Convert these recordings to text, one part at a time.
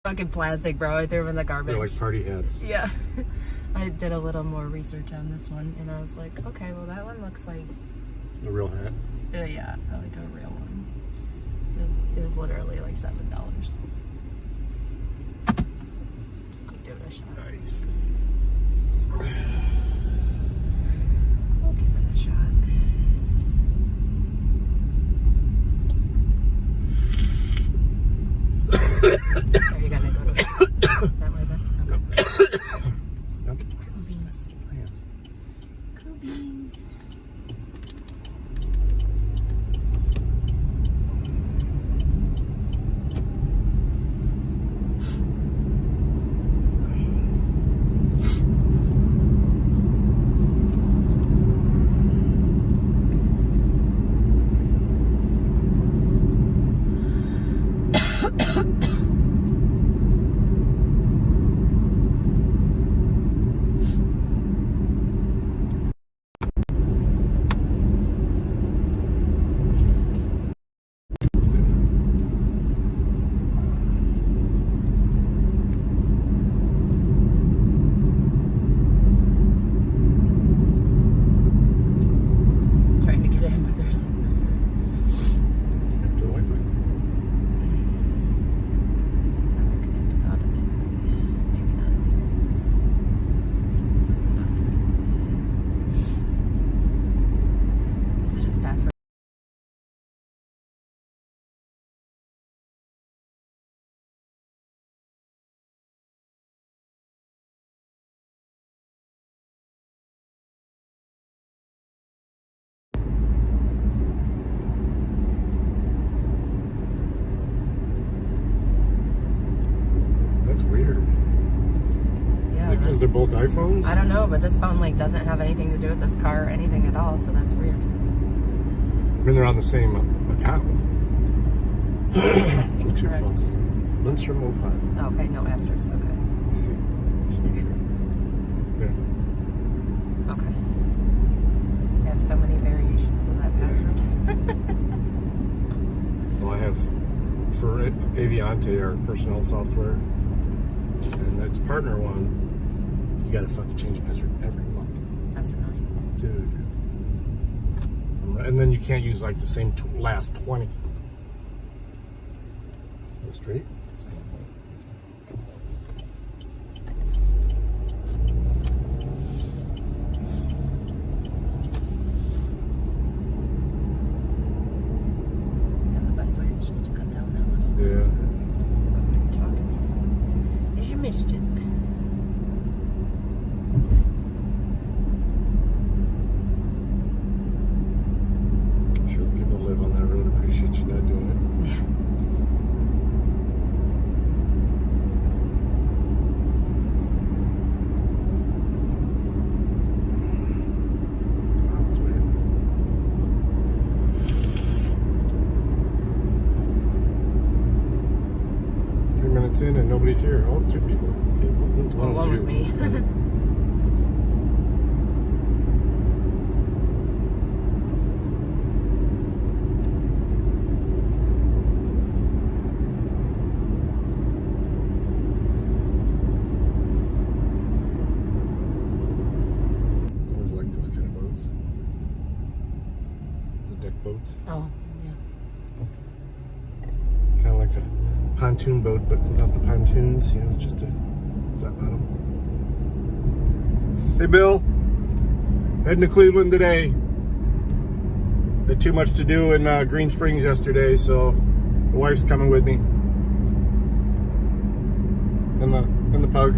Fucking plastic, bro. I threw them in the garbage. They're like party hats. Yeah. I did a little more research on this one, and I was like, okay, well, that one looks like... A real hat? Yeah, like a real one. It was literally like $7. Give it a shot. Nice. We'll give it a shot. Are you gonna go to that way then? Okay. Yep. Cool beans. Cool beans. Trying to get in, but there's like no service. Connect to the Wi-Fi. Connected automatically. Maybe not here. Is it just password? That's weird. Yeah. Is it because they're both iPhones? I don't know, but this phone like doesn't have anything to do with this car or anything at all, so that's weird. I mean, they're on the same account. That's What's your incorrect. phone? Lindstrom 05. Okay, no asterisks. Okay. Let's see. Just make sure. Yeah. Okay. I have so many variations of that password. Well, I have for Aviante, our personnel software, and that's partner one. You gotta fucking change password every month, That's annoying. dude. And then you can't use like the same last 20. Go straight. That's right. Yeah, the best way is just to cut down that little. Yeah. But when you're talking, as you missed it. I'm sure the people that live on that road appreciate you not doing it. Yeah. Wow, that's weird. Minutes in and nobody's here. Oh, 2 people. Okay, Well, one was me. I always like those kind of boats. The deck boats. Oh, yeah. Kind of like a pontoon boat, but without the pontoons. You know, it's just a flat bottom. Hey, Bill. Heading to Cleveland today. Had too much to do in Green Springs yesterday, so the wife's coming with me. And the pug.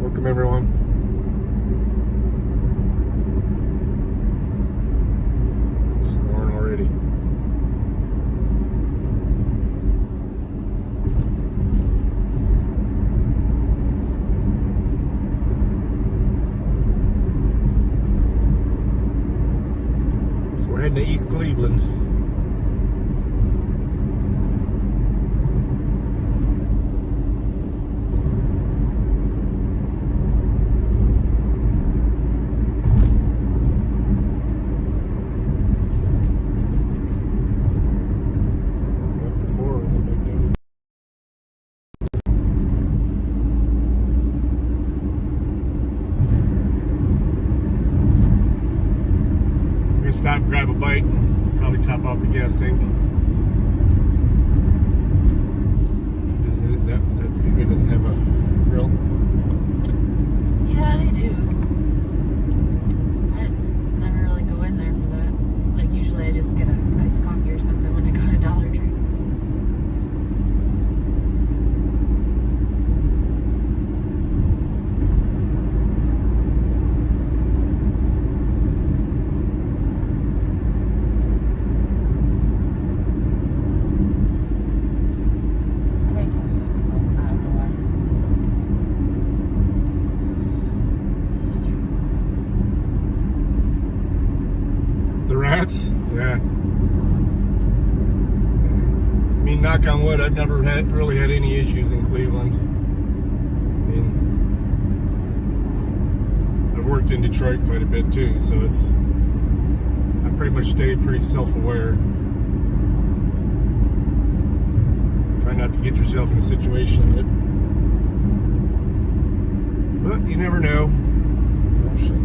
Welcome, everyone. Snoring already. So we're heading to East Cleveland. top off the gas tank. That's good. They didn't have a grill. Yeah, they do. I just never really go in there for that. Like, usually I just get a iced coffee or something when I go to Dollar Tree. I think it's so cool. I don't know why. I just think it's cool. The rats? Yeah. I mean, knock on wood, I've never really had any issues in Cleveland. I mean, I've worked in Detroit quite a bit too, so I pretty much stayed pretty self-aware. Try not to get yourself in a situation but you never know. Oh shit.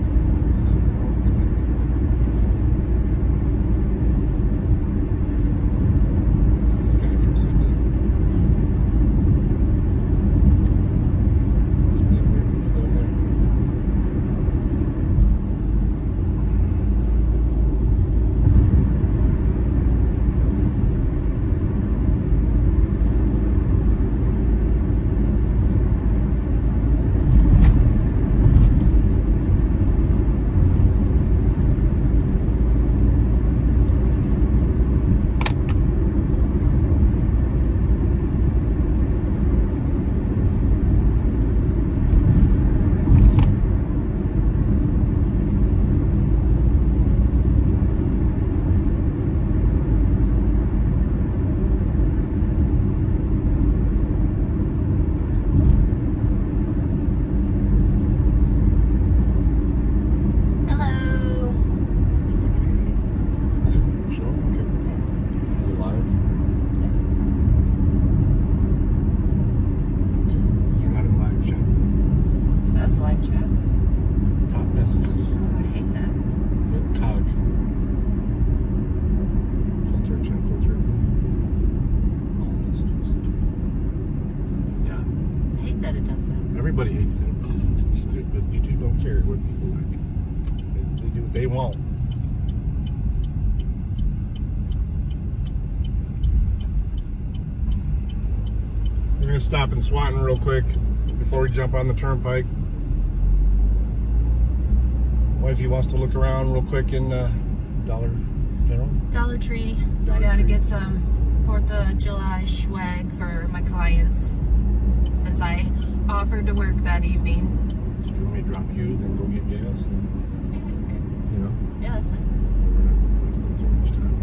Everybody hates them. But YouTube don't care what people like. They do what they want. We're going to stop in Swanton real quick before we jump on the turnpike. Wifey wants to look around real quick in Dollar General. Dollar Tree. I gotta get some 4th of July swag for my clients since I offered to work that evening. So do you want me to drop you, then go get gas? Yeah, okay. You know? Yeah, that's fine. We're not wasting too much time.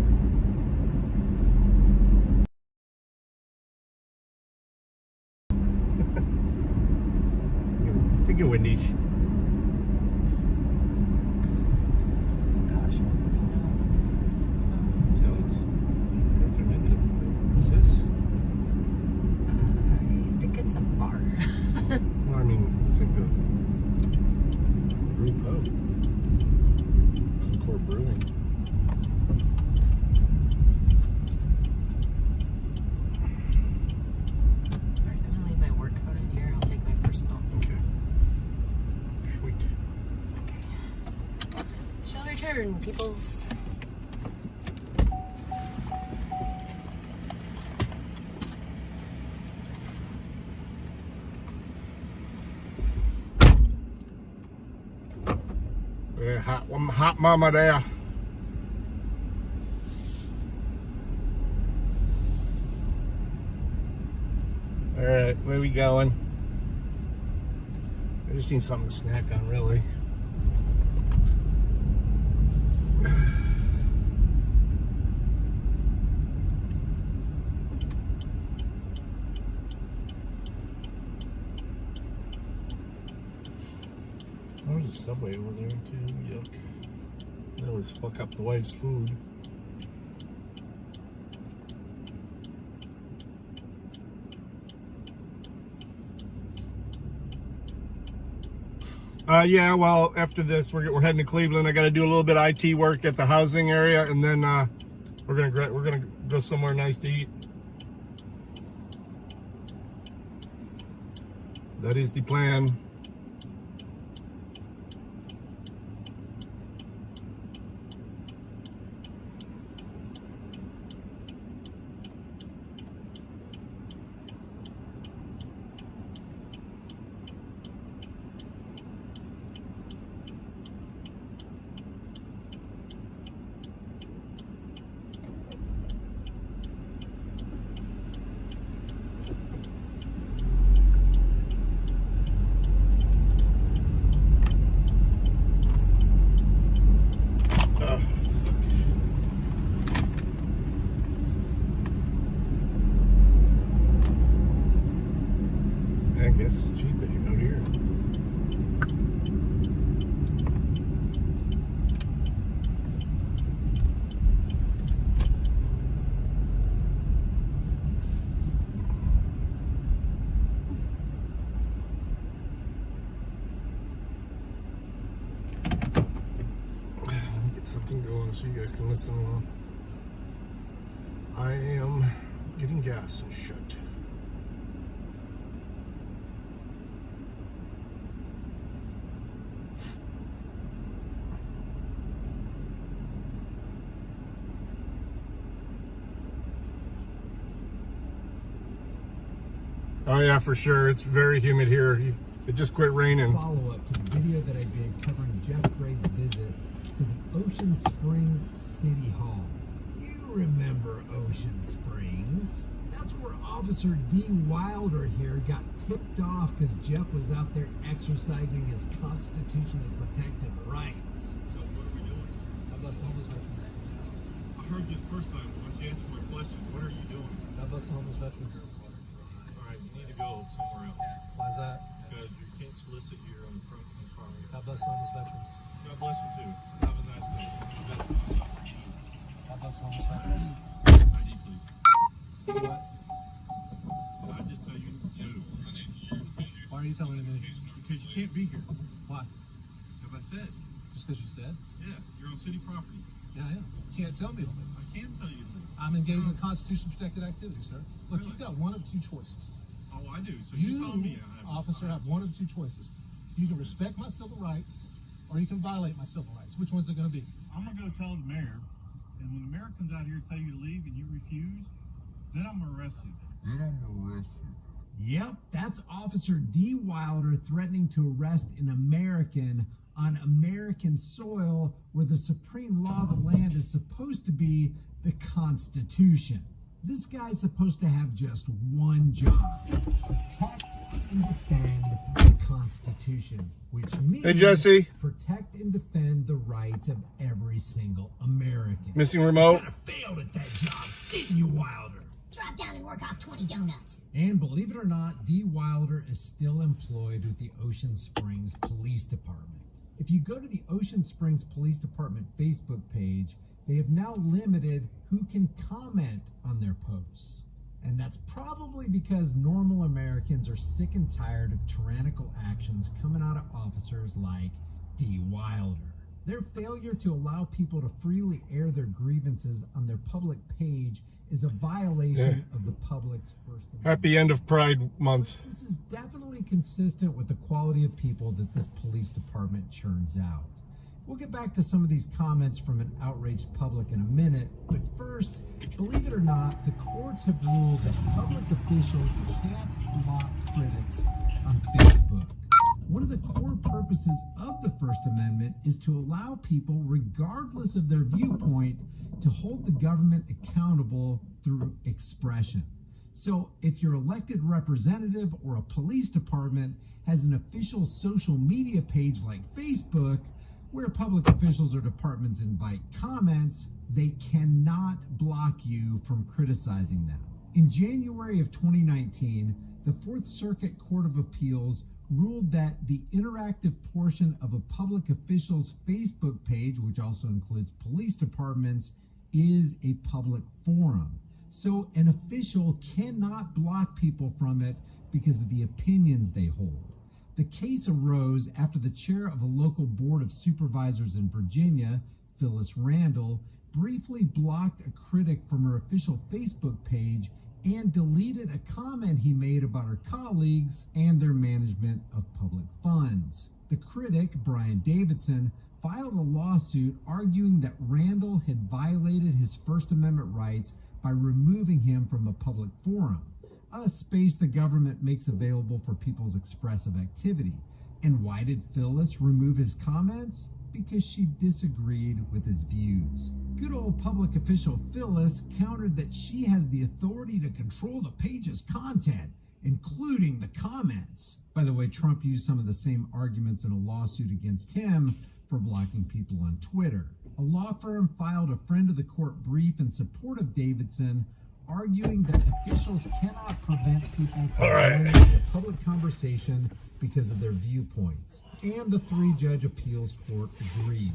Think of Wendy's. Gosh, I don't even know what Wendy's is. Tell it. Recommended. What's this? I think it's a bar. Well, I mean, it's like a brew pub. Encore Brewing. Alright, I'm gonna leave my work phone in here. I'll take my personal. Okay. Sweet. Shall return, peoples. Yeah, hot mama there. All right, where we going? I just need something to snack on, really. Oh, there's a Subway over there too. Yuck. That always fuck up the wife's food. Yeah, well, after this, we're heading to Cleveland. I got to do a little bit of IT work at the housing area, and then we're We're gonna go somewhere nice to eat. That is the plan. I guess it's cheap if you go here. Let me get something going so you guys can listen along. I am getting gas and shit. Oh yeah, for sure. It's very humid here. It just quit raining. Follow up to the video that I did covering Jeff Gray's visit to the Ocean Springs City Hall. You remember Ocean Springs? That's where Officer D. Wilder here got tipped off because Jeff was out there exercising his constitutionally protected rights. So what are we doing? God bless homeless veterans. I heard you the first time. Why don't you answer my question? What are you doing? God bless homeless veterans. All right, you need to go somewhere else Why is that? because you can't solicit here on the front of the property. God bless homeless veterans. God bless you too. Have a nice day. God bless homeless veterans. ID, please. What? Did I just tell you to move? Why are you telling me to move? Because you can't be here. Why? Have I said? Just because you said? Yeah, you're on city property. Yeah, I am. You can't tell me to move. I can tell you to move. I'm engaged in Constitution protected activity, sir. Look, you've got one of two choices. Oh, I do. So you tell me I have. Officer, have one of two choices. You can respect my civil rights, or you can violate my civil rights. Which one's it going to be? I'm gonna go tell the mayor, and when the mayor comes out here to tell you to leave and you refuse, then I'm gonna arrest you. Yep, that's Officer D. Wilder threatening to arrest an American on American soil where the supreme law of the land is supposed to be the Constitution. This guy's supposed to have just one job: protect and defend the Constitution, which means Hey, Jesse. protect and defend the rights of every single American. Missing remote. Kind of failed at that job, didn't you, Wilder? Drop down and work off 20 donuts. And believe it or not, D. Wilder is still employed with the Ocean Springs Police Department. If you go to the Ocean Springs Police Department Facebook page, they have now limited who can comment on their posts. And that's probably because normal Americans are sick and tired of tyrannical actions coming out of officers like D. Wilder. Their failure to allow people to freely air their grievances on their public page is a violation of the public's First Amendment. Happy end of Pride Month. This is definitely consistent with the quality of people that this police department churns out. We'll get back to some of these comments from an outraged public in a minute, but first, believe it or not, the courts have ruled that public officials can't block critics on Facebook. One of the core purposes of the First Amendment is to allow people, regardless of their viewpoint, to hold the government accountable through expression. So if your elected representative or a police department has an official social media page like Facebook, where public officials or departments invite comments, they cannot block you from criticizing them. In January of 2019, the Fourth Circuit Court of Appeals ruled that the interactive portion of a public official's Facebook page, which also includes police departments, is a public forum. So an official cannot block people from it because of the opinions they hold. The case arose after the chair of a local board of supervisors in Virginia, Phyllis Randall, briefly blocked a critic from her official Facebook page and deleted a comment he made about her colleagues and their management of public funds. The critic, Brian Davidson, filed a lawsuit arguing that Randall had violated his First Amendment rights by removing him from a public forum, a space the government makes available for people's expressive activity. And why did Phyllis remove his comments? Because she disagreed with his views. Good old public official Phyllis countered that she has the authority to control the page's content, including the comments. By the way, Trump used some of the same arguments in a lawsuit against him for blocking people on Twitter. A law firm filed a friend of the court brief in support of Davidson, arguing that officials cannot prevent people from joining a public conversation because of their viewpoints. And the three-judge appeals court agreed.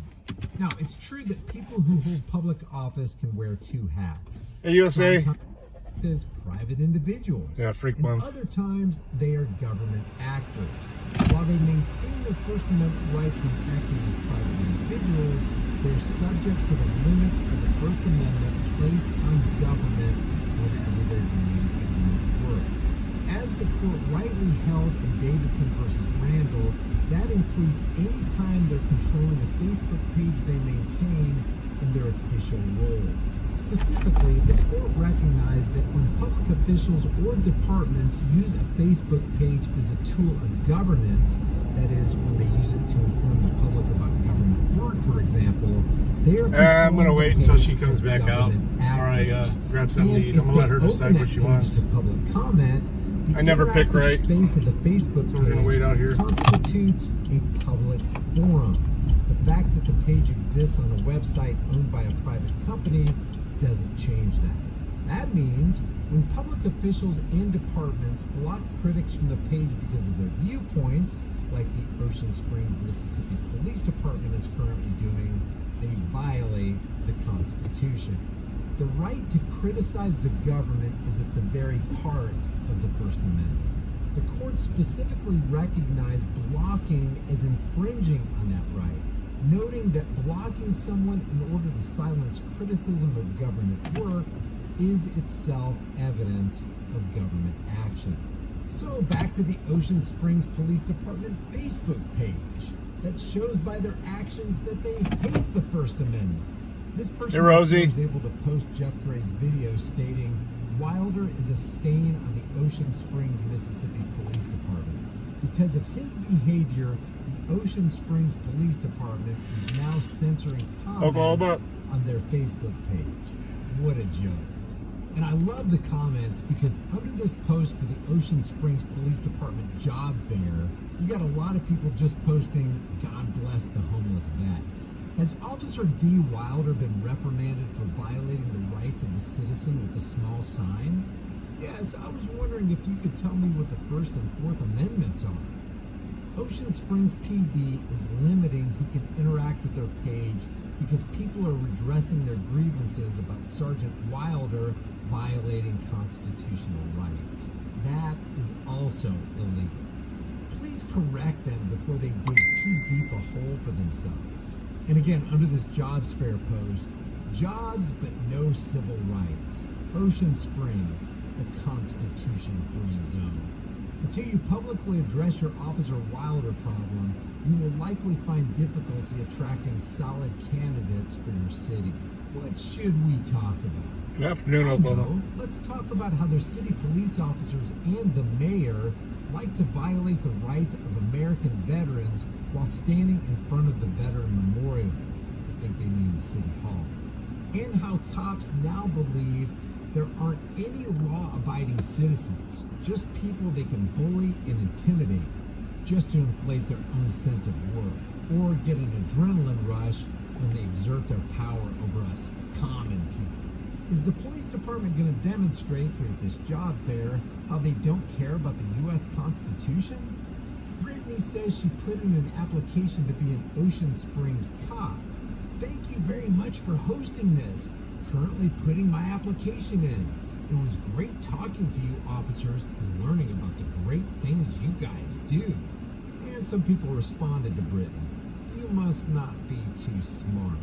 Now, it's true that people who hold public office can wear two hats. Hey, USA. Sometimes as private individuals. Yeah, freak and month. other times, they are government actors. While they maintain their First Amendment rights when acting as private individuals, they're subject to the limits of the First Amendment placed on government whenever they're doing government work. As the court rightly held in Davidson versus Randall, that includes any time they're controlling a Facebook page they maintain in their official roles. Specifically, the court recognized that when public officials or departments use a Facebook page as a tool of governance, that is, when they use it to inform the public about government work, for example, they are I'm going to wait until she comes as back out. Or I grab something to eat. I'm going to let her decide what she wants. Public comment, I never pick right. Space of the Facebook So we're going to wait out here. Constitutes a public forum. The fact that the page exists on a website owned by a private company doesn't change that. That means when public officials and departments block critics from the page because of their viewpoints, like the Ocean Springs, Mississippi Police Department is currently doing, they violate the Constitution. The right to criticize the government is at the very heart of the First Amendment. The court specifically recognized blocking as infringing on that right, noting that blocking someone in order to silence criticism of government work is itself evidence of government action. So back to the Ocean Springs Police Department Facebook page that shows by their actions that they hate the First Amendment. This person was able to post Jeff Gray's video stating Wilder is a stain on the Ocean Springs, Mississippi Police Department. Because of his behavior, the Ocean Springs Police Department is now censoring comments on their Facebook page. What a joke. And I love the comments because under this post for the Ocean Springs Police Department job fair, you got a lot of people just posting, God bless the homeless vets. Has Officer D. Wilder been reprimanded for violating the rights of the citizen with a small sign? Yes, I was wondering if you could tell me what the First and Fourth Amendments are. Ocean Springs PD is limiting who can interact with their page because people are redressing their grievances about Sergeant Wilder violating constitutional rights. That is also illegal. Please correct them before they dig too deep a hole for themselves. And again, under this jobs fair post, jobs but no civil rights. Ocean Springs, the constitution-free zone. Until you publicly address your Officer Wilder problem, you will likely find difficulty attracting solid candidates for your city. What should we talk about? Good afternoon, Oklahoma. Let's talk about how their city police officers and the mayor like to violate the rights of American veterans while standing in front of the Veteran Memorial. I think they mean City Hall. And how cops now believe there aren't any law-abiding citizens, just people they can bully and intimidate just to inflate their own sense of worth or get an adrenaline rush when they exert their power over us common people. Is the police department going to demonstrate here at this job fair how they don't care about the U.S. Constitution? Brittany says she put in an application to be an Ocean Springs cop. Thank you very much for hosting this. Currently putting my application in. It was great talking to you officers and learning about the great things you guys do. And some people responded to Brittany. You must not be too smart.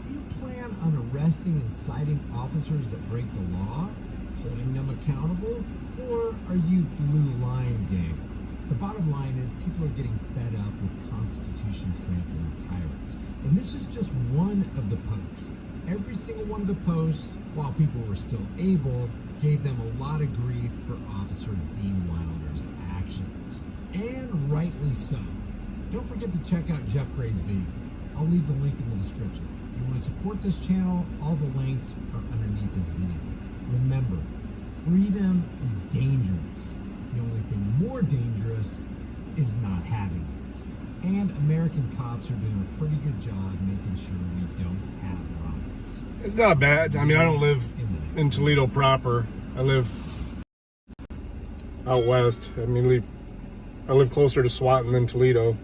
Do you plan on arresting and citing officers that break the law, holding them accountable, or are you blue line gang? The bottom line is people are getting fed up with Constitution trampling tyrants. And this is just one of the posts. Every single one of the posts, while people were still able, gave them a lot of grief for Officer Dean Wilder's actions. And rightly so. Don't forget to check out Jeff Gray's video. I'll leave the link in the description. If you want to support this channel, all the links are underneath this video. Remember, freedom is dangerous. The only thing more dangerous is not having it. And American cops are doing a pretty good job making sure we don't have riots. It's not bad. I mean, I don't live in Toledo proper. I live out west. I mean, I live closer to Swanton than Toledo,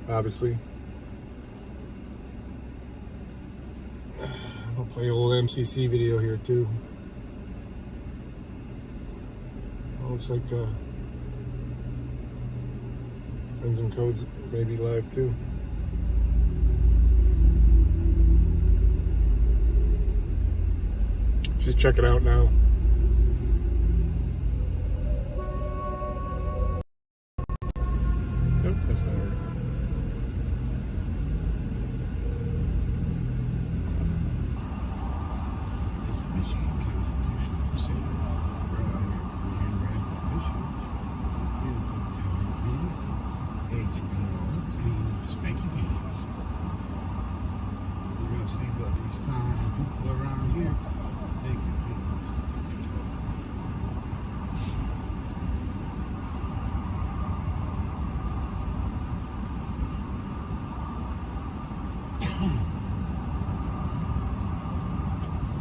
obviously. I'll play an old MCC video here too. Looks like Friends and Codes maybe live too. Just check it out now. Nope, that's not her. This is Michigan Constitutional Center. We're out here in Rapid, Michigan. It is a HBO and Spanky Pants. We're going to see what these fine people around here think of things.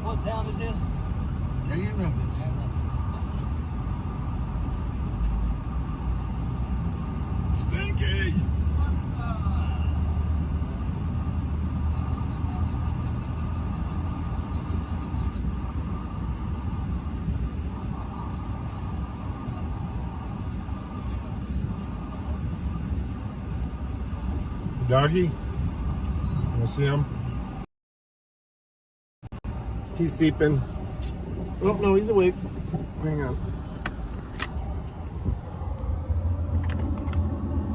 What town is this? Grand Rapids. Spanky! Doggy? You see him? He's sleeping. Oh, no, he's awake. Hang on.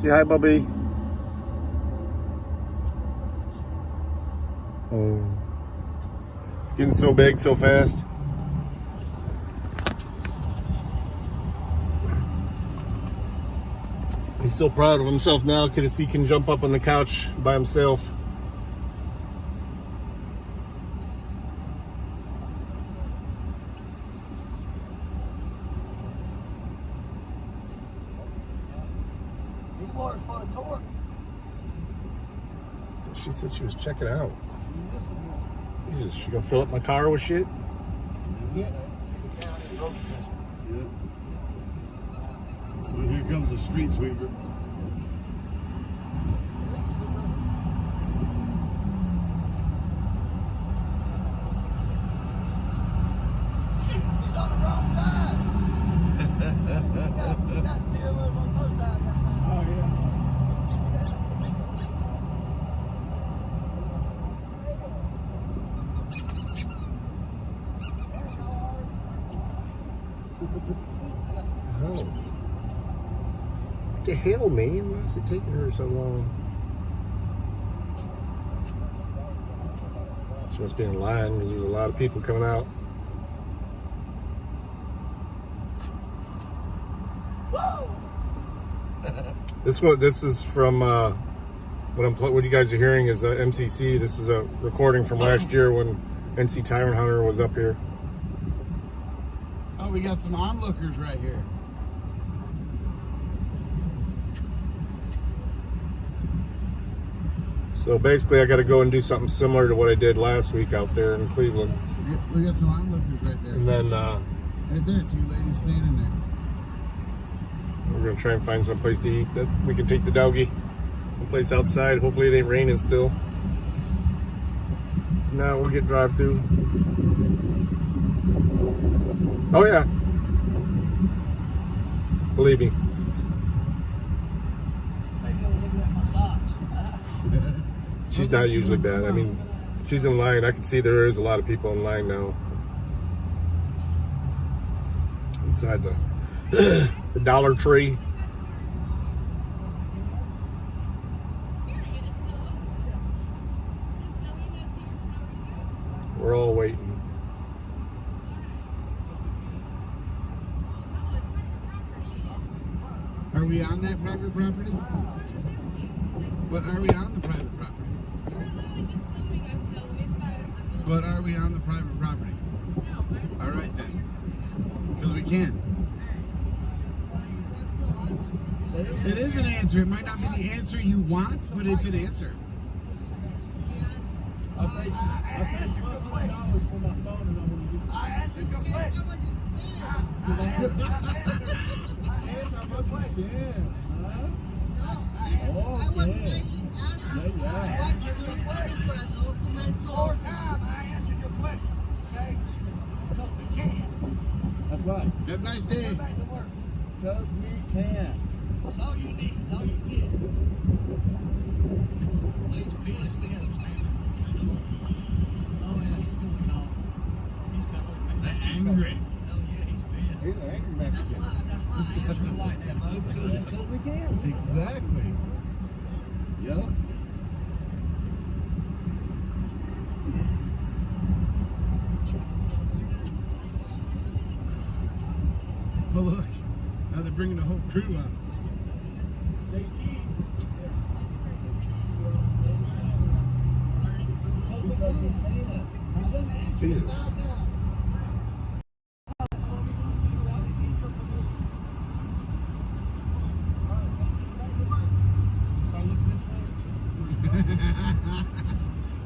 Say hi, Bubby. Oh. It's getting so big so fast. He's so proud of himself now because he can jump up on the couch by himself. She said she was checking out. Jesus, she gonna fill up my car with shit? Yeah. Well, here comes the street sweeper. Oh. What the hell, man? Why is it taking her so long? She must be in line because there's a lot of people coming out. This is from what you guys are hearing is MCC. This is a recording from last year when NC Tyrant Hunter was up here. Oh, we got some onlookers right here. So basically, I got to go and do something similar to what I did last week out there in Cleveland. We got some onlookers right there. And then right there, two ladies standing there. we're gonna try and find some place to eat that we can take the doggy, someplace outside. Hopefully, it ain't raining still. Now we'll get drive through. Oh yeah, believe me. She's not usually bad. I mean, She's in line. I can see there is a lot of people in line now. Inside the Dollar Tree. We're all waiting. Are we on that private property? But are we on the private property? But are we on the private property? All right then. Because we can. It is an answer. It might not be the answer you want, but it's an answer. I'll pay you $100 for my phone and I'm going to use it. I answered your question. And how much we spend, huh? Okay. Yeah. I answered your question. 4 times I answered your question. Okay? Because we can. That's why. Have a nice day. Go back to work. Because we can. That's all you need. That's all you get. Lay the pins together, Sam. Oh, yeah, he's going to be hot. He's calling me. Angry. Oh, yeah, he's pissed. He's an angry Mexican. That's why I answered you like that, bud. Because we can. Exactly. Yep. Oh, look. Now they're bringing the whole crew out. Say cheese. Jesus.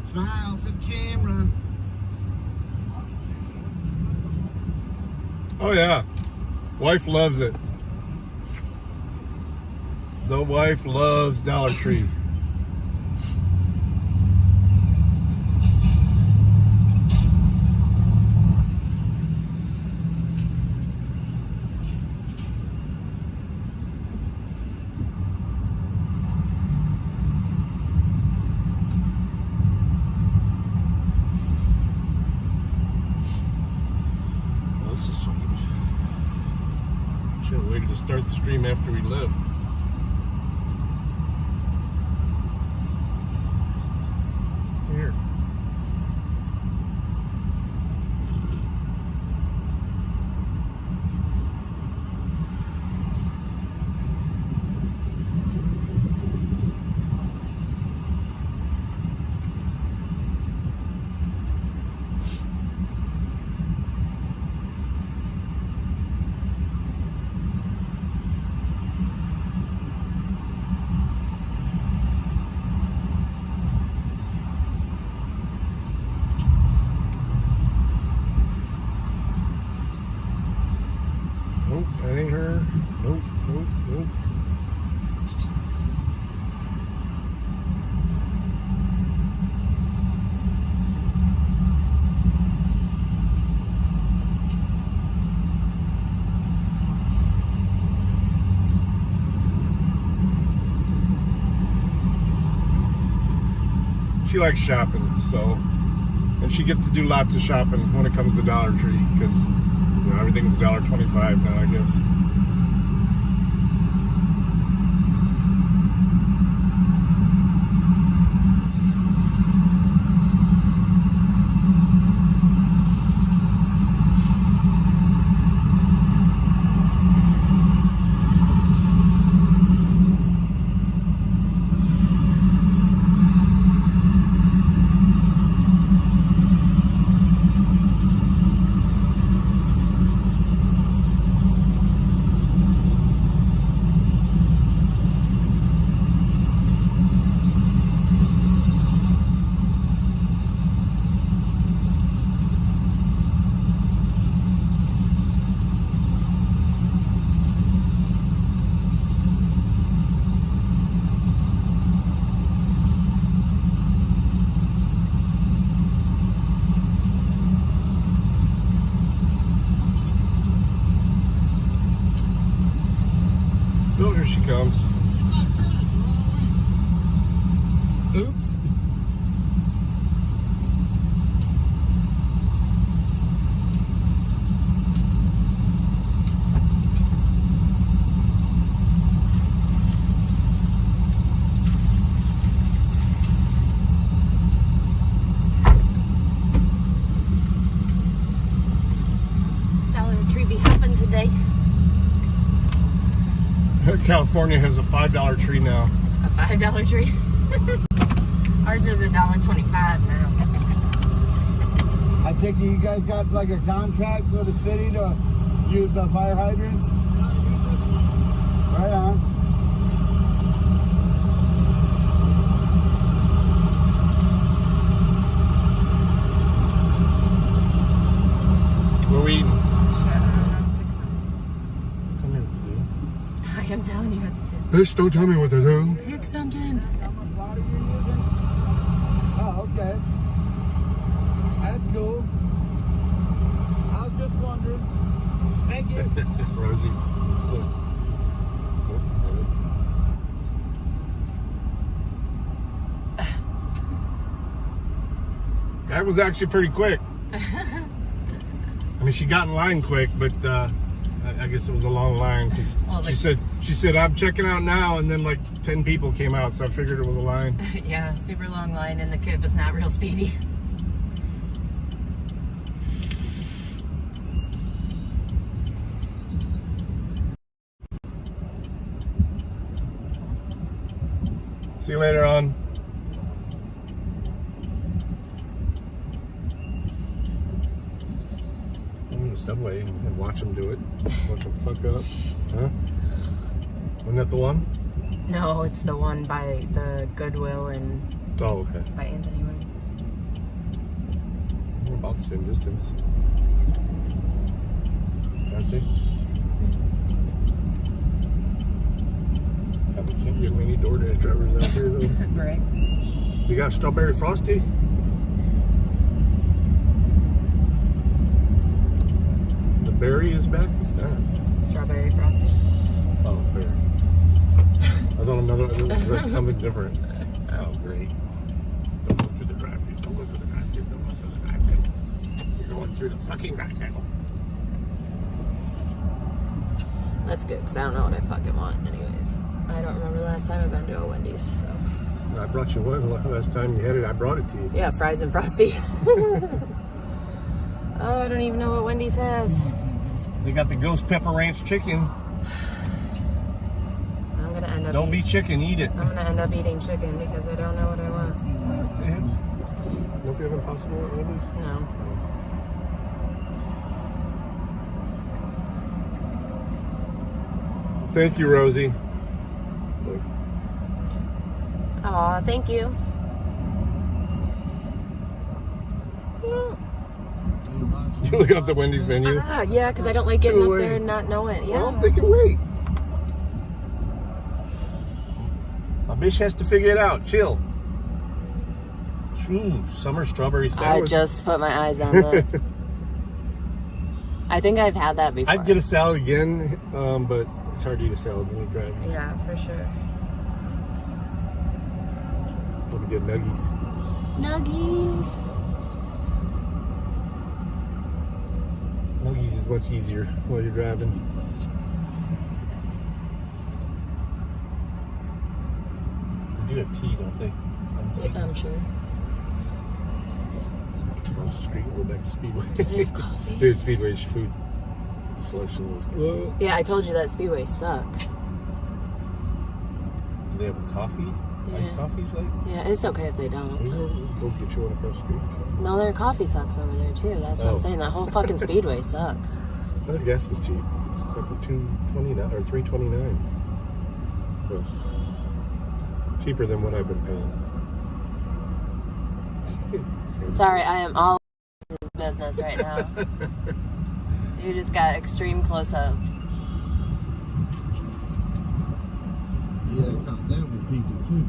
Smile for the camera. Oh yeah. Wife loves it. The wife loves Dollar Tree. This is fucking... Should have waited to start the stream after we left. Here. Nope, that ain't her. Nope, nope, nope. She likes shopping, so, and she gets to do lots of shopping when it comes to Dollar Tree, because you know, everything's $1.25 now, I guess. Oh, here she comes. Oops. we be having today? California has a $5 tree now. A $5 tree? Ours is $1.25 now. I take it you guys got like a contract with the city to use the fire hydrants? Right on. What are we eating? Shit, I don't know. Pick some. Tell me what to do. I am telling you what to do. Bitch, don't tell me what to do. Pick something. How much water you using? Oh, okay. That's cool. I was just wondering. Thank you. Rosie. Look. That was actually pretty quick. I mean, she got in line quick, but I guess it was a long line because Well, she said I'm checking out now, and then like 10 people came out, so I figured it was a line. Yeah, super long line, and the kid was not real speedy. See you later on. I'm in the subway and watch them do it. Watch them fuck up. Huh? Wasn't that the one? No, it's the one by the Goodwill and Oh, okay. by Anthony Wood. We're about the same distance. Aren't they? We can't get many DoorDash drivers out here though. Right. You got strawberry frosty? The berry is back? What's that? Strawberry frosty. Oh, berry. I thought it was like something different. Oh, great. Don't look through the drive-thru. Don't look through the drive-thru. Don't look through the drive-thru. You're going through the fucking drive-thru. That's good, because I don't know what I fucking want anyways. I don't remember the last time I've been to a Wendy's, so. I brought you one last time you had it. I brought it to you. Yeah, fries and frosty. Oh, I don't even know what Wendy's has. They got the ghost pepper ranch chicken. I'm gonna end up Don't be chicken, eat it. I'm gonna end up eating chicken because I don't know what I want. Don't they have Impossible at Wendy's? No. Thank you, Rosie. Look. Aw, thank you. You're looking up the Wendy's menu? Yeah, because I don't like getting up Away. there and not knowing. Yeah. Well, they can wait. My bitch has to figure it out. Chill. Ooh, summer strawberry I sandwich. just put my eyes on that. I think I've had that before. I'd get a salad again, but it's hard to eat a salad when you drive. Yeah, for sure. Let me get nuggies. Nuggies. Nuggies is much easier while you're driving. They do have tea, don't they? Yeah, I'm sure. Across the street and go back to Speedway. Do they have coffee? Dude, Speedway's food selection was. Do Yeah, I told you that Speedway sucks. they have a coffee? Iced Yeah. coffees like? Yeah, it's okay if they don't. We go get you one across the street. No, their coffee sucks over there too. That's what Oh. I'm saying. That whole fucking Speedway sucks. I thought gas was cheap. Like $2.29 or $3.29. Well, cheaper than what I've been paying. Sorry, I am all this business right now. You just got extreme close up. Yeah, I caught that one peeking too.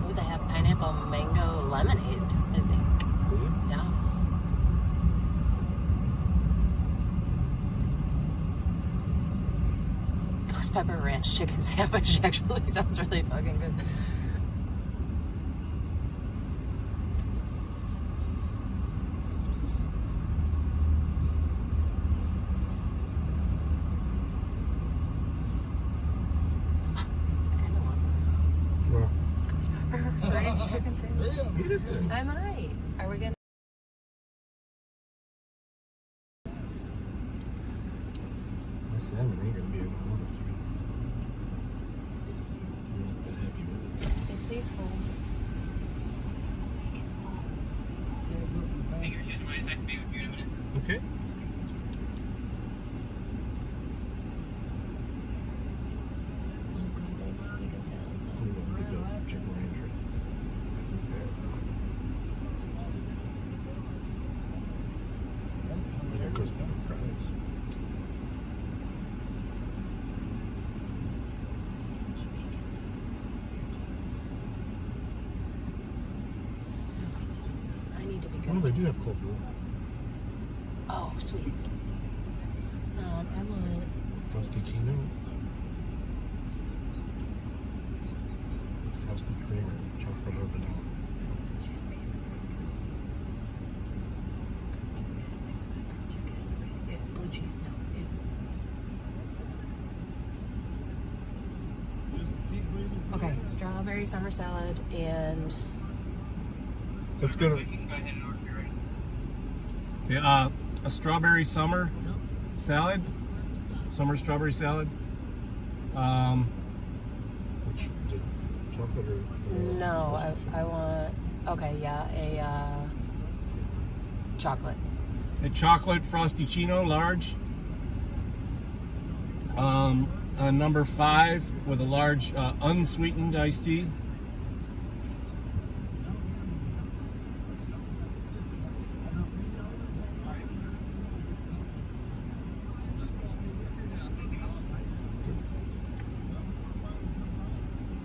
Ooh, they have pineapple mango lemonade, I think. Yeah. Ghost pepper ranch chicken sandwich actually sounds really fucking good. Well, Ranch chicken sandwich. I might. Are we gonna? 7 ain't gonna be able to move through. I'm not that happy with it. Say please hold. Okay. Oh god, they have so many good sounds. I'm gonna get the chicken ranch right. There goes my fries. I need to be Oh, good. they do have cold brew. Oh, sweet. I want Frosty Chino. With frosty cream or chocolate or vanilla. blue cheese. No. Okay, strawberry summer salad and Let's go to. Yeah, a strawberry summer salad, summer strawberry salad. Which, the chocolate or vanilla? no, I want. Okay, yeah, a chocolate. A chocolate frosty chino, large. A number 5 with a large unsweetened iced tea.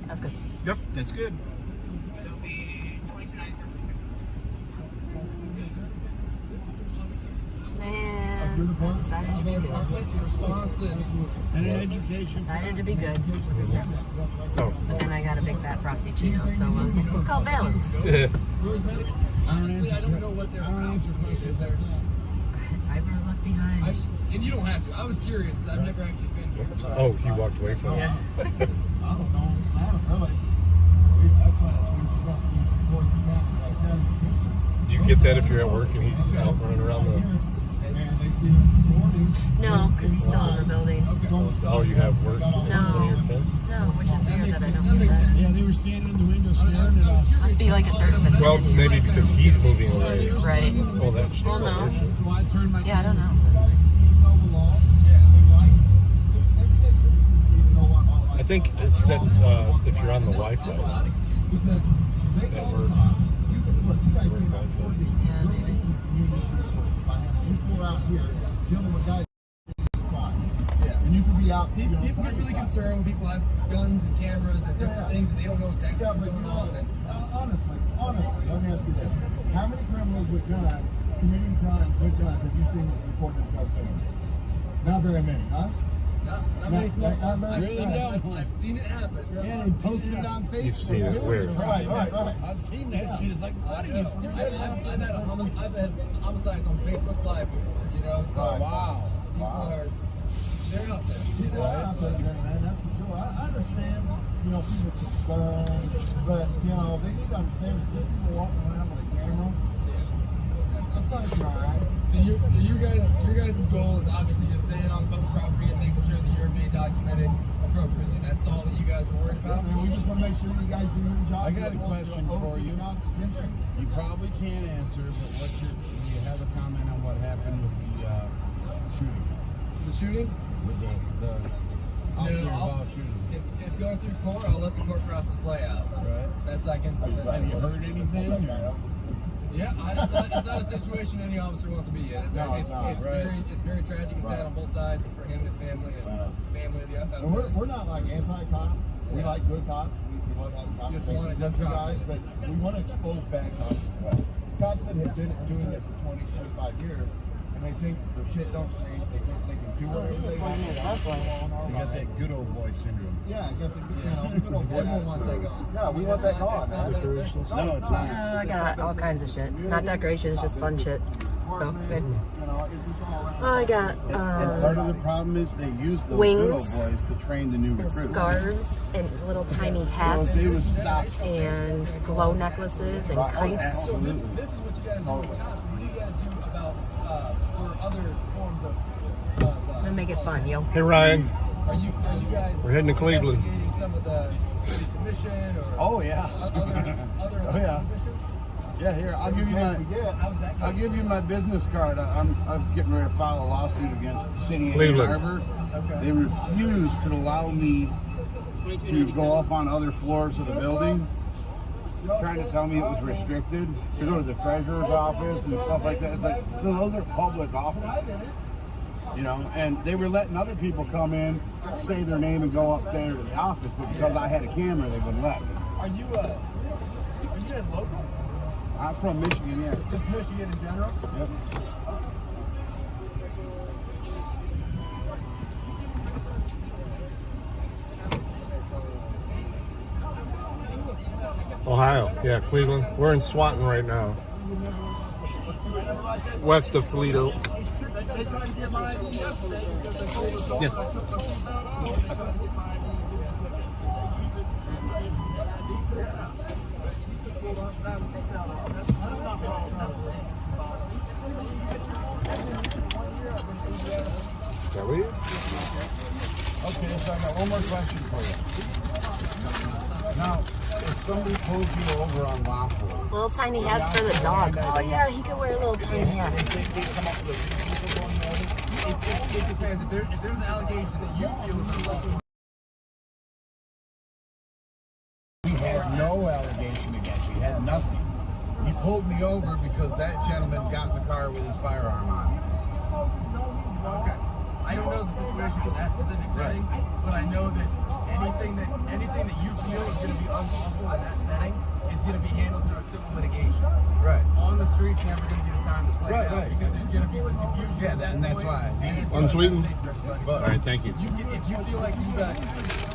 That's good. Yep, that's good. Man, I decided to be good. Response and an education. Decided to be good with the 7. Oh. But then I got a big fat frosty chino, so it's called balance. Yeah. Honestly, I don't know what they're about. Driver left behind. And you don't have to. I was curious because I've never actually been here. So. Oh, he walked away from Yeah. I don't know. I don't really. Do you get that if you're at work and he's out running around the... No, because he's still in the building. Oh, you have work on your fence? No, which is weird that I don't get that. Yeah, they were standing in the window staring at us. Must be like a certain vicinity. Well, maybe because he's moving away. Right. Oh, that's Well, no. So I turned my Yeah, I don't know. That's weird. I think it's set if you're on the Wi-Fi. That work. Yeah, maybe. And you could be out. People get really concerned when people have guns and cameras and different things and they don't know exactly what's going on. And Honestly, let me ask you this. How many criminals with guns, committing crimes with guns, have you seen report themselves doing? Not very many, huh? not many small not ones. very- I've seen it happen. Yeah, they posted it on Facebook. You've seen it where? Right. I've seen that shit. It's like, what are you doing? I've had homicides on Facebook Live before, you know, so Wow. people are, they're out there, you People know. are out there, man, that's for sure. I understand, people's concerns, but, they need to understand that these people walking around with a camera, that's not a crime. So your guys' goal is obviously just staying on public property and making sure that you're being documented appropriately. That's all that you guys are worried about? We just want to make sure you guys do your job. I got a question for you. Yes, sir. You probably can't answer, but do you have a comment on what happened with the shooting? The shooting? With the officer involved shooting? If it's going through court, I'll let the court process play out. Right. Best I can. Have you heard anything? Yeah, it's not a situation any officer wants to be in. It's very tragic and sad on both sides for him and his family and family of the other. And we're not like anti-cop. We like good cops. We love having conversations with you guys, but we want to expose bad cops as well. Cops that have been doing it for 20, 25 years, and they think their shit don't stink. They think they can do whatever they want. You got that good old boy syndrome. Yeah, I got the good old boy. Everyone wants that gone. Yeah, we want that gone. No, it's not. I got all kinds of shit. Not decorations, just fun shit. So good. I got And part of the problem is they use those wings, good old boys to train the new and recruits. scarves and little tiny So if hats they would stop. and glow necklaces and kites. So this is what you guys do with cops. What do you guys do about for other forms of No, make it fun, yo. Hey Ryan, Are you guys we're heading to Cleveland. investigating some of the city commission or Oh yeah. other Oh, yeah. officials? Yeah, here, I'll give you my business card. I'm getting ready to file a lawsuit against City of Ann Cleveland. Arbor. Okay. They refused to allow me to go up on other floors of the building, trying to tell me it was restricted to go to the treasurer's office and stuff like that. It's like, no, those are public offices, you know. And they were letting other people come in, say their name, and go up there to the office, but because I had a camera, they wouldn't let me. Are you guys local? I'm from Michigan, yeah. Just Michigan in general? Yep. Ohio, yeah, Cleveland. We're in Swanton right now, west of Toledo. Yes. Shall we? Okay, so I got one more question for you. Now, if somebody pulls you over unlawfully, Little tiny hats for the dog. Oh yeah, he could wear a little tiny hat. they come up with a reason for going over. It depends. If there's an allegation that you feel is unlawful. He had no allegation against you. He had nothing. He pulled me over because that gentleman got in the car with his firearm on. Okay. I don't know the situation in that specific setting, but I know that anything that you feel is going to be unlawful in that setting is going to be handled through a civil litigation. Right. On the streets, never going to get a time to play Right, out right. because there's going to be some confusion. Yeah, at that and that's point, why. and it's Unsweetened? not safe for everybody. All right, thank you. If you feel like you got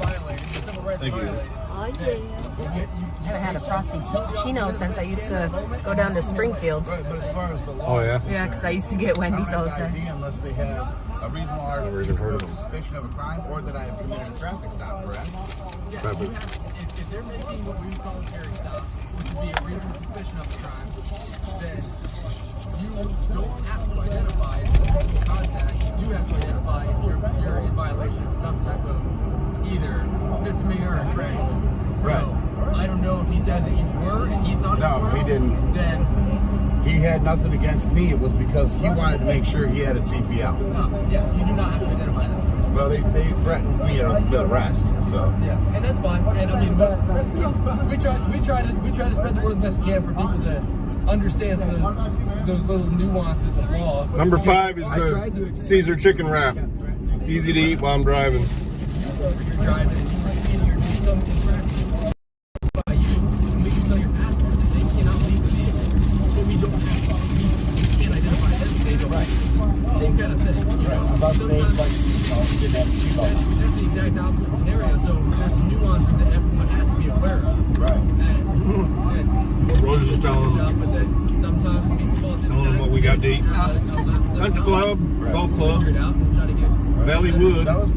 violated, your civil rights Thank you. violated. Oh then yeah. you I haven't had a frosty chino since I used to go down to Springfield. Right, but as far as the law, Oh yeah. Yeah, because I used to get Wendy's all the time. ID unless they have a reasonable Never even heard of them. suspicion of a crime or that I have committed a traffic stop, correct? Yeah, Traffic. you have, if they're making what we would call a Terry stop, which would be a reasonable suspicion of a crime, then you don't have to identify the mutual contact. You have to identify if you're in violation of some type of either misdemeanor or infraction. Right. So I don't know if he said that you were and he thought No, you were. he didn't. Then He had nothing against me. It was because he wanted to make sure he had a CPL. no, yes, you do not have to identify this person. Well, they threatened me with arrest, so. Yeah, and that's fine. And I mean, we try to spread the word the best we can for people to understand some of those little nuances of law. Number 5 is Caesar chicken wrap. Easy to eat while I'm driving. You're driving and you're doing some infraction by you. We can tell your passengers that they cannot leave the vehicle. But we don't have to. We can't identify them. They don't. Right. Same kind of thing. You know, About the sometimes didn't have seatbelt on. that's the exact opposite scenario. So there's some nuances that everyone has to be aware of. Right. And Rose is telling them. but that sometimes people fall through Telling them what we got to eat. Country club, golf club, Figure it out and we'll try to get Valley Wood. That was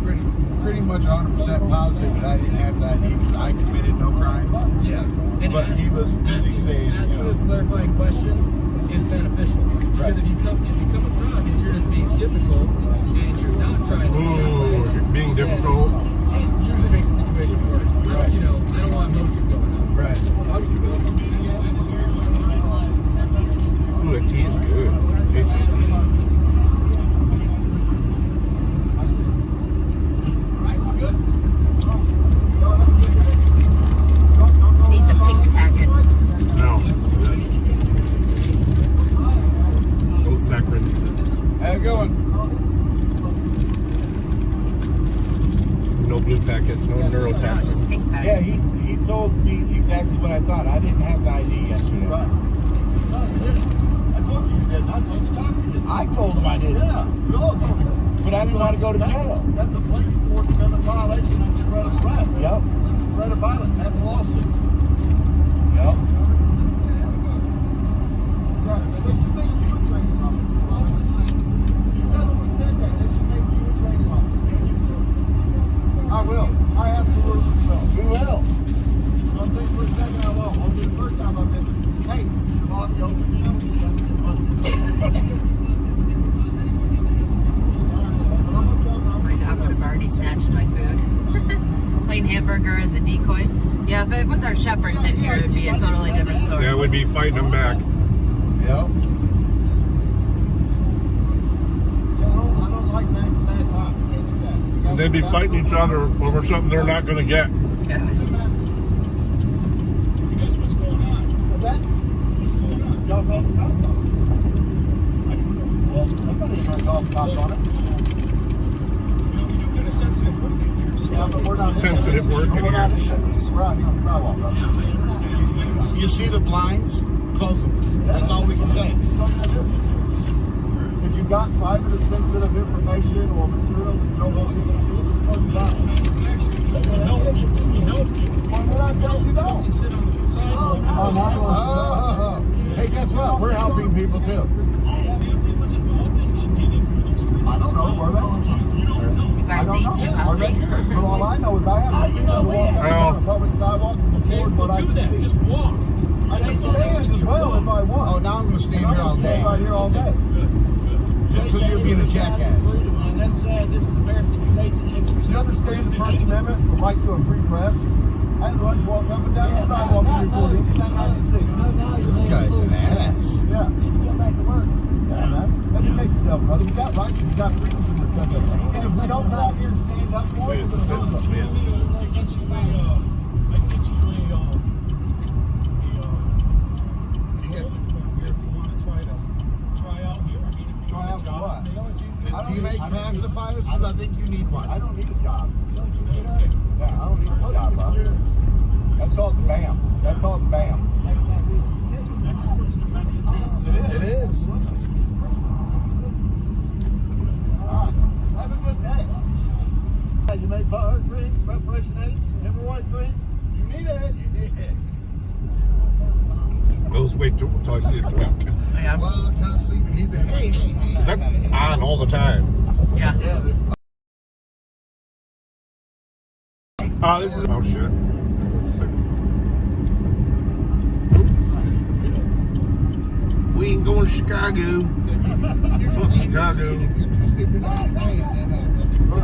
pretty much 100% positive that I didn't have the ID because I committed no crimes. yeah. And But he was busy saying, asking those clarifying questions is beneficial. Because if you come across as you're just being difficult and you're not trying to be that way, Ooh, being difficult. it usually makes the situation worse. Right. You know, I don't want emotions going on. right. Ooh, that tea is good. Tastes like tea. Needs a pink packet. No. No saccharin. How it going? No blue packet. No No, it's neurotaxin. just pink packet. Yeah, he told me exactly what I thought. I didn't have the ID yesterday. Right. No, you didn't. I told you you didn't. I told the doctor you didn't. I told him I didn't. Yeah, we all told you. But I didn't want to go to jail. That's a blatant Fourth Amendment violation of threat of arrest. Yep. Threat of violence. That's a lawsuit. Yep. They should make you a training officer. You tell them we said that. They should make you a training officer. I will. I absolutely will. We will. Don't think for a second I won't. Won't be the first time I've been. Hey, Bob, you open the door. I'm gonna tell plain hamburger as a decoy. Yeah, if it was our shepherds in here, it would be a totally different story. Yeah, we'd be fighting them back. Yep. I don't like bad cops. You can't do that. And they'd be fighting each other over something they're not going to get. Yeah. Guys, what's going on? What's that? What's going on? Y'all called the cops on us. Well, somebody ain't gonna call the cops on us. You know, we do get a sensitive work in here. So Yeah, but we're not Sensitive work in We're not here. We're out here on the sidewalk, bro. yeah, I understand. You see the blinds? Close them. That's all we can say. If you got private or sensitive information or material that you don't want people to see, just close it down. We know people. Well, we're not saying you don't. You sit on the sidewalk. Hey, guess what? We're helping people too. Family was involved in getting rid of street. I don't know, were they? You don't know. You I guys don't eat know. too Are healthy. they? But all I know is I have to walk up and down a public sidewalk and Okay, record what I we'll do can that. see. Just walk. I can stand as well if I want. Oh, now I'm going to stand And I'm here all gonna stand day. right here all day. So you're being a jackass. And that's this is American States and Do you understand the First Amendment, the right to a free press? I have the right to walk up and down the sidewalk and record anything I can see. This guy's an ass. Yeah. Yeah, man. Educate yourself, brother. We got rights and we got freedoms in this country. And if we don't go out here and stand up for it, we're gonna lose them. I get you a if you want to try out here. I mean, if you Try want out a for job, what? they don't you. I don't Do you need- make I don't need- pacifiers? Because I think you need one. I don't need a job. Don't you get Yeah, I don't need a job, bro. That's called the BAM. That's called the BAM. That's the First Amendment too. It is. All right. Have a good day. Hey, you make butthurt cream, preparation H, hemorrhoid cream. You need it. You need it. We'll just wait till I see it. Yeah. Well, I can't sleep. And he's a hey. That's on all the time. Yeah. Yeah, This is... Oh, shit. We ain't going to Chicago. Fuck Chicago.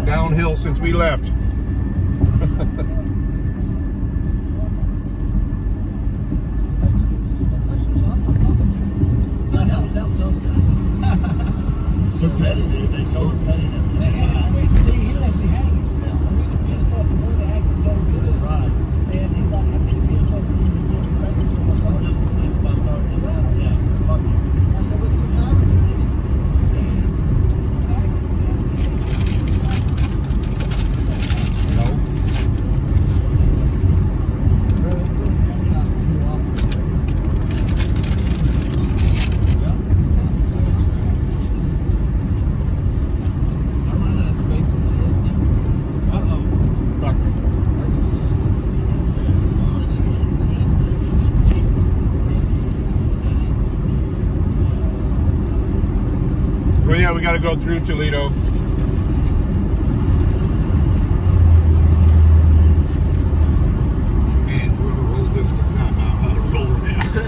Downhill since we left. So petty, dude. They show the pettiness. Right. Just think about something. Yeah. Fuck you. Well, yeah, we got to go through Toledo. Man, whoever rolled this does not know how to roll an axe.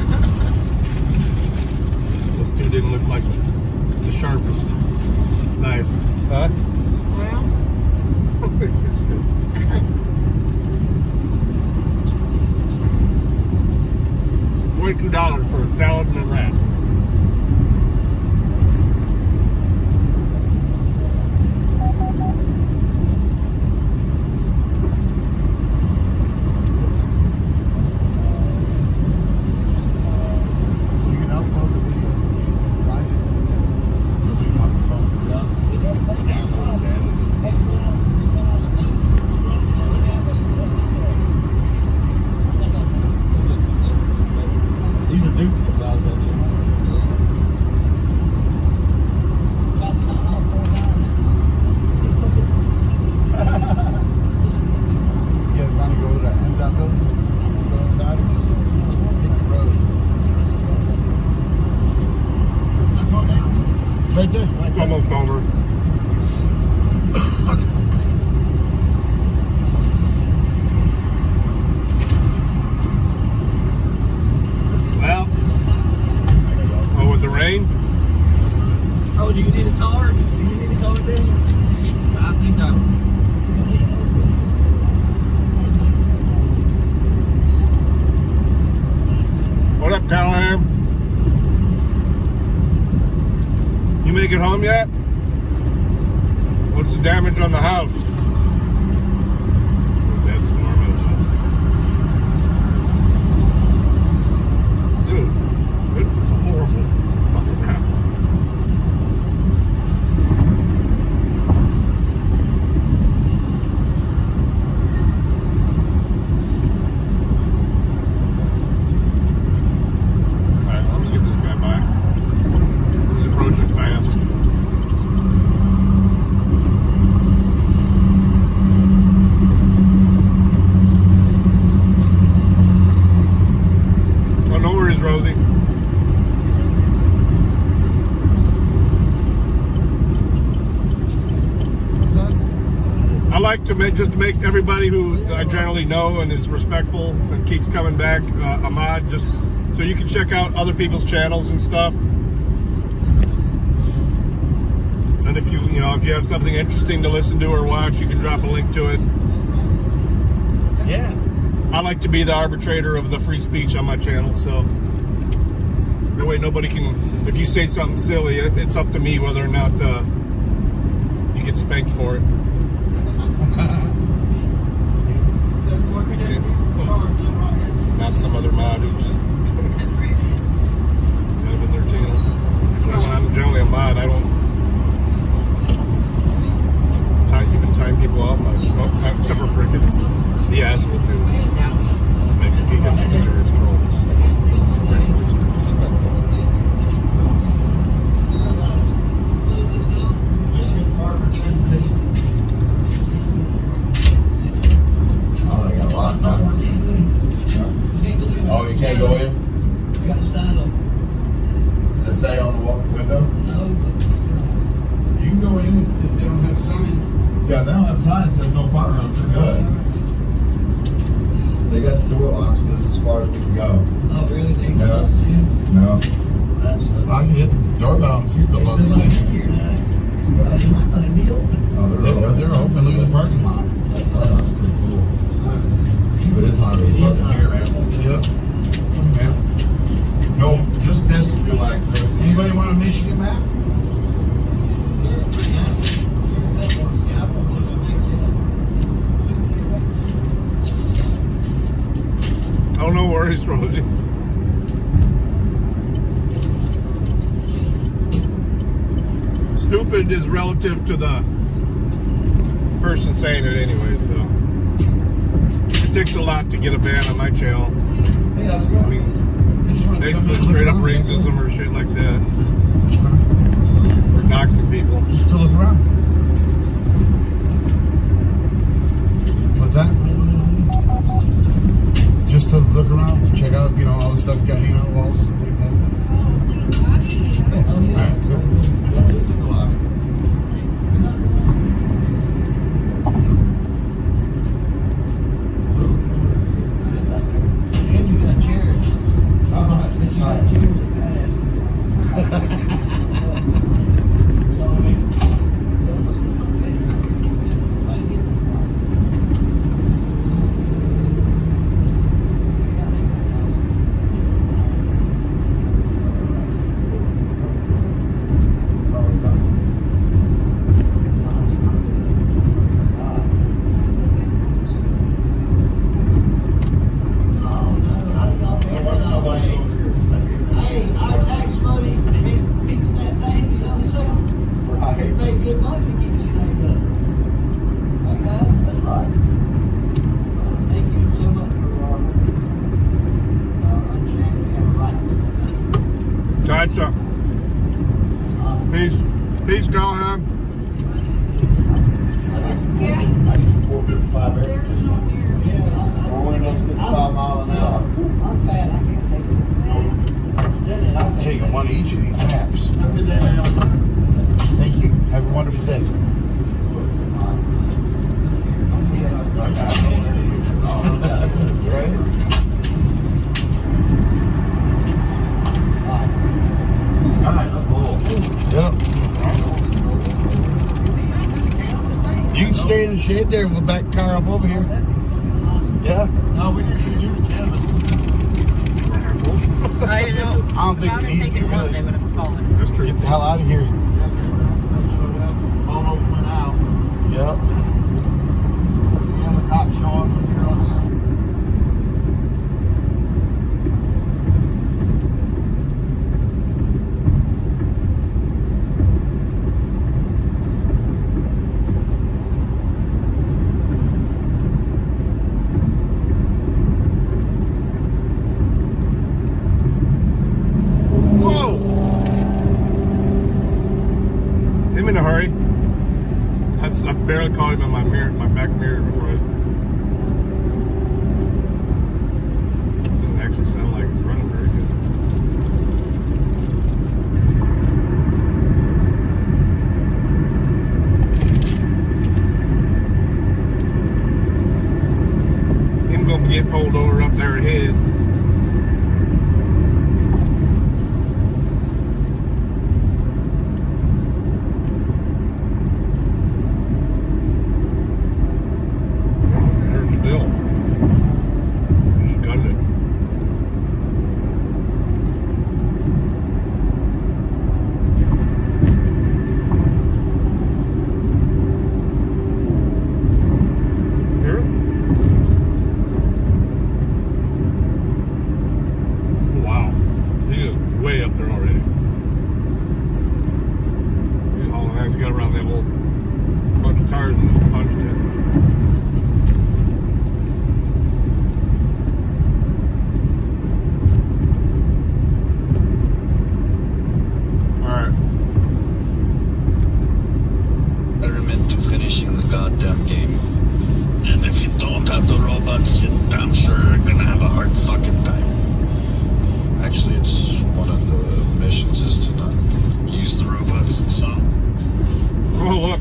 Those two didn't look like the sharpest knife. Huh? Well, $22 for a salad and a wrap. You can upload the videos to YouTube, write it, and then delete them off your phone. Download that. These are duplicates out there. You guys want to go to the MDOT building? Go inside and just pick the road. It's right there. It's almost over. Well, oh, with the rain? Oh, do you need a color? Do you need a color, Dave? I think some damage on the house. Bad storm outside. Dude, this is a horrible fucking rap. Alright, let me get this guy by. He's approaching fast. Oh, no worries, Rosie. I like to make everybody who I generally know and is respectful and keeps coming back a mod, just so you can check out other people's channels and stuff. And if you have something interesting to listen to or watch, you can drop a link to it. Yeah. I like to be the arbitrator of the free speech on my channel, so that way nobody can, if you say something silly, it's up to me whether or not you get spanked for it. Not some other mod who just have in their channel. That's why when I'm generally a mod, I don't even time people out much. Well, except for Frickens. The asshole too. Yeah. Because he gets some serious trolls. Oh, they got a lot of time. Oh, you can't go in? Does it say on the window? You can go in if they don't have a sign. Yeah, they don't have signs that says no firearms. They're good. They got the door locks. This is as far as we can go. Oh, really? They No. No. I can hit the doorbell and see if they'll let us in. They're open. Look at the parking lot. Pretty cool. But it's not really fucking here, man. Yep. Yeah. No, just this to relax. Anybody want a Michigan map? Oh, no worries, Rosie. Stupid is relative to the person saying it anyway, so. It takes a lot to get a ban on my channel. Hey, how's it going? I mean, basically straight up racism or shit like that. Or doxing people. Just to look around. What's that? Just to look around, check out, all the stuff you got hanging on the walls and stuff like that. Yeah. All right, cool. Just in the lobby. And you got chairs. How much? It's not. Gotcha. Peace, Callahan. I need some 455 air conditioning. Four windows, 55 mile an hour. I'm fat. I can't take it. I'm taking one each of these maps. Thank you. Have a wonderful day. Right? All right, let's roll. Yep. You can stay in the shade there and we'll back the car up over here. Yeah? No, we didn't do the canvas. I don't know. I don't think If I would we have need taken to, one, really. they would have fallen. That's true. Get the hell out of here. Almost went out. Yep. Yeah, the cops show up from here on out. In a hurry. I barely caught him in my mirror, my back mirror before it didn't actually sound like he's running very good. Him gonna get pulled over up there ahead. Way up there already. He hauling ass, he got around that little bunch of cars and just punched it. Alright. Experiment to finishing the goddamn game. And if you don't have the robots, you're damn sure you're gonna have a hard fucking time. Actually, it's one of the missions is to not use the robots, so Oh, look.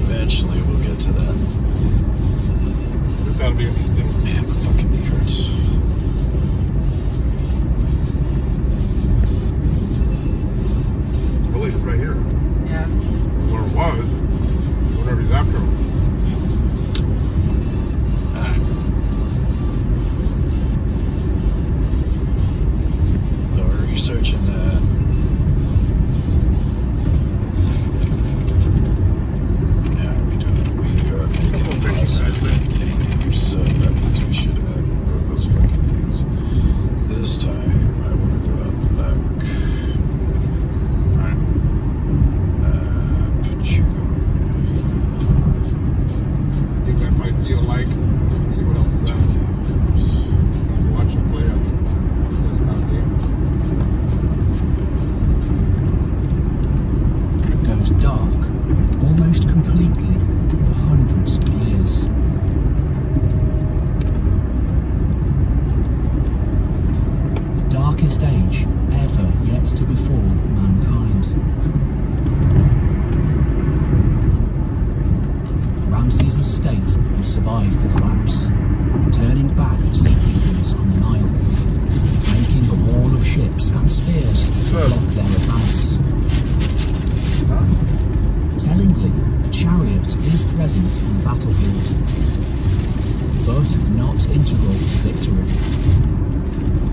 Eventually we'll get to that. This ought to be interesting. Man, my fucking knee hurts. I believe it's right here. Yeah. Where it was. Whenever he's after him. Researching that. Yeah, we are making progress. So that means we should add more of those fucking things. This time, I want to go out the back. Alright. Put you. I think that fight deal like. Let's see what else is out. Watch him play out this time game. Goes dark almost completely for hundreds of years. The darkest age ever yet to befall mankind. Ramses' estate would survive the collapse, turning back the sea peoples on the Nile, making a wall of ships and spears block their advance. Tellingly, a chariot is present on the battlefield, but not integral to victory.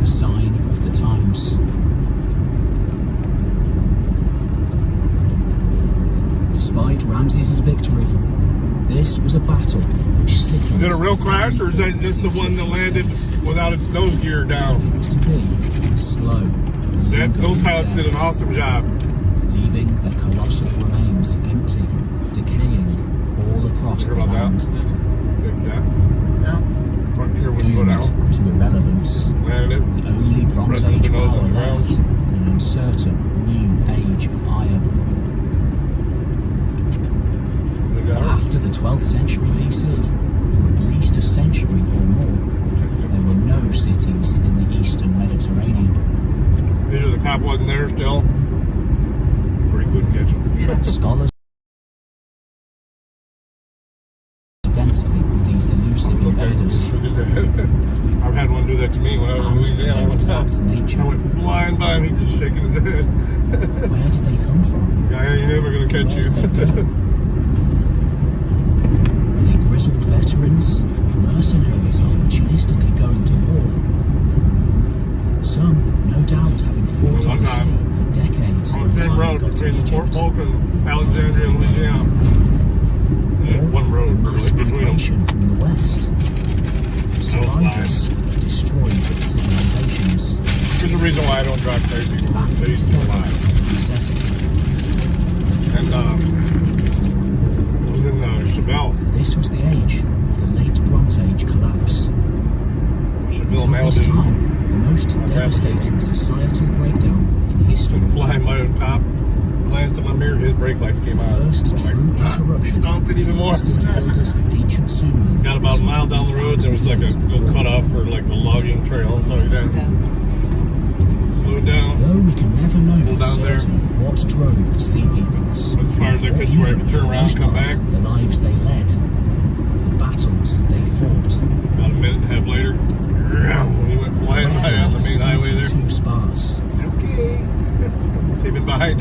A sign of the times. Despite Ramses' victory, this was a battle which signaled... Is it a real crash, or is that just the one that landed without its nose gear down? It was to be slow. Those pilots did an awesome job. Leaving the colossal remains empty, decaying all across the land. Yeah. Right here when we go down. Doomed to irrelevance. Landed it. The only Bronze Age power left in an uncertain new age of iron. After the 12th century BC, for at least a century or more, there were no cities in the eastern Mediterranean. Either the cop wasn't there still, or he couldn't catch him. Yeah. Scholars identity of these elusive invaders. I've had one do that to me when I was in Louisiana. I went flying by him, he just shaking his head. Where did they come from? Yeah, you're never going to catch you. Were they grizzled veterans, mercenaries opportunistically going to war? Some, no doubt, having fought on the sea for decades on the same road between Fort Polk and Alexandria, Louisiana. reason why I don't drive crazy anymore. They used to lie. And it was in Chevelle. This was the age of the late Bronze Age collapse. Chevelle Until this Malibu. time, the most devastating societal breakdown in history. Flying my cop glanced at my mirror, his brake lights came out. First true interruption. Stomped it even more. City builders and ancient Sumer. Got about a mile down the road, there was like a little cutoff for like a logging trail. So then slowed down. Though we can never know for down certain what drove the Sea Peoples, as far as I could, where I could turn around and come back. the lives they led, the battles they fought. About a minute and a half later, when he went flying by on the main highway there. Two spars. Okay. They've been behind.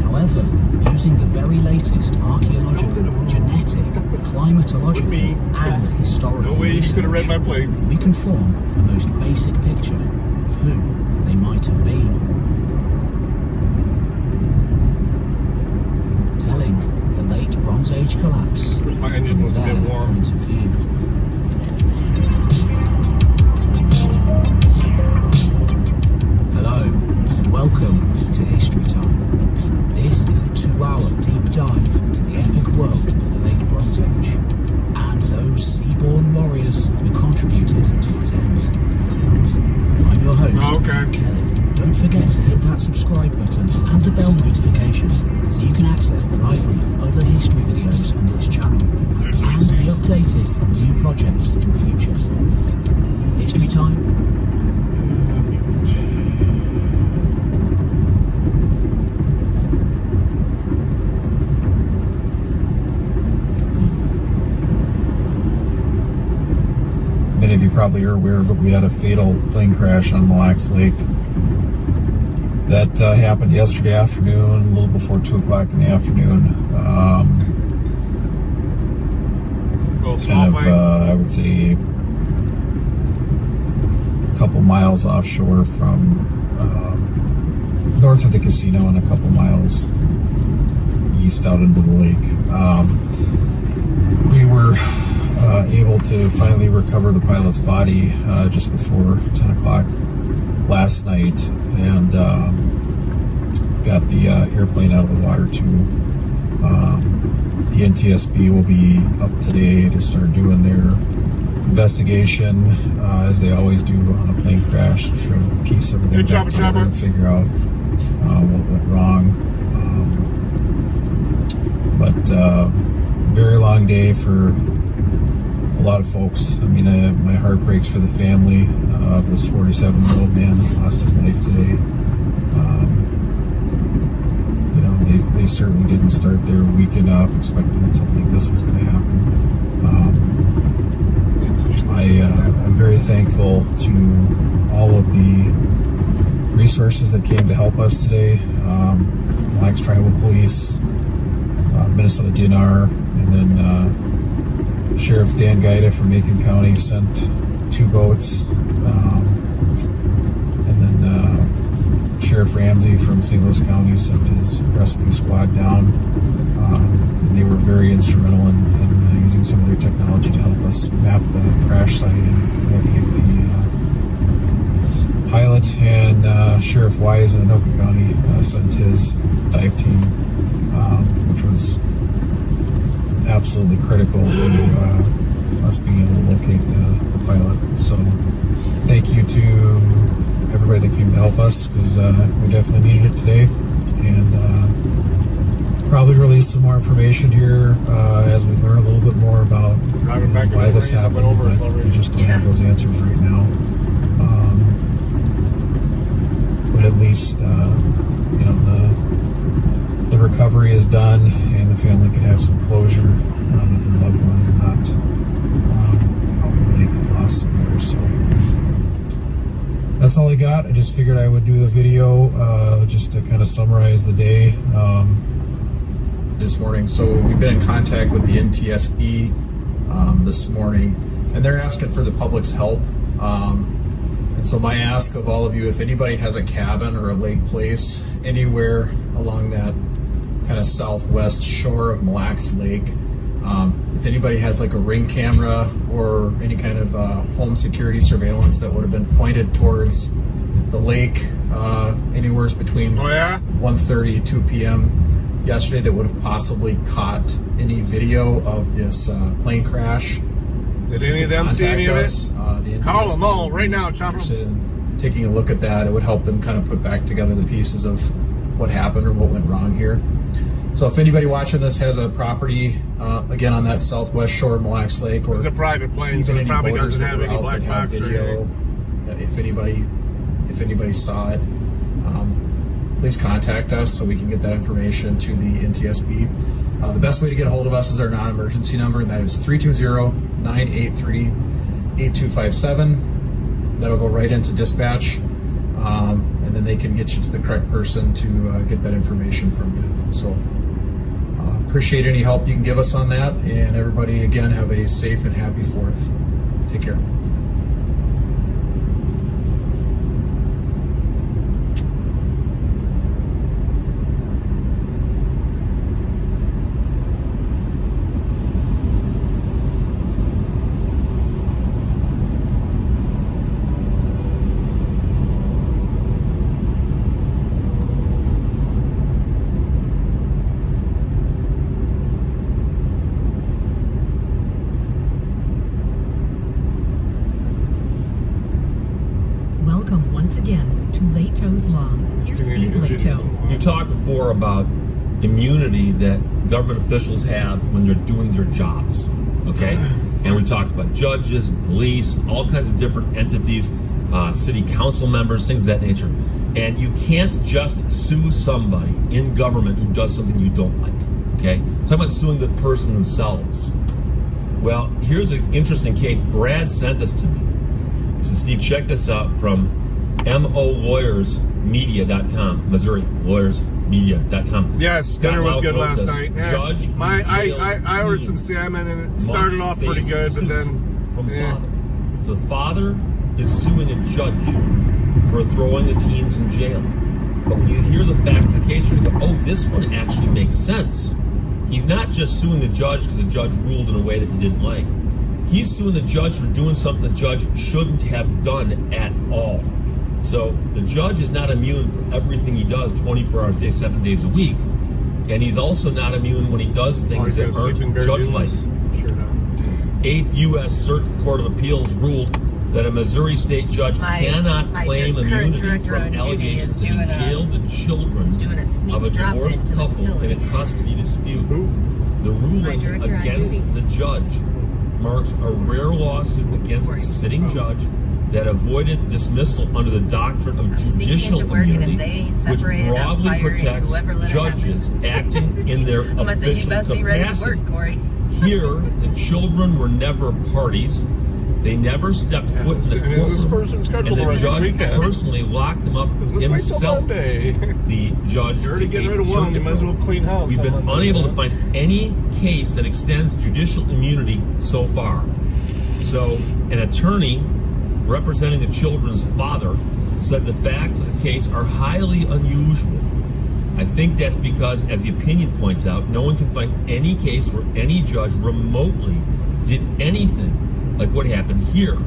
However, using the very latest archaeological, genetic, climatological, and historical No way you could have read my plates. we can form the most basic picture of who they might have been. Telling the late Bronze Age collapse Of course, my engine was a from bit their warm. point of view. Hello, and welcome to History Time. This is a 2-hour deep dive into the epic world of the late Bronze Age and those seaborne warriors who contributed to its end. I'm your host, Kelly. Don't forget to hit that subscribe button and the bell notification so you can access the library of other history videos on this channel and be updated on new projects in the future. History Time. Many of you probably are aware, but we had a fatal plane crash on Mille Lacs Lake. That happened yesterday afternoon, a little before 2 o'clock in the afternoon. Kind of, I would say, a couple miles offshore from north of the casino and a couple miles east out into the lake. We were able to finally recover the pilot's body just before 10 o'clock last night, and got the airplane out of the water too. The NTSB will be up today to start doing their investigation, as they always do on a plane crash, to try to piece everything back together and figure out what went wrong. But very long day for a lot of folks. I mean, my heart breaks for the family of this 47-year-old man who lost his life today. You know, they certainly didn't start their weekend off expecting that something like this was going to happen. I'm very thankful to all of the resources that came to help us today. Mille Lacs Tribal Police, Minnesota DNR, and then Sheriff Dan Gaida from Macon County sent 2 boats, and then Sheriff Ramsey from St. Louis County sent his rescue squad down. And they were very instrumental in using some of their technology to help us map the crash site and locate the pilot. And Sheriff Wise in Anoka County sent his dive team, which was absolutely critical to us being able to locate the pilot. So thank you to everybody that came to help us, because we definitely needed it today. And probably release some more information here as we learn a little bit more about why this happened. We just don't have those answers right now. But at least you know, the recovery is done, and the family can have some closure that their loved one is not out in the lake, lost somewhere. So that's all I got. I just figured I would do the video just to kind of summarize the day this morning. So we've been in contact with the NTSB this morning, and they're asking for the public's help. And so my ask of all of you, if anybody has a cabin or a lake place anywhere along that kind of southwest shore of Mille Lacs Lake, if anybody has like a Ring camera or any kind of home security surveillance that would have been pointed towards the lake anywhere between 1:30 2 p.m. yesterday that would have possibly caught any video of this plane crash. Did any of them see any of it? Call them all right now, Chopper. Taking a look at that, it would help them kind of put back together the pieces of what happened or what went wrong here. So if anybody watching this has a property, again, on that southwest shore of Mille Lacs Lake, or it's a private plane, so it probably doesn't have any black box video, if anybody saw it, please contact us so we can get that information to the NTSB. The best way to get a hold of us is our non-emergency number, and that is 320-983-8257. That'll go right into dispatch, and then they can get you to the correct person to get that information from you. So appreciate any help you can give us on that, and everybody, again, have a safe and happy 4th. Take care. Welcome once again to Leto's Law. Here's Steve Leto. You talked before about immunity that government officials have when they're doing their jobs, okay? And we talked about judges, police, all kinds of different entities, city council members, things of that nature. And you can't just sue somebody in government who does something you don't like, okay? Talk about suing the person themselves. Well, here's an interesting case. Brad sent this to me. He said, Steve, check this out from MOLawyersmedia.com, Missouri lawyersmedia.com. Yes, dinner was good last night. Yeah. Judge, I ordered some salmon and it started off pretty good, but then from father. So the father is suing a judge for throwing the teens in jail. But when you hear the facts of the case, you go, oh, this one actually makes sense. He's not just suing the judge because the judge ruled in a way that he didn't like. He's suing the judge for doing something the judge shouldn't have done at all. So the judge is not immune for everything he does 24 hours a day, 7 days a week. And he's also not immune when he does things that aren't judge-like. Sure not. 8th U.S. Circuit Court of Appeals ruled that a Missouri state judge cannot claim immunity from allegations that he jailed the children of a divorced couple in a custody dispute. The ruling against the judge marks a rare lawsuit against a sitting judge that avoided dismissal under the doctrine of judicial immunity, which broadly protects judges acting in their official capacity. Here, the children were never parties. They never stepped foot in the courtroom, and the judge personally locked them up himself. The judge, the 8th Circuit, we've been unable to find any case that extends judicial immunity so far. So, an attorney representing the children's father said the facts of the case are highly unusual. I think that's because, as the opinion points out, no one can find any case where any judge remotely did anything like what happened here.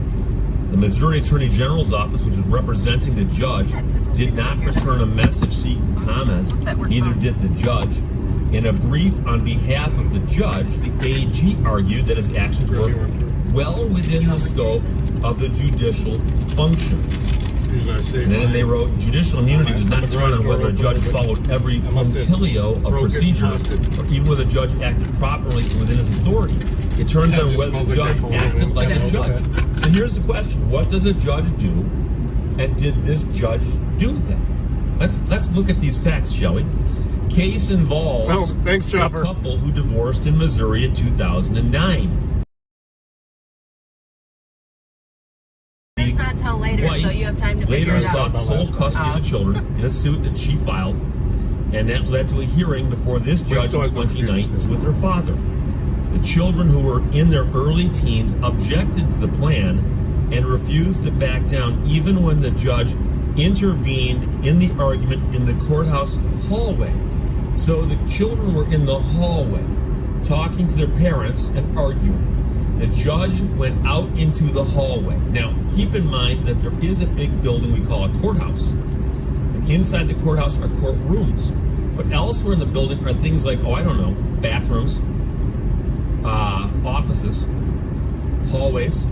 The Missouri Attorney General's office, which is representing the judge, did not return a message seeking comment. Neither did the judge. In a brief on behalf of the judge, the AG argued that his actions were well within the scope of the judicial function. And then they wrote, judicial immunity does not turn on whether a judge followed every punctilio of procedure or even whether a judge acted properly within his authority. It turns on whether the judge acted like a judge. So here's the question. What does a judge do? And did this judge do that? Let's look at these facts, shall we? Case involves a couple who divorced in Missouri in 2009. It's not till later, so you have time to figure it out. Later sought sole custody of the children in a suit that she filed, and that led to a hearing before this judge in 2019 with her father. The children, who were in their early teens, objected to the plan and refused to back down even when the judge intervened in the argument in the courthouse hallway. So the children were in the hallway talking to their parents and arguing. The judge went out into the hallway. Now, keep in mind that there is a big building we call a courthouse. And inside the courthouse are courtrooms. But elsewhere in the building are things like, bathrooms, offices, hallways,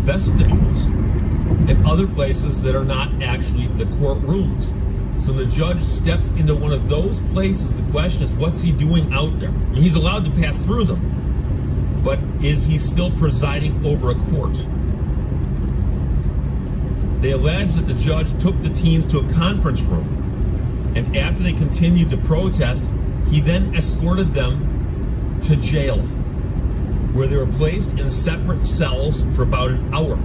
vestibules, and other places that are not actually the courtrooms. So the judge steps into one of those places. The question is, what's he doing out there? I mean, he's allowed to pass through them. But is he still presiding over a court? They allege that the judge took the teens to a conference room, and after they continued to protest, he then escorted them to jail, where they were placed in separate cells for about an hour.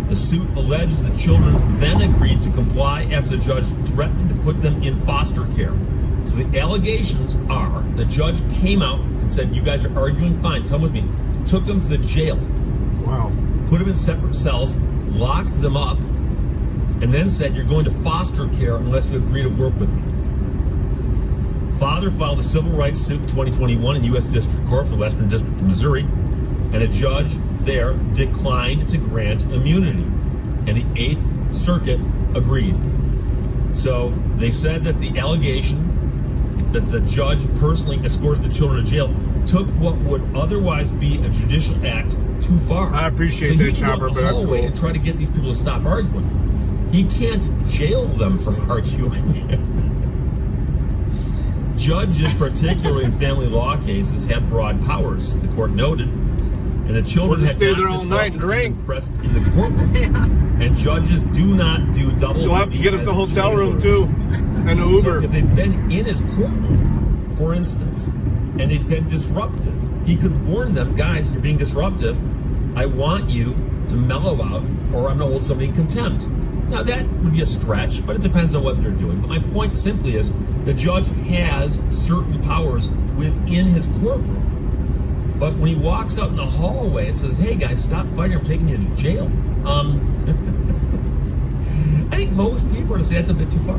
The suit alleges the children then agreed to comply after the judge threatened to put them in foster care. So the allegations are the judge came out and said, you guys are arguing, fine, come with me. Took them to the jail. Wow. Put them in separate cells, locked them up, and then said, you're going to foster care unless you agree to work with me. Father filed a civil rights suit in 2021 in U.S. District Court for the Western District of Missouri, and a judge there declined to grant immunity, and the 8th Circuit agreed. So they said that the allegation that the judge personally escorted the children to jail took what would otherwise be a judicial act too far. I appreciate that, Chopper, but that's cool. To try to get these people to stop arguing. He can't jail them for arguing. Judges, particularly in family law cases, have broad powers, the court noted. And the children We'll just had stay not there all night and drink. Pressed in the courtroom. Yeah. And judges do not do double. You'll have to get us the hotel room too, and the Uber. So if they'd been in his courtroom, for instance, and they'd been disruptive, he could warn them, guys, you're being disruptive. I want you to mellow out, or I'm going to hold somebody in contempt. Now that would be a stretch, but it depends on what they're doing. But my point simply is, the judge has certain powers within his courtroom. But when he walks out in the hallway and says, hey guys, stop fighting, I'm taking you to jail. I think most people are going to say that's a bit too far.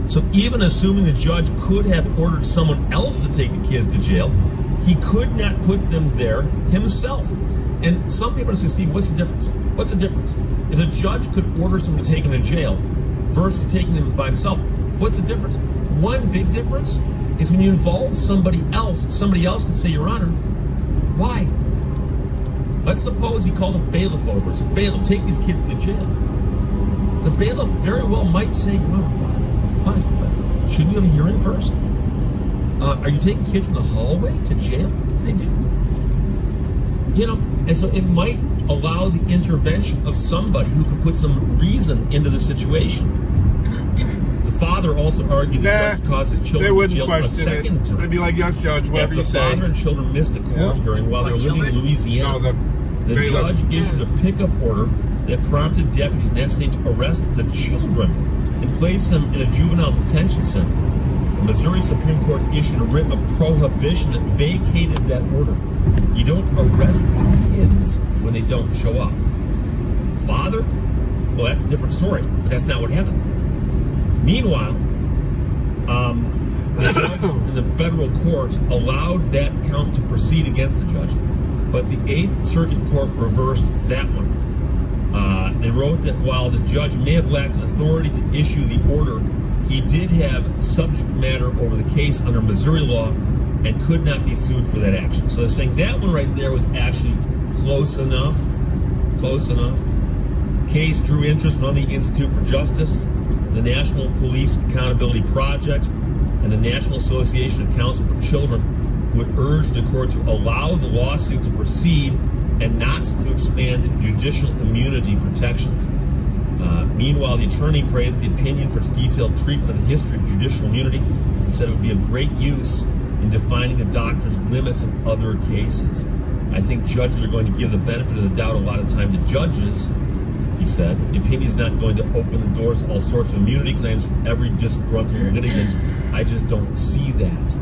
So even assuming the judge could have ordered someone else to take the kids to jail, he could not put them there himself. And some people are going to say, Steve, what's the difference? What's the difference? If the judge could order someone to take them to jail versus taking them by himself, what's the difference? One big difference is when you involve somebody else can say, Your Honor, why? Let's suppose he called a bailiff over. So, bailiff, take these kids to jail. The bailiff very well might say, Your Honor, why? Shouldn't you have a hearing first? Are you taking kids from the hallway to jail? They do. And so it might allow the intervention of somebody who can put some reason into the situation. The father also argued the judge caused his children to jail a second time. They'd be like, yes, Judge, whatever you say. The father and children missed a court hearing while they were living in Louisiana. The judge issued a pickup order that prompted deputies next day to arrest the children and place them in a juvenile detention center. The Missouri Supreme Court issued a writ of prohibition that vacated that order. You don't arrest the kids when they don't show up. Father? Well, that's a different story. That's not what happened. Meanwhile, the judge in the federal court allowed that count to proceed against the judge, but the 8th Circuit Court reversed that one. They wrote that while the judge may have lacked authority to issue the order, he did have subject matter over the case under Missouri law and could not be sued for that action. So they're saying that one right there was actually close enough. Case drew interest from the Institute for Justice, the National Police Accountability Project, and the National Association of Counsel for Children, who would urge the court to allow the lawsuit to proceed and not to expand judicial immunity protections. Meanwhile, the attorney praised the opinion for its detailed treatment of the history of judicial immunity and said it would be of great use in defining the doctrine's limits in other cases. I think judges are going to give the benefit of the doubt a lot of time to judges, he said. The opinion is not going to open the doors to all sorts of immunity claims from every disgruntled litigant. I just don't see that.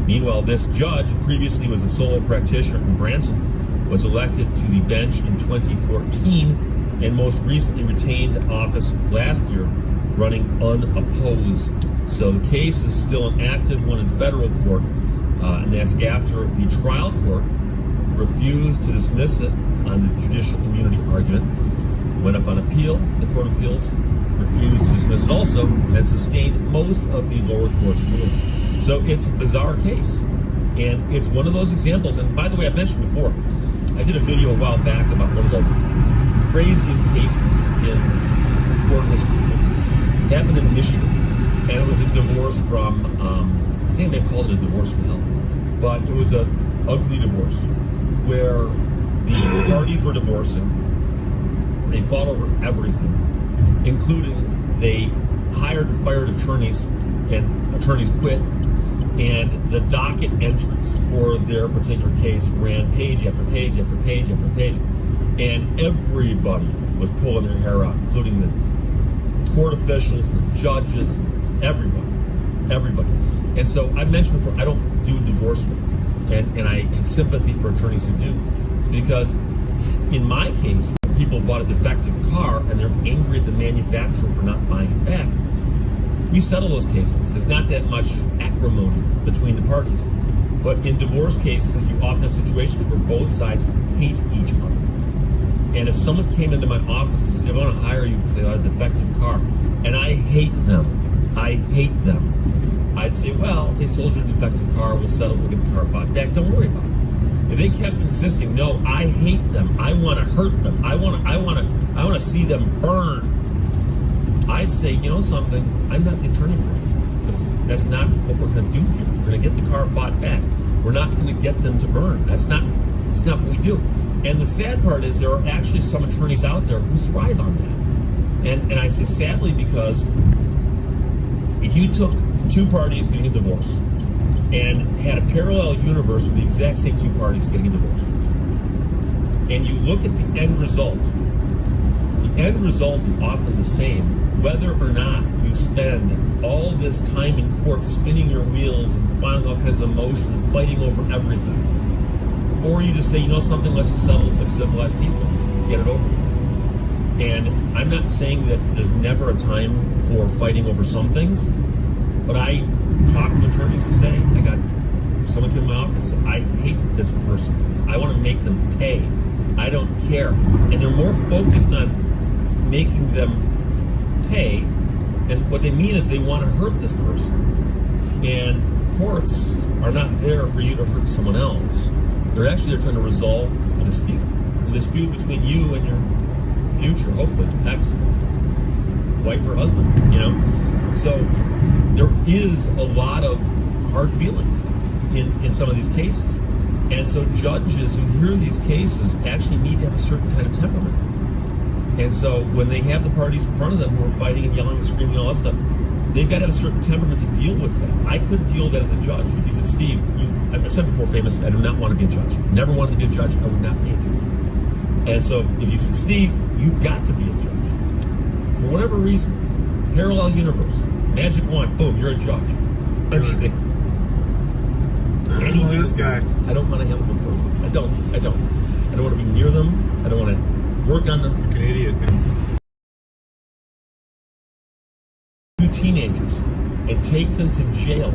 Meanwhile, this judge previously was a solo practitioner in Branson, was elected to the bench in 2014, and most recently retained office last year, running unopposed. So the case is still an active one in federal court, and that's after the trial court refused to dismiss it on the judicial immunity argument, went up on appeal. The Court of Appeals refused to dismiss it also, and sustained most of the lower court's ruling. So it's a bizarre case, and it's one of those examples. And by the way, I mentioned before, I did a video a while back about one of the craziest cases in court history. It happened in Michigan, and it was a divorce from, I think I may have called it a divorce from hell, but it was an ugly divorce where the parties were divorcing. They fought over everything, including they hired and fired attorneys, and attorneys quit, and the docket entries for their particular case ran page after page after page after page, and everybody was pulling their hair out, including the court officials, the judges, everybody. And so I mentioned before, I don't do divorce work, and I have sympathy for attorneys who do, because in my case, people bought a defective car and they're angry at the manufacturer for not buying it back. We settle those cases. There's not that much acrimony between the parties. But in divorce cases, you often have situations where both sides hate each other. And if someone came into my office and said, I want to hire you because they got a defective car, and I hate them, I'd say, well, they sold you a defective car, we'll settle, we'll get the car bought back, don't worry about it. If they kept insisting, no, I hate them, I want to hurt them, I want to see them burn, I'd say, you know something, I'm not the attorney for you. That's not what we're going to do here. We're going to get the car bought back. We're not going to get them to burn. That's not what we do. And the sad part is there are actually some attorneys out there who thrive on that. And I say sadly because if you took two parties getting a divorce and had a parallel universe with the exact same two parties getting a divorce, and you look at the end result is often the same, whether or not you spend all this time in court spinning your wheels and filing all kinds of motions and fighting over everything. Or you just say, you know something, let's just settle this like civilized people, get it over with. And I'm not saying that there's never a time for fighting over some things, but I talk to attorneys and say, someone came in my office and said, I hate this person. I want to make them pay. I don't care. And they're more focused on making them pay, and what they mean is they want to hurt this person. And courts are not there for you to hurt someone else. They're trying to resolve a dispute. The dispute between you and your future, hopefully, ex-wife or husband, you know? So there is a lot of hard feelings in some of these cases. And so judges who hear these cases actually need to have a certain kind of temperament. And so when they have the parties in front of them who are fighting and yelling and screaming and all that stuff, they've got to have a certain temperament to deal with that. I couldn't deal with that as a judge. If you said, Steve, I've said before famously, I do not want to be a judge. Never wanted to be a judge. I would not be a judge. And so if you said, Steve, you've got to be a judge. For whatever reason, parallel universe, magic wand, boom, you're a judge. Anything. This guy. I don't want to handle divorces. I don't want to be near them. I don't want to work on them. You're an idiot, man. Two teenagers and take them to jail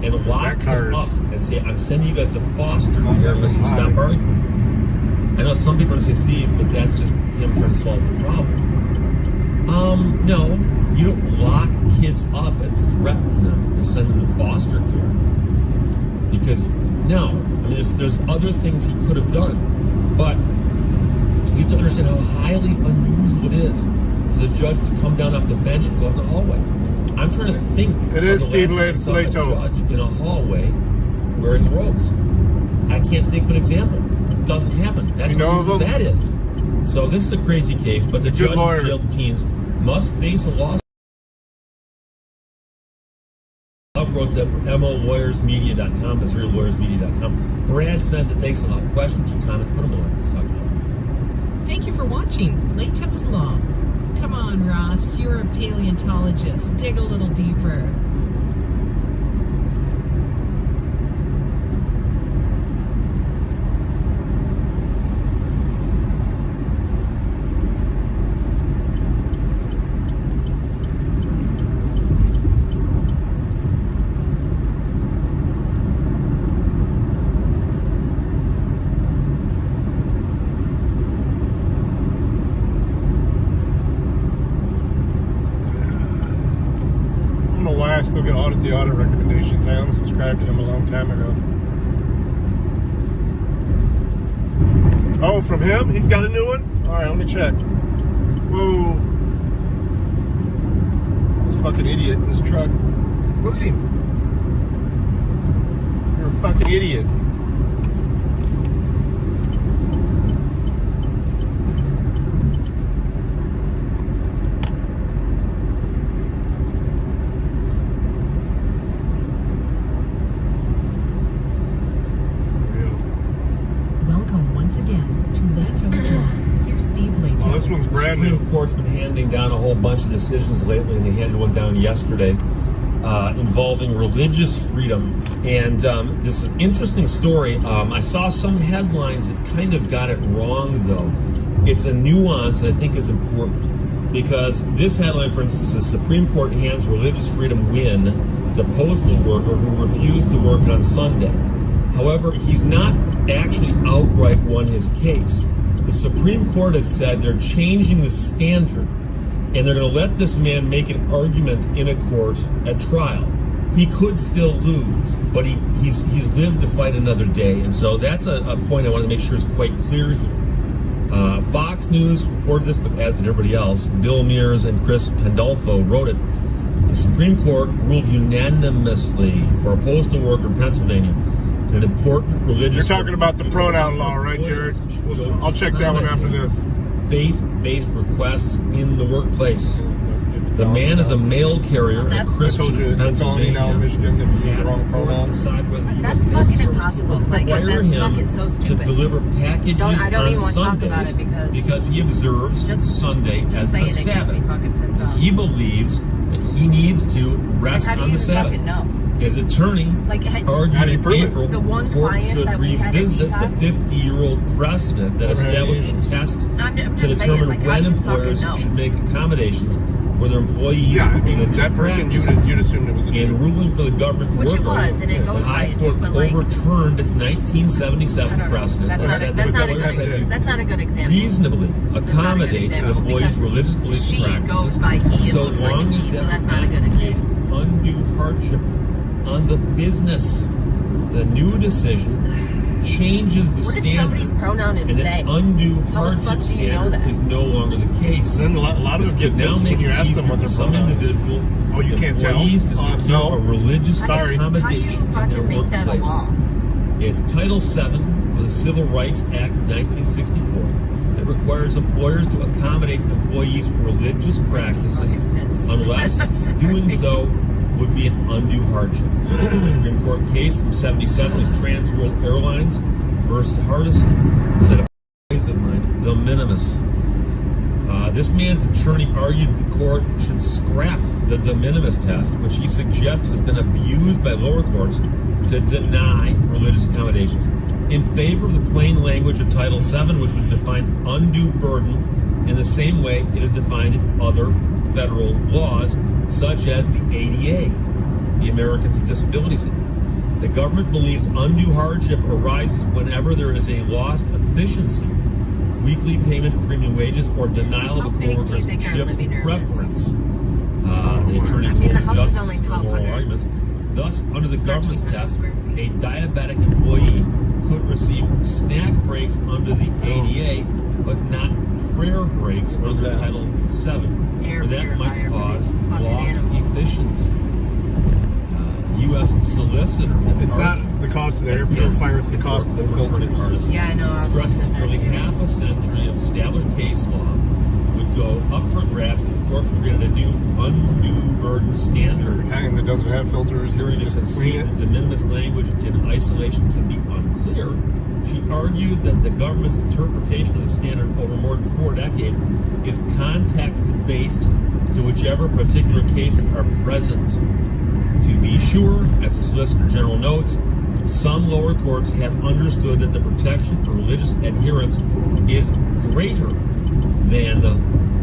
and lock them up and say, I'm sending you guys to foster care unless you stop arguing. I know some people are going to say, Steve, but that's just him trying to solve the problem. No, you don't lock kids up and threaten them to send them to foster care. Because, no, I mean, there's other things he could have done, but you have to understand how highly unusual it is for the judge to come down off the bench and go out in the hallway. I'm trying to think. It is Steve Leto. A judge in a hallway wearing robes. I can't think of an example. It doesn't happen. That's how that is. So this is a crazy case, but the judge and jailed teens must face a lawsuit. I wrote that for MOLawyersMedia.com, MissouriLawyersMedia.com. Brad sent it. Thanks a lot. Questions or comments? Put them below. Let's talk to them. Thank you for watching Lato's Law. Come on, Ross. You're a paleontologist. Dig a little deeper. still get the audit recommendations. I unsubscribed to him a long time ago. Oh, from him? He's got a new one? Alright, let me check. Whoa. This fucking idiot in this truck. Look at him. You're a fucking idiot. This one's brand new. The Supreme Court's been handing down a whole bunch of decisions lately, and they handed one down yesterday involving religious freedom. And this is an interesting story. I saw some headlines that kind of got it wrong, though. It's a nuance that I think is important, because this headline, for instance, says Supreme Court hands religious freedom win to postal worker who refused to work on Sunday. However, he's not actually outright won his case. The Supreme Court has said they're changing the standard, and they're going to let this man make an argument in a court at trial. He could still lose, but he's lived to fight another day, and so that's a point I want to make sure is quite clear here. Fox News reported this, but as did everybody else. Bill Mears and Chris Pandolfo wrote it. The Supreme Court ruled unanimously for a postal worker in Pennsylvania an important religious... You're talking about the pronoun law, right, Jared? I'll check that one after this. Faith-based requests in the workplace. The man is a mail carrier, a Christian from Pennsylvania. Now in Michigan if you use the wrong pronoun. That's fucking impossible. Like, that's fucking so stupid. To deliver packages I don't even on want to talk about Sundays it because he observes Sunday as the Sabbath. He believes that he needs to rest on the Sabbath. His attorney argued in April the court should revisit the 50-year-old precedent that established a test to determine when employers should make accommodations for their employees' that person, you'd assume it was in ruling for the government which worker. It was, and it goes the High Court like, overturned its 1977 precedent that said that employers had to that's not a good example. Reasonably accommodate an employee's religious beliefs and practices. Goes by he, so long as so that's not a good example. Undue hardship on the business. The new decision changes the standard. What if somebody's pronoun is and they? An undue hardship standard is no longer the case. Then a lot of them get now make when you ask them what their some pronoun individual you can't employees tell? to secure a religious accommodation in their workplace. It's Title VII of the Civil Rights Act of 1964 that requires employers to accommodate employees for religious practices unless doing so would be an undue hardship. The Supreme Court case from 77 was Trans-World Airlines versus hardest set of mind, de minimis. This man's attorney argued the court should scrap the de minimis test, which he suggests has been abused by lower courts to deny religious accommodations, in favor of the plain language of Title VII, which would define undue burden in the same way it is defined in other federal laws, such as the ADA, the Americans with Disabilities Act. The government believes undue hardship arises whenever there is a lost efficiency, weekly payment of premium wages, or denial of a co-worker's shift preference. The attorney told justice for oral arguments. Thus, under the government's test, a diabetic employee could receive snack breaks under the ADA, but not prayer breaks under Title VII. For that might cause lost efficiency. U.S. solicitor. It's not the cost of the air purifier, it's the cost of the filters. Yeah, I know. Stressing nearly half a century of established case law would go up for grabs if the court created a new undue burden standard. The kind that doesn't have filters. Hearing to concede that de minimis language in isolation can be unclear, she argued that the government's interpretation of the standard over more than 4 decades is context-based to whichever particular cases are present. To be sure, as the Solicitor General notes, some lower courts have understood that the protection for religious adherence is greater than the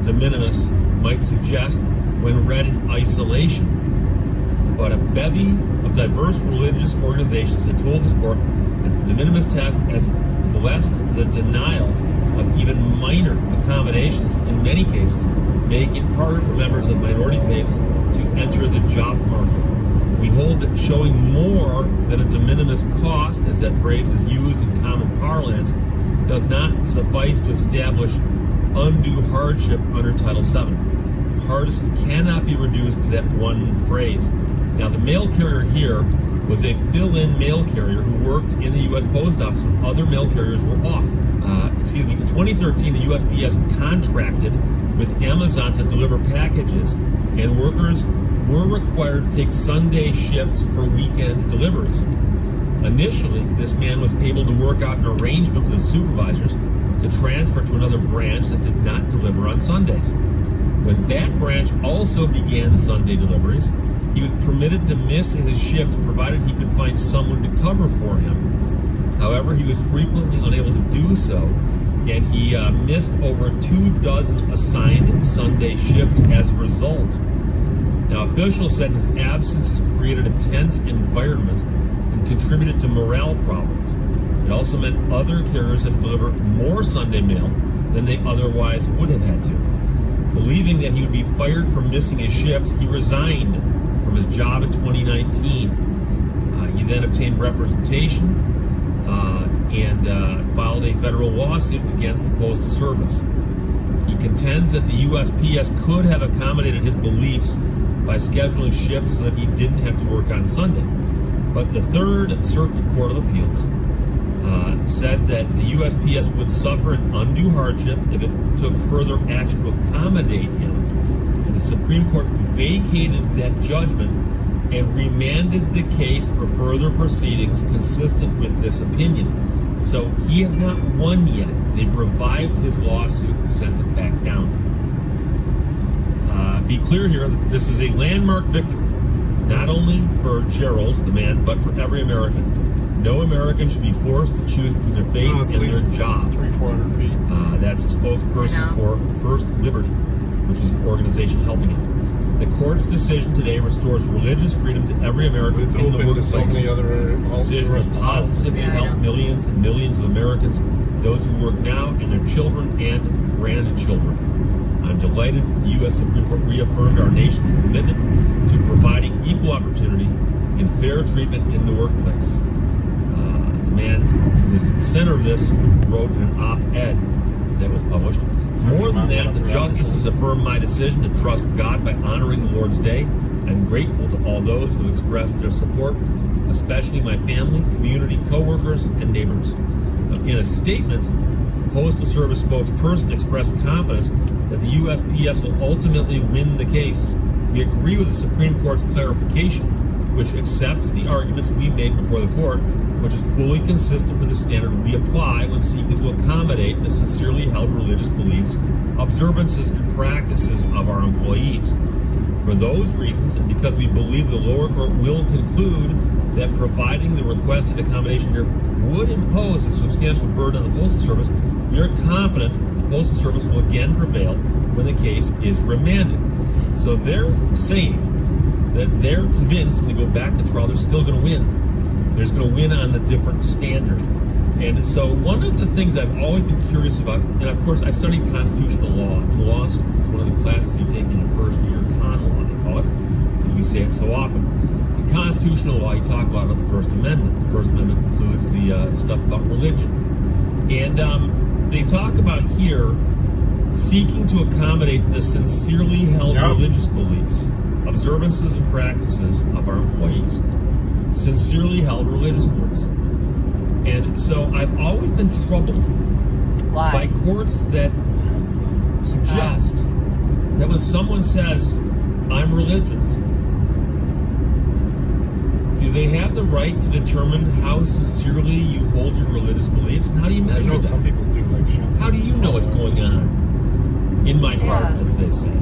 de minimis might suggest when read in isolation. But a bevy of diverse religious organizations had told this court that the de minimis test has blessed the denial of even minor accommodations, in many cases, making it harder for members of minority faiths to enter the job market. We hold that showing more than a de minimis cost, as that phrase is used in common parlance, does not suffice to establish undue hardship under Title VII. Hardship cannot be reduced to that one phrase. Now, the mail carrier here was a fill-in mail carrier who worked in the U.S. Post Office when other mail carriers were off. In 2013, the USPS contracted with Amazon to deliver packages, and workers were required to take Sunday shifts for weekend deliveries. Initially, this man was able to work out an arrangement with his supervisors to transfer to another branch that did not deliver on Sundays. When that branch also began Sunday deliveries, he was permitted to miss his shifts provided he could find someone to cover for him. However, he was frequently unable to do so, and he missed over 24 assigned Sunday shifts as a result. Now, officials said his absence has created a tense environment and contributed to morale problems. It also meant other carriers had to deliver more Sunday mail than they otherwise would have had to. Believing that he would be fired for missing his shift, he resigned from his job in 2019. He then obtained representation and filed a federal lawsuit against the Postal Service. He contends that the USPS could have accommodated his beliefs by scheduling shifts so that he didn't have to work on Sundays. But the Third Circuit Court of Appeals said that the USPS would suffer an undue hardship if it took further action to accommodate him. And the Supreme Court vacated that judgment and remanded the case for further proceedings consistent with this opinion. So he has not won yet. They've revived his lawsuit and sent it back down. Be clear here, this is a landmark victory, not only for Gerald, the man, but for every American. No American should be forced to choose between their faith and their job. 300-400 feet. That's a spokesperson for First Liberty, which is an organization helping him. The court's decision today restores religious freedom to every American in the workplace. This decision will positively help millions and millions of Americans, those who work now, and their children and grandchildren. I'm delighted that the U.S. Supreme Court reaffirmed our nation's commitment to providing equal opportunity and fair treatment in the workplace. The man who was at the center of this wrote in an op-ed that was published. More than that, the justices affirmed my decision to trust God by honoring the Lord's Day. I'm grateful to all those who expressed their support, especially my family, community, co-workers, and neighbors. In a statement, the Postal Service spokesperson expressed confidence that the USPS will ultimately win the case. We agree with the Supreme Court's clarification, which accepts the arguments we made before the court, which is fully consistent with the standard we apply when seeking to accommodate the sincerely held religious beliefs, observances, and practices of our employees. For those reasons, and because we believe the lower court will conclude that providing the requested accommodation here would impose a substantial burden on the Postal Service, we are confident the Postal Service will again prevail when the case is remanded. So they're saying that they're convinced when they go back to trial, they're still going to win. They're just going to win on the different standard. And so one of the things I've always been curious about, and of course I studied constitutional law in law school. It's one of the classes you take in your first year, con law they call it, as we say it so often. In constitutional law, you talk a lot about the First Amendment. The First Amendment includes the stuff about religion. And they talk about here seeking to accommodate the sincerely held religious beliefs, observances, and practices of our employees. Sincerely held religious beliefs. And so I've always been troubled by courts that suggest that when someone says, I'm religious, do they have the right to determine how sincerely you hold your religious beliefs? And how do you measure that? Some people do like shots. How do you know what's going on in my heart, as they say?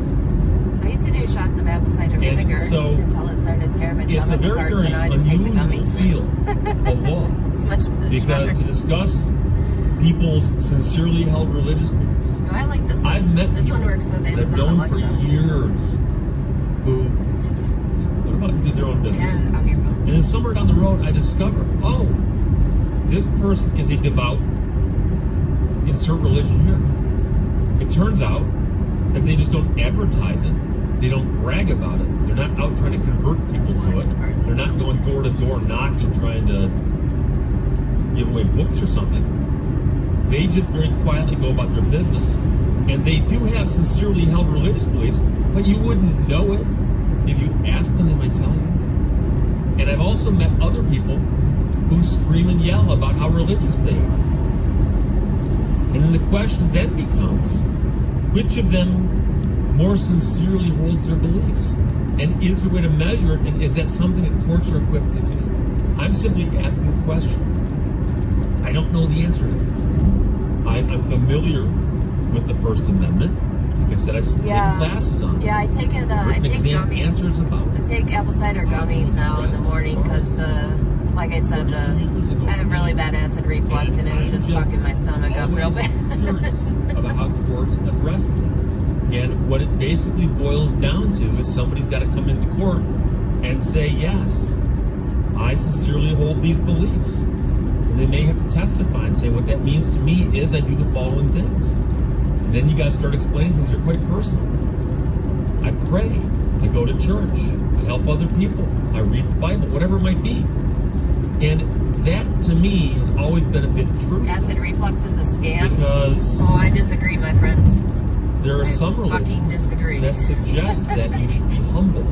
I used to do shots of apple cider vinegar until it started tearing my stomach apart, so now I just take the gummies. Field of law. It's much because to discuss people's sincerely held religious beliefs. No, I like this one. I've met this one works with Amazon I've known Alexa. for years who did their own business. And on your phone. And then somewhere down the road, I discover, oh, this person is a devout, insert religion here. It turns out that they just don't advertise it. They don't brag about it. They're not out trying to convert people to it. They're not going door to door knocking, trying to give away books or something. They just very quietly go about their business. And they do have sincerely held religious beliefs, but you wouldn't know it. If you asked them, they might tell you. And I've also met other people who scream and yell about how religious they are. And then the question then becomes, which of them more sincerely holds their beliefs? And is there a way to measure it? And is that something that courts are equipped to do? I'm simply asking the question. I don't know the answer to this. I'm familiar with the First Amendment. Like I said, I've taken classes on it. Yeah, I take it. I take gummies. Answers about it. I take apple cider gummies now in the morning because like I said, I have really bad acid reflux and it was just fucking my stomach up real bad. Curious about how courts address it. And what it basically boils down to is somebody's got to come into court and say, yes, I sincerely hold these beliefs. And they may have to testify and say, what that means to me is I do the following things. And then you guys start explaining things that are quite personal. I pray. I go to church. I help other people. I read the Bible, whatever it might be. And that, to me, has always been a bit true. Acid reflux is a scam? Because... Oh, I disagree, my friend. There are some religions that suggest that you should be humble.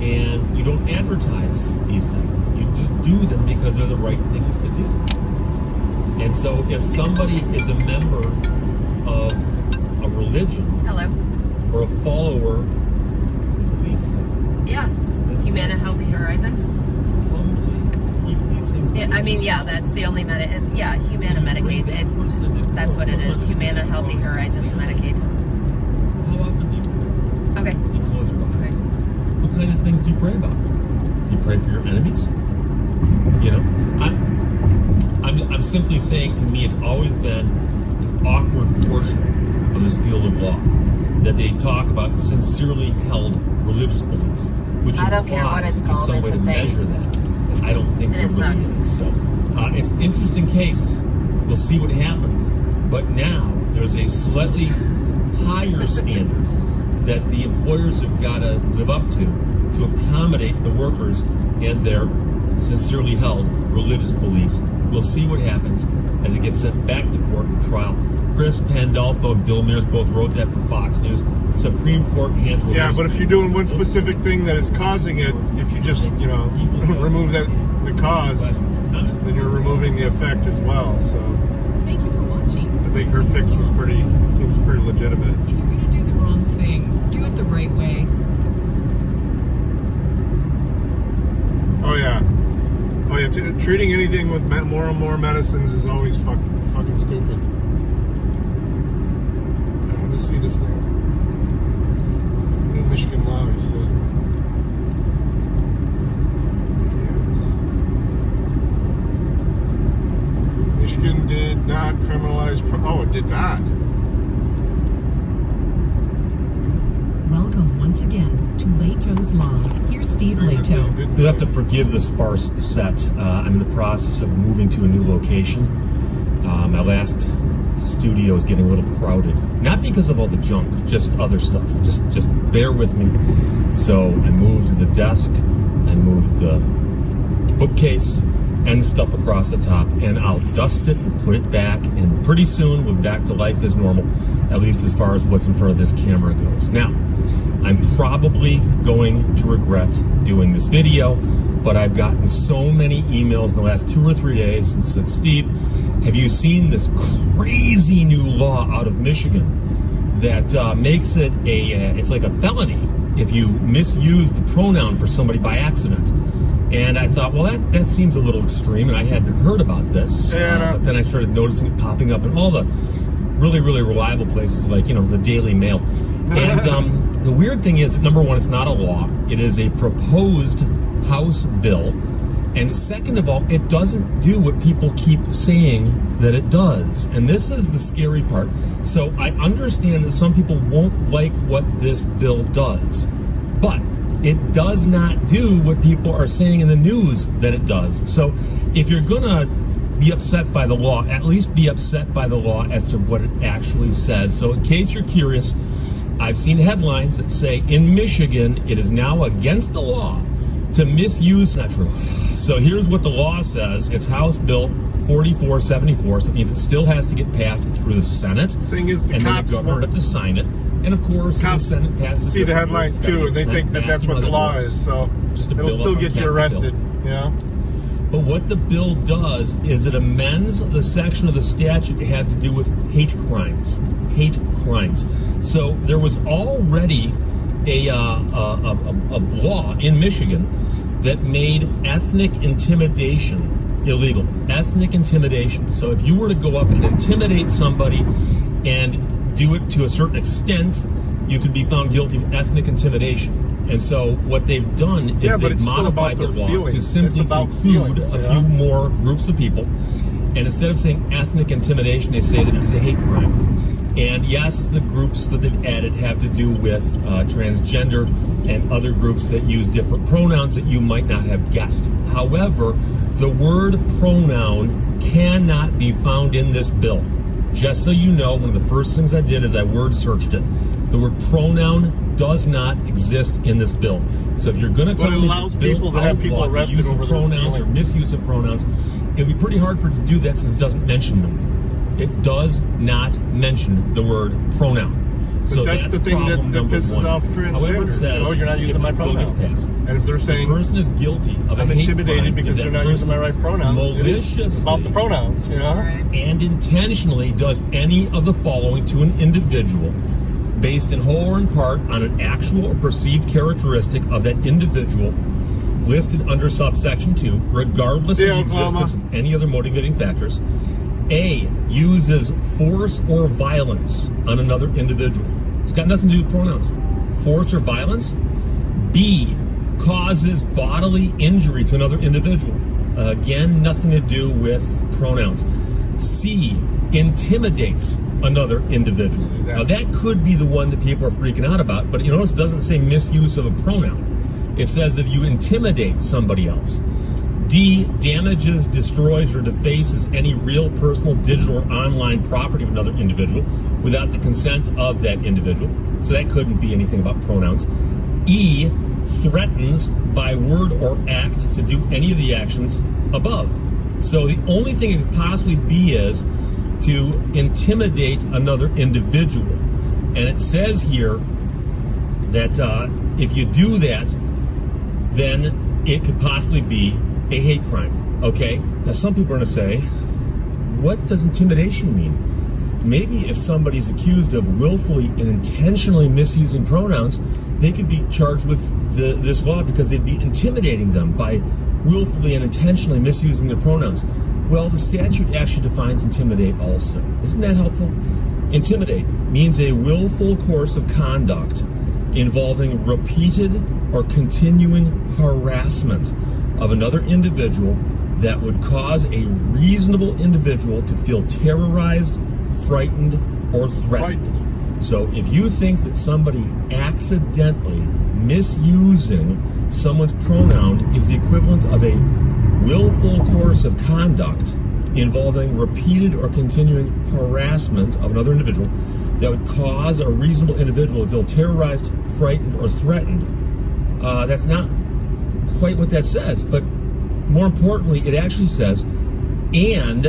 And you don't advertise these things. You just do them because they're the right things to do. And so if somebody is a member of a religion or a follower of a belief system, Humana Healthy Horizons. Humbly keep these things. Yeah, I mean, that's the only Humana Medicaid. That's what it is. Humana Healthy Horizons Medicaid. How often do you pray? Okay. You close your eyes. What kind of things do you pray about? Do you pray for your enemies? You know, I'm simply saying, to me, it's always been an awkward portion of this field of law that they talk about sincerely held religious beliefs, which I don't care what it's called, some way to measure that. And I don't think there really is. So it's an interesting case. We'll see what happens. But now there's a slightly higher standard that the employers have got to live up to accommodate the workers and their sincerely held religious beliefs. We'll see what happens as it gets sent back to court for trial. Chris Pandolfo and Bill Mears both wrote that for Fox News. Supreme Court hands religious. Yeah, but if you're doing one specific thing that is causing it, if you just, remove the cause, then you're removing the effect as well. So Thank you for watching. I think her fix seems pretty legitimate. If you're going to do the wrong thing, do it the right way. Oh yeah. Treating anything with more and more medicines is always fucking stupid. Let's see this thing. New Michigan law, he said. Yes. Michigan did not criminalize. It did not. Welcome once again to Leto's Law. Here's Steve Leto. You'll have to forgive the sparse set. I'm in the process of moving to a new location. My last studio is getting a little crowded. Not because of all the junk, just other stuff. Just bear with me. So I moved the desk, I moved the bookcase, and stuff across the top, and I'll dust it and put it back, and pretty soon we're back to life as normal, at least as far as what's in front of this camera goes. Now, I'm probably going to regret doing this video, but I've gotten so many emails in the last 2 or 3 days and said, Steve, have you seen this crazy new law out of Michigan that makes it it's like a felony if you misuse the pronoun for somebody by accident? And I thought, well, that seems a little extreme, and I hadn't heard about this. But then I started noticing it popping up in all the really, really reliable places like, the Daily Mail. And the weird thing is, number one, it's not a law. It is a proposed House bill. And second of all, it doesn't do what people keep saying that it does. And this is the scary part. So I understand that some people won't like what this bill does, but it does not do what people are saying in the news that it does. So if you're gonna be upset by the law, at least be upset by the law as to what it actually says. So in case you're curious, I've seen headlines that say in Michigan it is now against the law to misuse. Not true. So here's what the law says. It's House Bill 4474, so it means it still has to get passed through the Senate. Thing is, and then the governor has to sign it. And of course, the Senate passes. See the headlines too, and they think that that's what the law is. So it'll still get you arrested. You know. But what the bill does is it amends the section of the statute that has to do with hate crimes. Hate crimes. So there was already a law in Michigan that made ethnic intimidation illegal. Ethnic intimidation. So if you were to go up and intimidate somebody and do it to a certain extent, you could be found guilty of ethnic intimidation. And so what they've done is they've modified the law to simply include a few more groups of people. And instead of saying ethnic intimidation, they say that it's a hate crime. And yes, the groups that they've added have to do with transgender and other groups that use different pronouns that you might not have guessed. However, the word pronoun cannot be found in this bill. Just so you know, one of the first things I did is I word searched it. The word pronoun does not exist in this bill. So if you're going to tell me this bill outlaw the use of pronouns or misuse of pronouns, it would be pretty hard for it to do that since it doesn't mention them. It does not mention the word pronoun. But So that's the thing that pisses off transgenders. However, it says, oh, you're not using my pronouns. And if they're saying the person is guilty of I'm a hate intimidated crime, because they're not using my right pronouns, maliciously about the pronouns, you know, and intentionally does any of the following to an individual, based in whole or in part on an actual or perceived characteristic of that individual listed under subsection 2, regardless of the existence of any other motivating factors. A, uses force or violence on another individual. It's got nothing to do with pronouns. Force or violence. B, causes bodily injury to another individual. Again, nothing to do with pronouns. C, intimidates another individual. Now that could be the one that people are freaking out about, but you notice it doesn't say misuse of a pronoun. It says if you intimidate somebody else. D, damages, destroys, or defaces any real, personal, digital, or online property of another individual without the consent of that individual. So that couldn't be anything about pronouns. E, threatens by word or act to do any of the actions above. So the only thing it could possibly be is to intimidate another individual. And it says here that if you do that, then it could possibly be a hate crime. Okay? Now some people are going to say, what does intimidation mean? Maybe if somebody's accused of willfully and intentionally misusing pronouns, they could be charged with this law because they'd be intimidating them by willfully and intentionally misusing their pronouns. Well, the statute actually defines intimidate also. Isn't that helpful? Intimidate means a willful course of conduct involving repeated or continuing harassment of another individual that would cause a reasonable individual to feel terrorized, frightened, or threatened. So if you think that somebody accidentally misusing someone's pronoun is the equivalent of a willful course of conduct involving repeated or continuing harassment of another individual that would cause a reasonable individual to feel terrorized, frightened, or threatened, that's not quite what that says. But more importantly, it actually says, and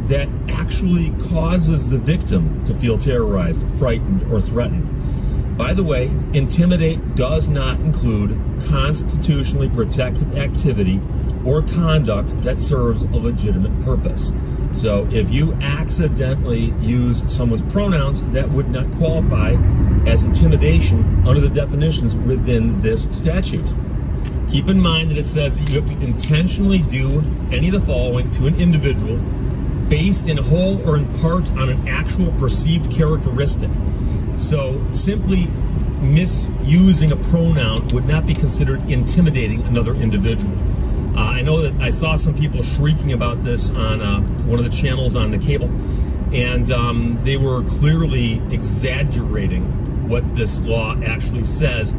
that actually causes the victim to feel terrorized, frightened, or threatened. By the way, intimidate does not include constitutionally protected activity or conduct that serves a legitimate purpose. So if you accidentally use someone's pronouns, that would not qualify as intimidation under the definitions within this statute. Keep in mind that it says that you have to intentionally do any of the following to an individual based in whole or in part on an actual perceived characteristic. So simply misusing a pronoun would not be considered intimidating another individual. I know that I saw some people shrieking about this on one of the channels on the cable, and they were clearly exaggerating what this law actually says.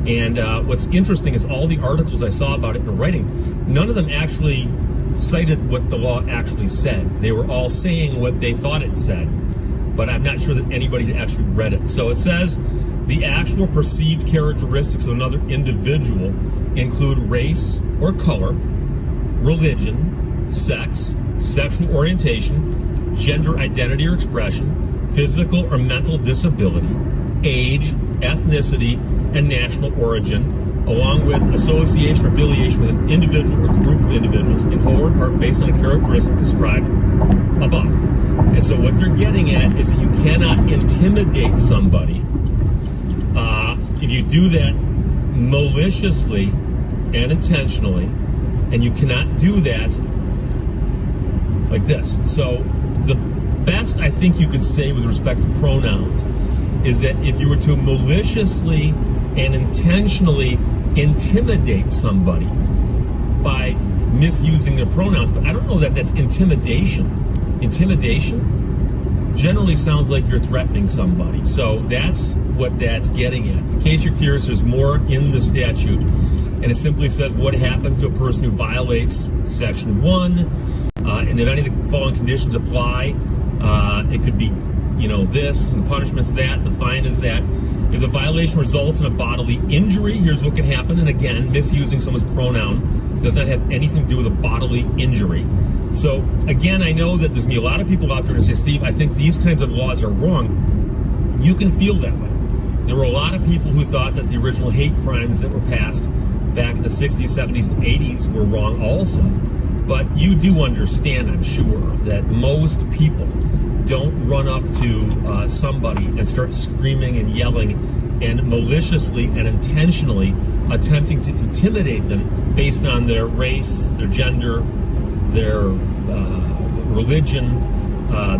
And what's interesting is all the articles I saw about it in writing, none of them actually cited what the law actually said. They were all saying what they thought it said. but I'm not sure that anybody had actually read it. So it says the actual perceived characteristics of another individual include race or color, religion, sex, sexual orientation, gender identity or expression, physical or mental disability, age, ethnicity, and national origin, along with association or affiliation with an individual or group of individuals in whole or part based on a characteristic described above. And so what they're getting at is that you cannot intimidate somebody if you do that maliciously and intentionally, and you cannot do that like this. So the best I think you could say with respect to pronouns is that if you were to maliciously and intentionally intimidate somebody by misusing their pronouns, but I don't know that that's intimidation. Intimidation generally sounds like you're threatening somebody. So that's what that's getting at. In case you're curious, there's more in the statute, and it simply says what happens to a person who violates Section 1, and if any of the following conditions apply, it could be, this, and the punishment's that, the fine is that. If the violation results in a bodily injury, here's what can happen. And again, misusing someone's pronoun does not have anything to do with a bodily injury. So again, I know that there's going to be a lot of people out there who say, Steve, I think these kinds of laws are wrong. You can feel that way. There were a lot of people who thought that the original hate crimes that were passed back in the 60s, 70s, and 80s were wrong also. But you do understand, I'm sure, that most people don't run up to somebody and start screaming and yelling and maliciously and intentionally attempting to intimidate them based on their race, their gender, their religion,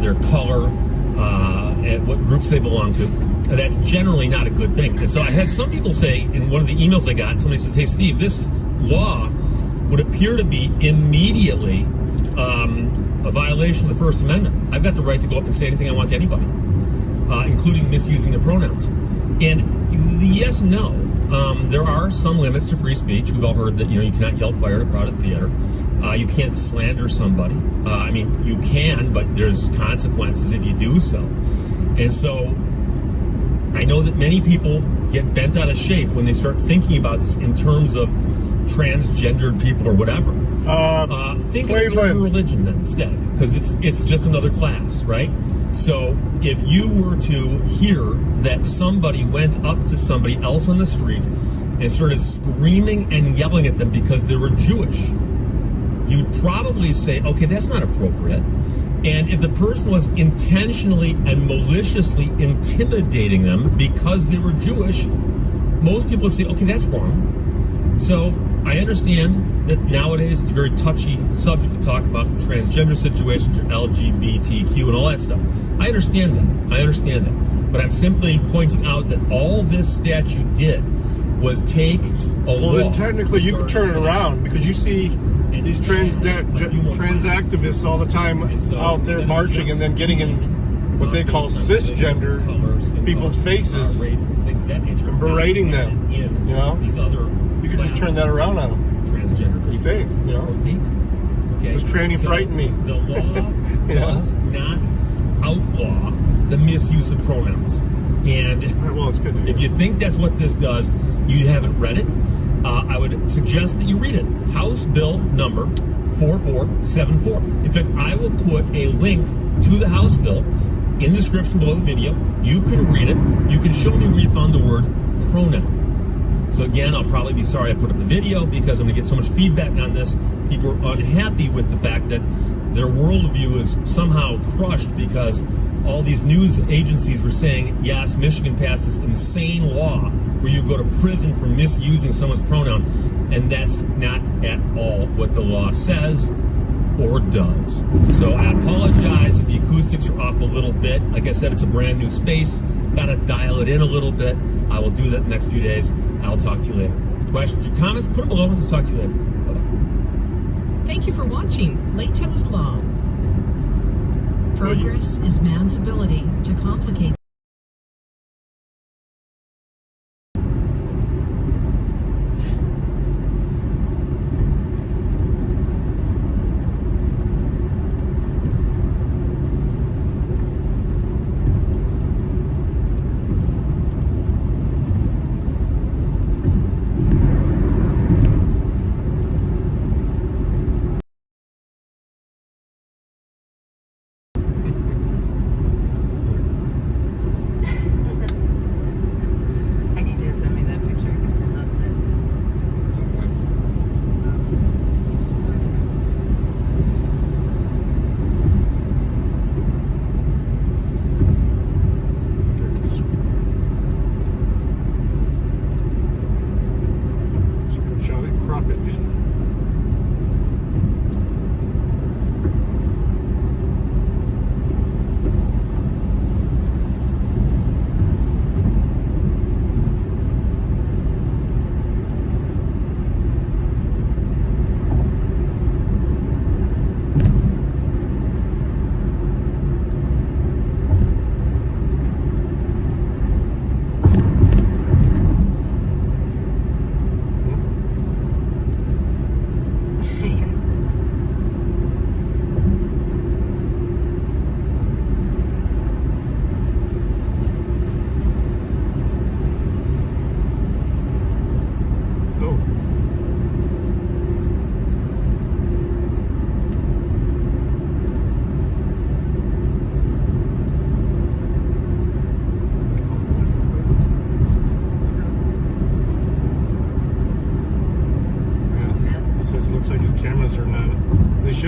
their color, and what groups they belong to. That's generally not a good thing. And so I had some people say, in one of the emails I got, somebody says, hey, Steve, this law would appear to be immediately a violation of the First Amendment. I've got the right to go up and say anything I want to anybody, including misusing their pronouns. And yes and no. There are some limits to free speech. We've all heard that, you cannot yell fire at a crowded theater. You can't slander somebody. You can, but there's consequences if you do so. And so I know that many people get bent out of shape when they start thinking about this in terms of transgendered people or whatever. Think in terms of religion then instead, because it's just another class, right? So if you were to hear that somebody went up to somebody else on the street and started screaming and yelling at them because they were Jewish, you'd probably say, okay, that's not appropriate. And if the person was intentionally and maliciously intimidating them because they were Jewish, most people would say, okay, that's wrong. So I understand that nowadays it's a very touchy subject to talk about transgender situations or LGBTQ and all that stuff. I understand that. But I'm simply pointing out that all this statute did was take a law. Well, then technically you can turn it around, because you see these trans activists all the time out there marching and then getting in what they call cisgender people's faces and berating them. You could just turn that around on them. Transgender It's fake, Okay. Does tranny frighten me? The law does not outlaw the misuse of pronouns. And if you think that's what this does, you haven't read it. I would suggest that you read it. House Bill number 4474. In fact, I will put a link to the House Bill in the description below the video. You can read it. You can show me where you found the word pronoun. So again, I'll probably be sorry I put up the video, because I'm going to get so much feedback on this. People are unhappy with the fact that their worldview is somehow crushed because all these news agencies were saying, yes, Michigan passed this insane law where you go to prison for misusing someone's pronoun. And that's not at all what the law says or does. So I apologize if the acoustics are off a little bit. Like I said, it's a brand new space. Got to dial it in a little bit. I will do that in the next few days. I'll talk to you later. Questions or comments, put them below and let's talk to you later. Bye-bye. Thank you for watching Plato's Law. Progress is man's ability to complicate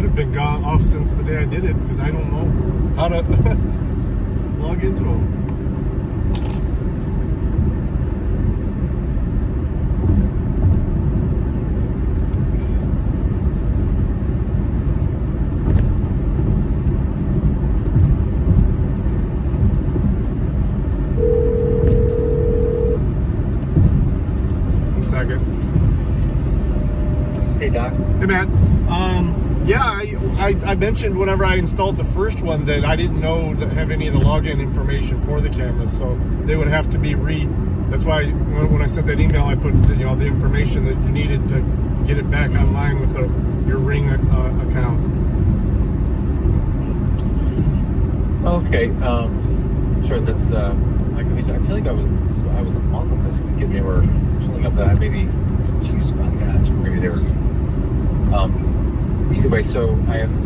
have been gone off since the day I did it because I don't know how to log into them. 1 second. Hey, Doc. Hey, Matt. Yeah, I mentioned whenever I installed the first one that I didn't know that have any of the login information for the cameras, so they would have to be that's why when I sent that email, I put the information that you needed to get it back online with your Ring account. Okay. Sure. That's I feel like I was on them this week and they were pulling up that. Maybe confused about that. Maybe they were. Either way, so I have to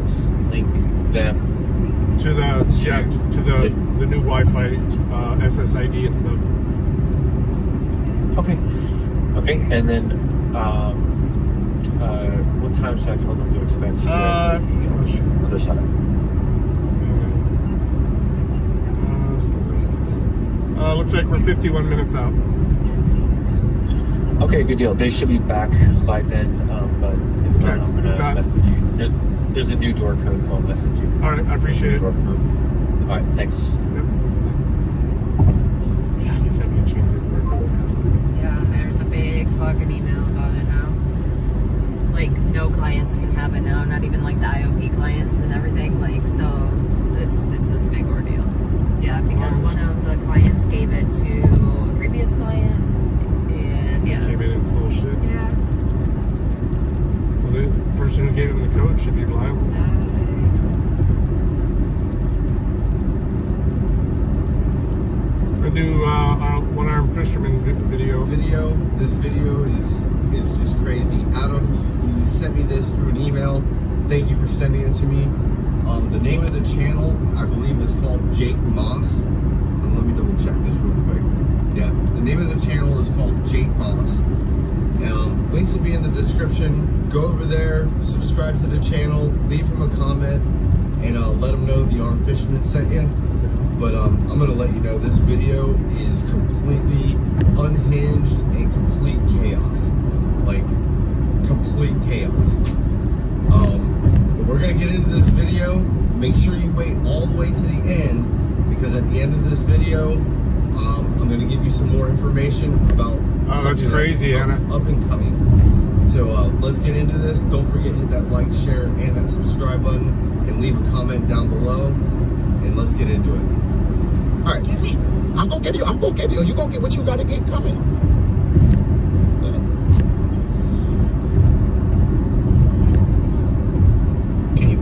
just link them to the new Wi-Fi SSID and stuff. Okay, and then what time should I tell them to expect you guys on the other side? Looks like we're 51 minutes out. Okay, good deal. They should be back by then, but if not, I'm gonna message you. There's a new door code, so I'll message you. All right, I appreciate it. All right, thanks. Yep. Yeah, I guess I need to change the door code faster. Yeah, there's a big fucking email about it now. Like, no clients can have it now, not even like the IOP clients and everything. Like, so it's this big ordeal. Yeah, because one of the clients gave it to a previous client. Yeah. Came in and stole shit. Yeah. Well, the person who gave him the code should be liable. A new one-armed fisherman video. This video is just crazy. Adam, you sent me this through an email. Thank you for sending it to me. The name of the channel, I believe, is called Jake Moss. Let me double check this real quick. Yeah, the name of the channel is called Jake Moss. Links will be in the description. Go over there, subscribe to the channel, leave him a comment, and let him know the armed fisherman sent you. But I'm gonna let you know this video is completely unhinged and complete chaos. Like, complete chaos. We're gonna get into this video. Make sure you wait all the way to the end, because at the end of this video, I'm going to give you some more information about that's crazy, Anna. Up and coming. So let's get into this. Don't forget to hit that like, share, and that subscribe button, and leave a comment down below, and let's get into it. All right. I'm going to give you. You're going to get what you got to get coming. Can you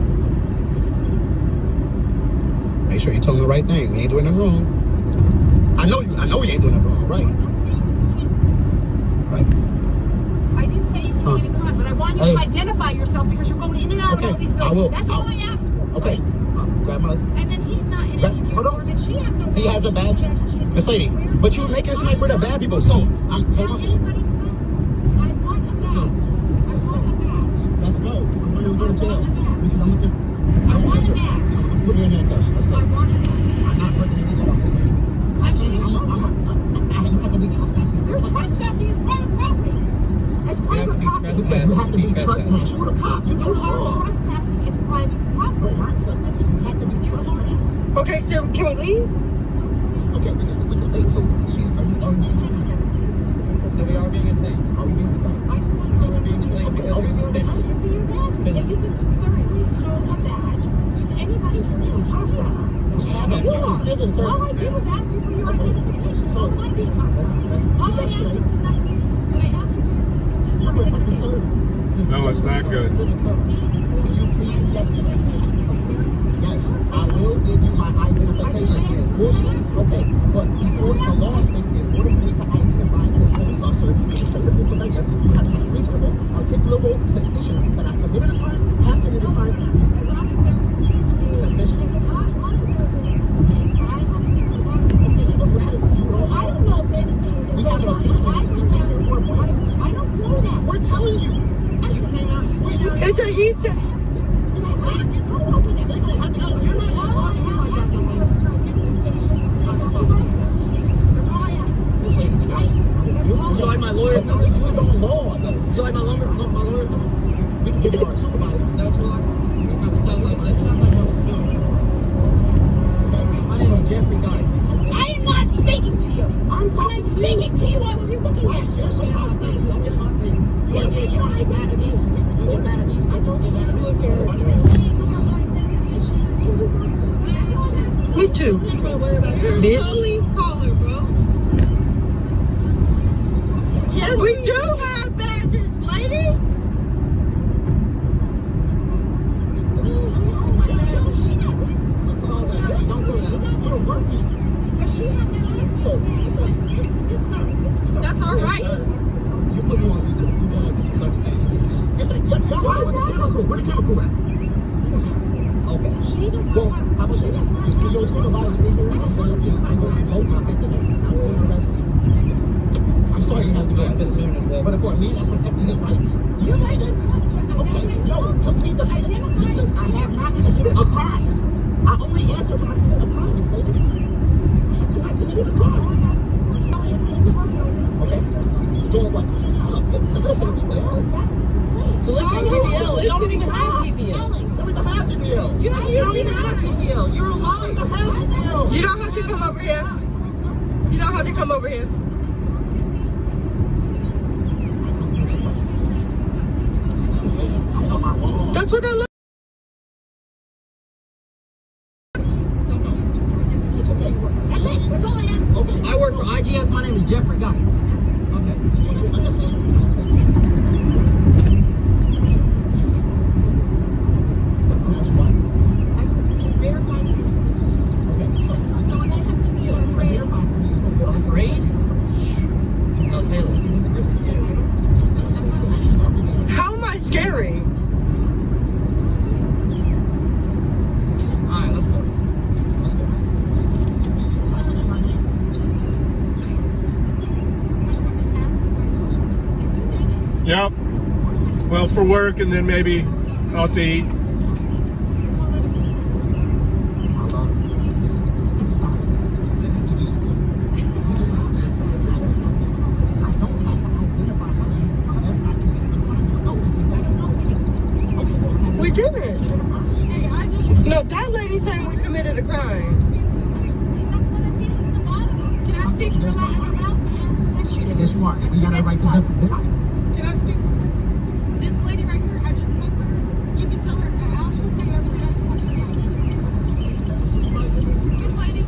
make sure you tell me the right thing? We ain't doing nothing wrong. I know you ain't doing nothing wrong, right? I didn't say anything wrong, but I want you to identify yourself because you're going in and out of all these buildings. I will. That's all I asked for. Okay. Right? Grandmother. And then he's not in any of your dormant. She has no badge. He has a badge. Miss Lady, but you're making it seem like we're the bad people. So, hold on. Let's go. Let's go. I'm going to go to jail. Because I'm looking. I want it back. Put me in handcuffs. Let's go. I want it back. I'm not breaking any law, Miss Lady. You have to be trespassing. You're trespassing is private property. It's private property. You have to be trespassing. You're a cop. You know trespassing is private property. We're not trespassing. You have to be trespassing. Okay, so can we leave? Okay, we can stay. So she's. Are you? So we are being attacked. Are we being attacked? I just want to know. We're being attacked because we're suspicious. You can certainly show a badge to anybody who is trespassing. All I did was ask you for your identification. So am I being hostile? All I asked you, but I asked you to. No, it's not good. Will you please just give me? Yes, I will give you my identification. Okay, but before the law states in order for me to identify you as a police officer, you have to have reasonable, articulable suspicion that I committed a crime, have committed a crime. Suspicion of the crime. Me too. Bitch. Police caller, bro. Yes, we do have badges, lady. That's all right. You put you on YouTube. You know, you 30 days. Where the chemical at? Okay. Well, how about this? If your supervisor is here, I'm going to vote my 50 days. I'm sorry you have to go at this. But for me, I'm protecting your rights. You right, that's right. Okay, no, to me, because I have not committed a crime. I only answer when I commit a crime, Miss Lady. I committed a crime. Okay? So doing what? Soliciting people. Soliciting PPL. You don't even have PPL. You don't even have PPL. You don't even have PPL. You're alive. You don't have PPL. You don't have to come over here. You don't have to come over here. That's what I look. That's all I ask. I work for IGS. My name is Jeffrey, guys. How am I scary? Alright, let's go. Yep. Well, for work and then maybe out to eat. We didn't. No, that lady saying we committed a crime. Can I speak? Yes, you are. You got a right to different. Can I speak? This lady right here, I just spoke with her. You can tell her. I'll she'll tell you everything. I just understand. This lady.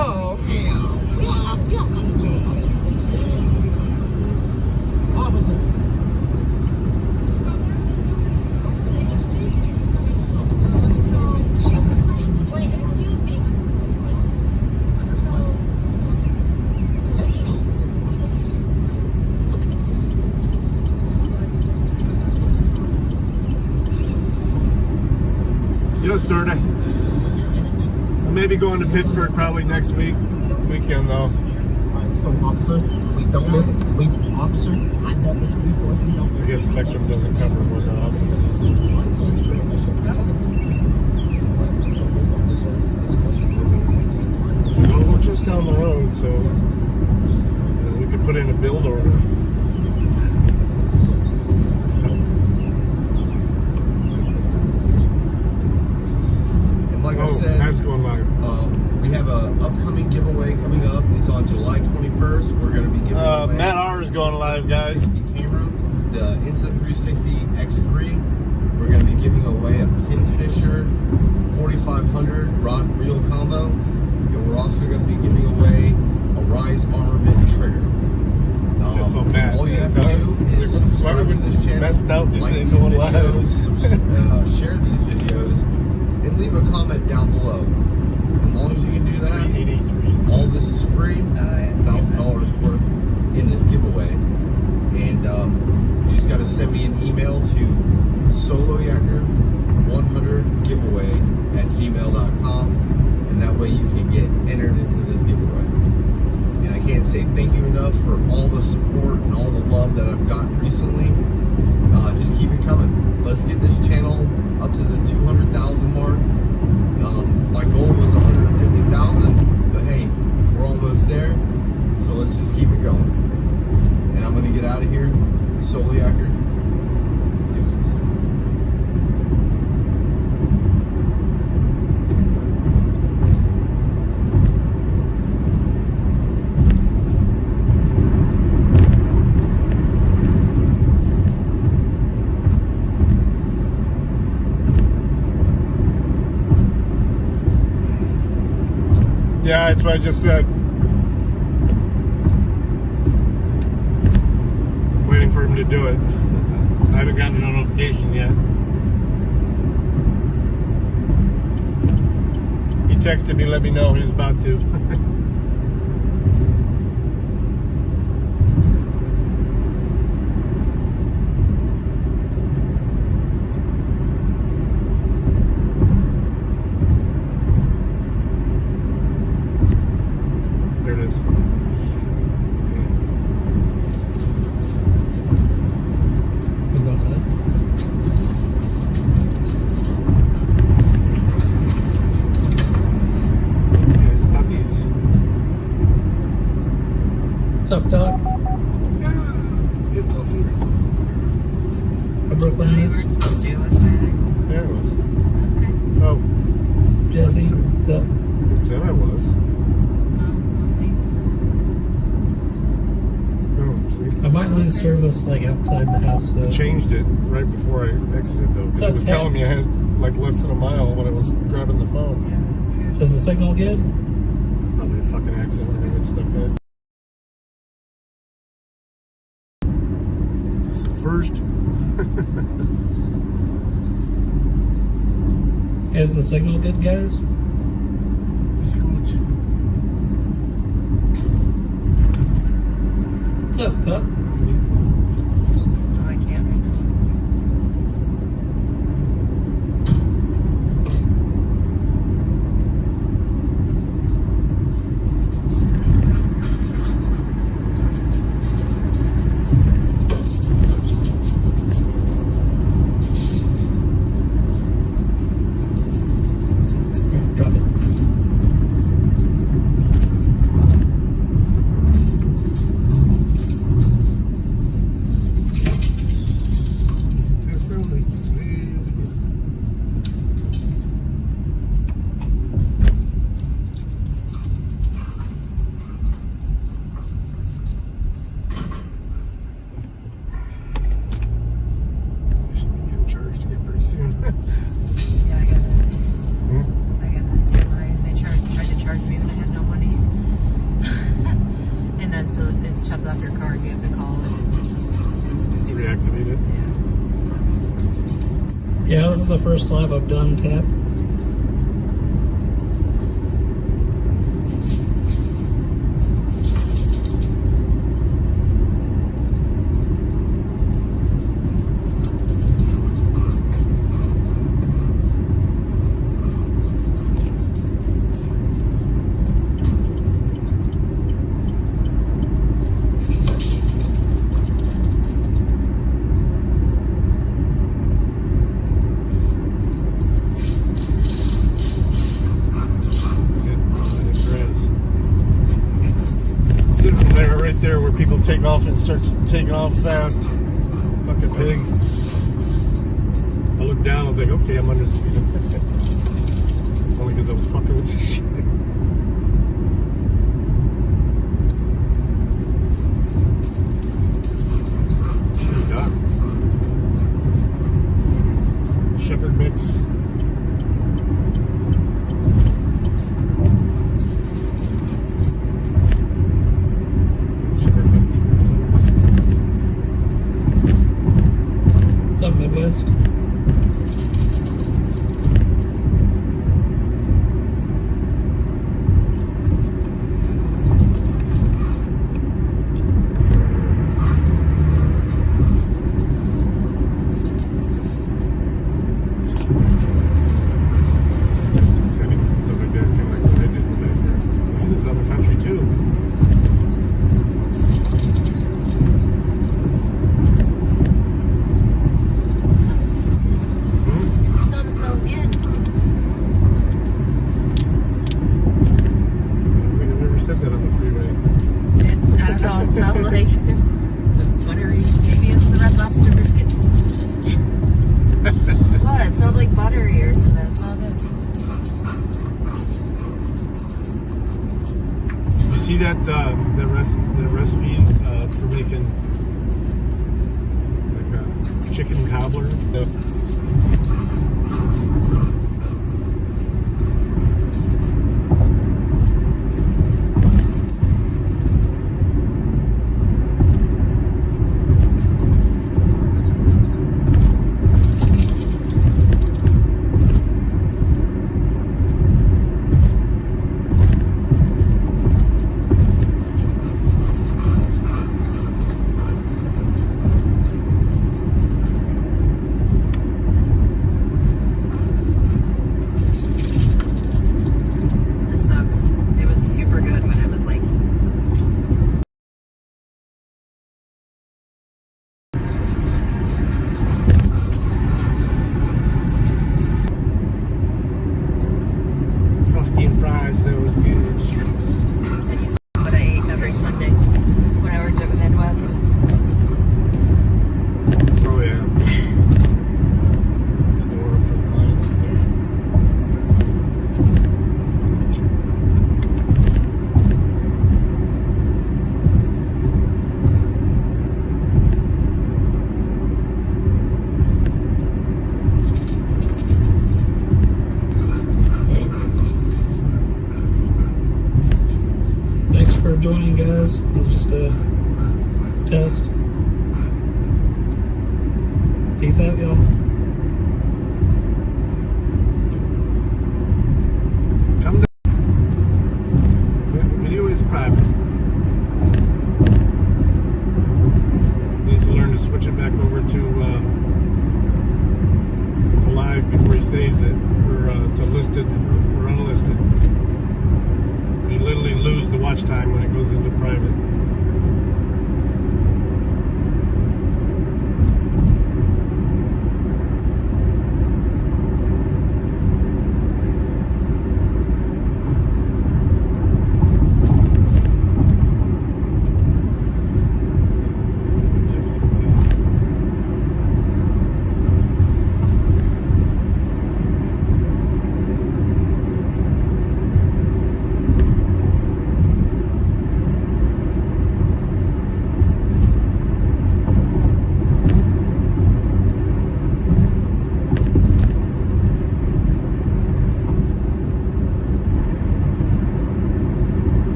Oh. Wait, excuse me. Yes, dirty. I may be going to Pittsburgh probably next weekend though. So, officer, we don't miss. We, officer, I don't miss report. We don't. I guess Spectrum doesn't cover where the office is. So, well, we're just down the road, so we could put in a build order. And like I Oh, said, that's going live. we have a upcoming giveaway coming up. It's on July 21st. We're going to be giving away Matt R is going live, guys. camera, the Insta360 X3. We're going to be giving away a Pinfisher 4500 rod and reel combo, and we're also going to be giving away a Rise Armament trigger. So Matt, all you have to do is subscribe to this channel, Matt's out just like saying these going live. videos, share these videos, and leave a comment down below. As long as you can do that, all this is free, $1,000 worth in this giveaway. And you just got to send me an email to soloyacker100giveaway@gmail.com, and that way you can get entered into this giveaway. And I can't say thank you enough for all the support and all the love that I've gotten recently. Just keep it coming. Let's get this channel up to the 200,000 mark. My goal was 150,000, but hey, we're almost there. So let's just keep it going. And I'm gonna get out of here. Soloyacker. what I just said. Waiting for him to do it. I haven't gotten a notification yet. He texted me, let me know he was about to. There it is. Can go outside. Puppies. What's up, Doc? Get closer. I broke my knees. You weren't supposed to. What's that? There it was. Oh. Jesse, what's up? It said I was. I might lose service like outside the house. I changed it right before I exited though. 'Cause it was telling me I had like less than a mile when I was grabbing the phone. Is the signal good? Probably a fucking accident when I get stuck in. So first. Is the signal good, guys? What's up, pup? Oh, I can't right now. Drop it. Yeah, I got to they tried to charge me when I had no monies. And then so it shuts off your card, you have to call it. Reactivate it. Yeah, this is the first live I've done tap. Sitting there, right there, where people take off and starts taking off fast. Fucking pig. I looked down, I was like, okay, I'm under the speed limit. Only because I was fucking with this shit. Shepherd mix. What's up, Midwest? Testing settings and stuff like that, kind of like what I did in the back there. And it's other country too. Something smells good. I think I've never said that on the freeway. I don't know, it smells like buttery. Maybe it's the Red Lobster biscuits. What? It smelled like buttery or something. It smelled good. You see that the recipe for making like a chicken cobbler? was. It was just a test. Peace out, y'all. Come down. Video is private. Needs to learn to switch it back over to live before he saves it, or to listed or unlisted. You literally lose the watch time when it goes into private.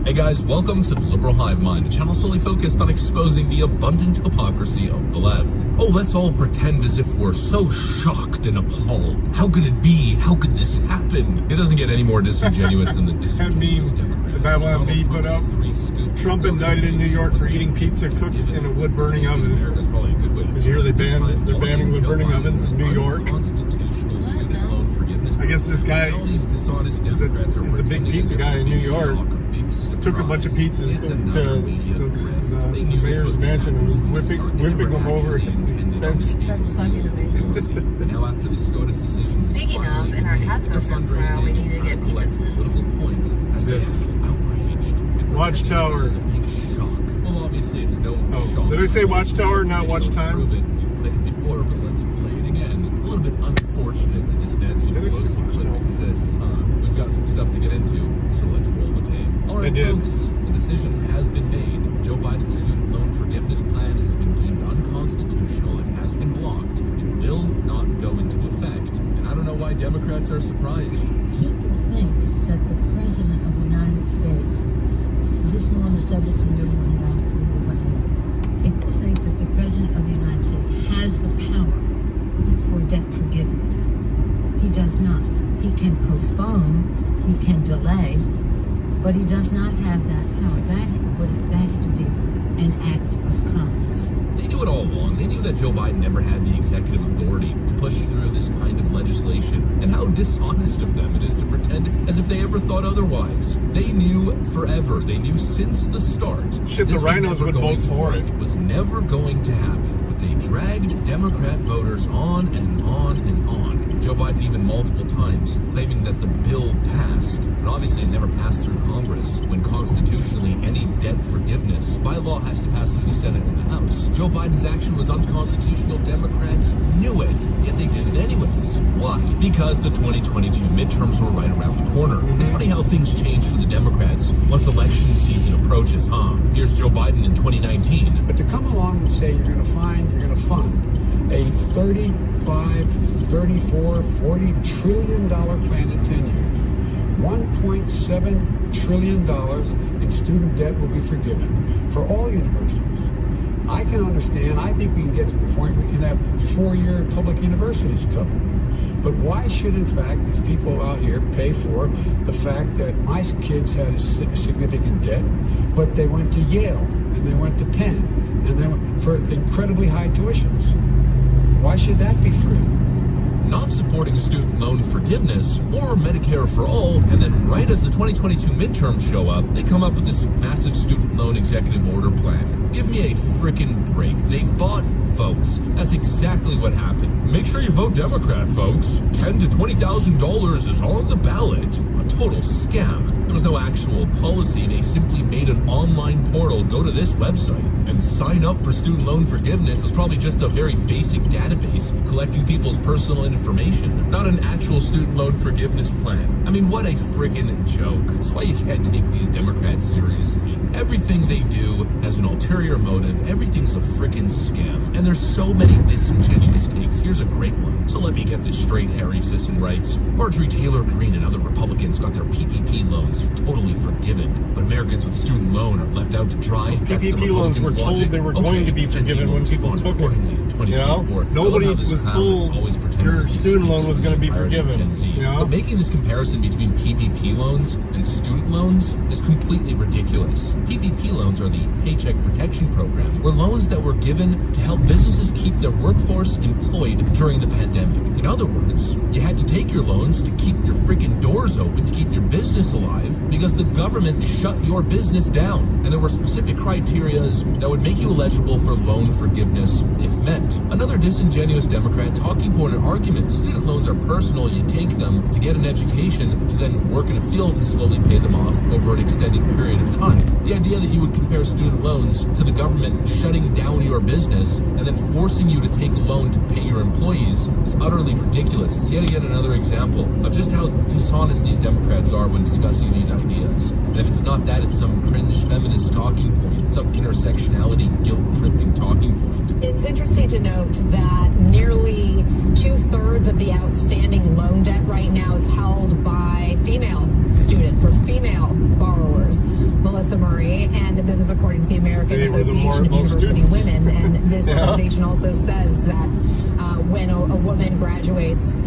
Hey guys, welcome to the Liberal Hive Mind, a channel solely focused on exposing the abundant hypocrisy of the left. Oh, let's all pretend as if we're so shocked and appalled. How could it be? How could this happen? It doesn't get any more disingenuous than the disingenuous Democrats. The Babylon Bee put up, Trump indicted in New York for eating pizza cooked in a wood-burning oven. Did you hear they're banning wood-burning ovens in New York? I guess this guy is a big pizza guy in New York. Took a bunch of pizzas to the mayor's mansion and was whipping them over the fence. That's fucking amazing. Now after the SCOTUS decision, Speaking of, in our Costco trip tomorrow, we need to get pizza stuff. This Watchtower. Well, obviously it's no shock. Did I say Watchtower, not Watch Time? We've played it before, but let's play it again. A little bit unfortunate that this Nancy Pelosi clip exists. We've got some stuff to get into, so let's roll the tape. Alright folks, the decision has been made. Joe Biden's student loan forgiveness plan has been deemed unconstitutional and has been blocked. It will not go into effect. And I don't know why Democrats are surprised. People think that the President of the United States, is this more on the subject of your people think that the President of the United States has the power for debt forgiveness. He does not. He can postpone, he can delay, but he does not have that power. That has to be an act of Congress. They knew it all along. They knew that Joe Biden never had the executive authority to push through this kind of legislation. And how dishonest of them it is to pretend as if they ever thought otherwise. They knew forever. They knew since the start. Shit, the rhinos would vote for it. It was never going to happen. But they dragged Democrat voters on and on and on. Joe Biden even multiple times claiming that the bill passed, but obviously it never passed through Congress, when constitutionally any debt forgiveness by law has to pass through the Senate and the House. Joe Biden's action was unconstitutional. Democrats knew it, yet they did it anyways. Why? Why? Because the 2022 midterms were right around the corner. It's funny how things change for the Democrats once election season approaches, huh? Here's Joe Biden in 2019. But to come along and say you're going to fund a $35, $34, $40 trillion plan in 10 years, $1.7 trillion in student debt will be forgiven for all universities. I can understand. I think we can get to the point we can have 4-year public universities covered. But why should, in fact, these people out here pay for the fact that my kids had a significant debt, but they went to Yale and they went to Penn and they went for incredibly high tuitions? Why should that be free? Not supporting student loan forgiveness or Medicare for all, and then right as the 2022 midterms show up, they come up with this massive student loan executive order plan. Give me a frickin' break. They bought votes. That's exactly what happened. Make sure you vote Democrat, folks. $10,000 to $20,000 is on the ballot. A total scam. There was no actual policy. They simply made an online portal. Go to this website and sign up for student loan forgiveness. It was probably just a very basic database collecting people's personal information, not an actual student loan forgiveness plan. I mean, what a friggin' joke. That's why you can't take these Democrats seriously. Everything they do has an ulterior motive. Everything's a friggin' scam. And there's so many disingenuous takes. Here's a great one. So let me get this straight, Harry Sisson writes. Marjorie Taylor Greene and other Republicans got their PPP loans totally forgiven, but Americans with student loan are left out to dry. That's the PPP loans were told logic. they were going to be forgiven when people took it. You know, nobody was told your student loan was going to be forgiven. You know? But making this comparison between PPP loans and student loans is completely ridiculous. PPP loans are the Paycheck Protection Program, were loans that were given to help businesses keep their workforce employed during the pandemic. In other words, you had to take your loans to keep your freaking doors open, to keep your business alive, because the government shut your business down. And there were specific criterias that would make you eligible for loan forgiveness if met. Another disingenuous Democrat talking point and argument. Student loans are personal. You take them to get an education, to then work in a field and slowly pay them off over an extended period of time. The idea that you would compare student loans to the government shutting down your business and then forcing you to take a loan to pay your employees is utterly ridiculous. It's yet again another example of just how dishonest these Democrats are when discussing these ideas. And if it's not that, it's some cringe feminist talking point, some intersectionality guilt-tripping talking point. It's interesting to note that nearly 2/3 of the outstanding loan debt right now is held by female students or female borrowers. Melissa Murray, and this is according to the American Association of University Women, and this organization also says that when a woman graduates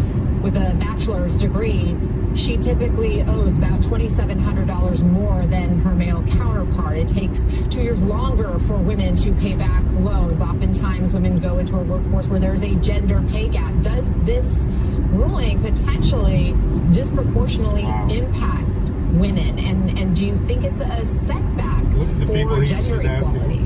with a bachelor's degree, she typically owes about $2,700 more than her male counterpart. It takes 2 years longer for women to pay back loans. Oftentimes, women go into a workforce where there's a gender pay gap. Does this ruling potentially disproportionately impact women? And do you think it's a setback for gender equality?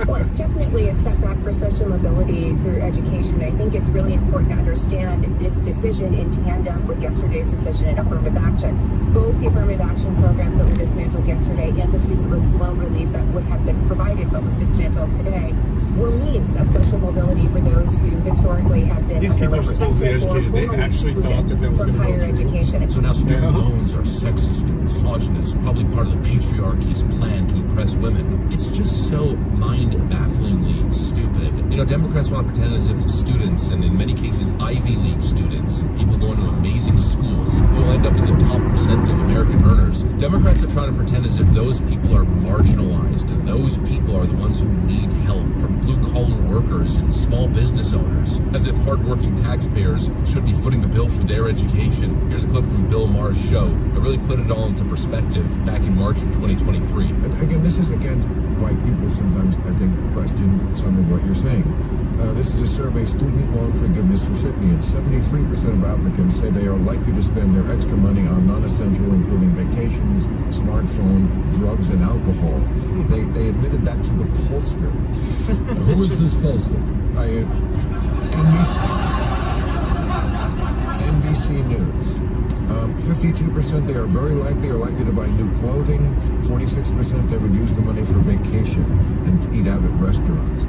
Well, it's definitely a setback for social mobility through education. I think it's really important to understand this decision in tandem with yesterday's decision in affirmative action. Both the affirmative action programs that were dismantled yesterday and the student loan relief that would have been provided but was dismantled today were means of social mobility for those who historically have been underrepresented or formally excluded from higher education. So now student loans are sexist and misogynist, probably part of the patriarchy's plan to oppress women. It's just so mind-bafflingly stupid. You know, Democrats want to pretend as if students, and in many cases Ivy League students, people going to amazing schools, will end up in the top % of American earners. Democrats are trying to pretend as if those people are marginalized, and those people are the ones who need help, from blue-collar workers and small business owners, as if hardworking taxpayers should be footing the bill for their education. Here's a clip from Bill Maher's show that really put it all into perspective back in March of 2023. And again, this is why people sometimes, I think, question some of what you're saying. This is a survey, student loan forgiveness recipients. 73% of applicants say they are likely to spend their extra money on non-essential, including vacations, smartphone, drugs, and alcohol. They admitted that to the pollster. Who is this pollster? NBC News. 52% they are very likely to buy new clothing. 46% they would use the money for vacation and eat out at restaurants.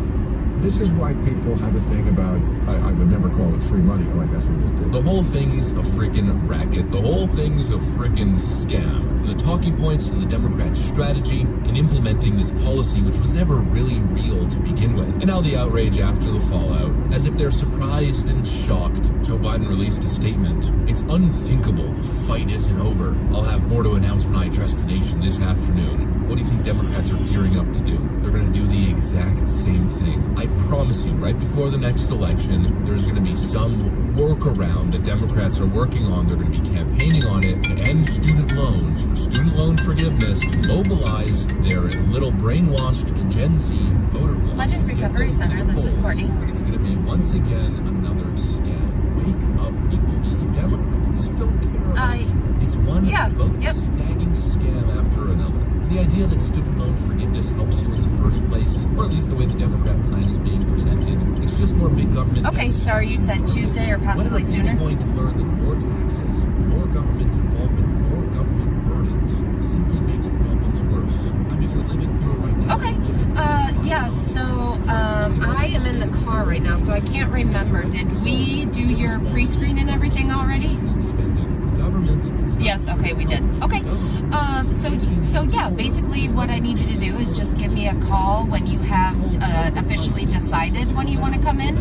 This is why people have a thing about I would never call it free money, like I said, just did. The whole thing's a friggin' racket. The whole thing's a friggin' scam. From the talking points to the Democrats' strategy in implementing this policy, which was never really real to begin with. And now the outrage after the fallout. As if they're surprised and shocked, Joe Biden released a statement. It's unthinkable. The fight isn't over. I'll have more to announce when I address the nation this afternoon. What do you think Democrats are gearing up to do? They're going to do the exact same thing. I promise you, right before the next election, there's going to be some workaround that Democrats are working on. They're going to be campaigning on it to end student loans, for student loan forgiveness, to mobilize their little brainwashed Gen Z voter bloc. Legends Recovery Center, this is Courtney. But it's going to be, once again, another scam. Wake up, people. These Democrats don't care about it. It's one vote-snagging scam after another. The idea that student loan forgiveness helps you in the first place, or at least the way the Democrat plan is being presented, it's just more big government. Okay, sorry, you said Tuesday or possibly sooner. When are people going to learn that more taxes, more government involvement, more government burdens simply makes problems worse? I mean, you're living through it right now. Okay, yeah, so I am in the car right now, so I can't remember. Did we do your pre-screen and everything already? Yes, okay, we did. Okay, so yeah, basically what I need you to do is just give me a call when you have officially decided when you want to come in,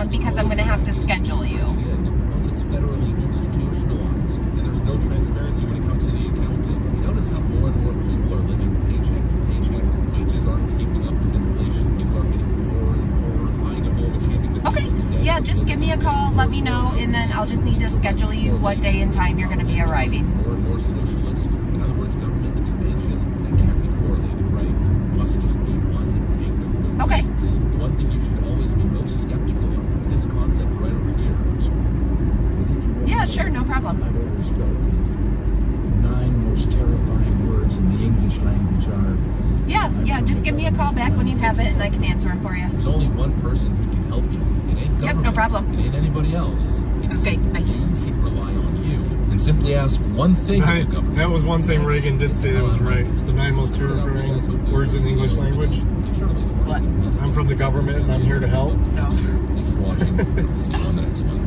because I'm going to have to schedule you. Once it's federally institutionalized, and there's no transparency when it comes to the accounting, you notice how more and more people are living paycheck to paycheck. Wages aren't keeping up with inflation. People are getting poorer and poorer, buying a home, achieving the basic standards. Yeah, just give me a call, let me know, and then I'll just need to schedule you what day and time you're going to be arriving. More and more socialist. In other words, government expansion, that can't be correlated, right? It must just be one big coincidence. Okay. The one thing you should always be most skeptical of is this concept right over here. Yeah, sure, no problem. I've always felt the 9 most terrifying words in the English language are... Yeah, just give me a call back when you have it and I can answer them for you. There's only one person who can help you. It ain't government. Yep, no problem. It ain't anybody else. It's okay, bye. You should rely on you and simply ask one thing of the government. That was one thing Reagan did say that was right. The 9 most terrifying words in the English language. What? I'm from the government and I'm here to help. No. Thanks for watching. See you on the next one.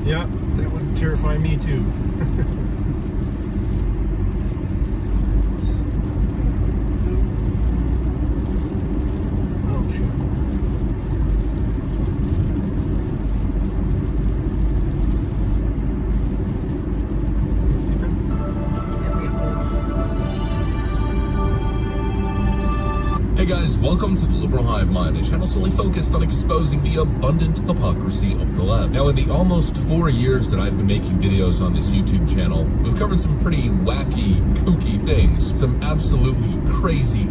Yeah, that would terrify me too. Hey guys, welcome to the Liberal Hive Mind, a channel solely focused on exposing the abundant hypocrisy of the left. Now, in the almost 4 years that I've been making videos on this YouTube channel, we've covered some pretty wacky, kooky things, some absolutely crazy.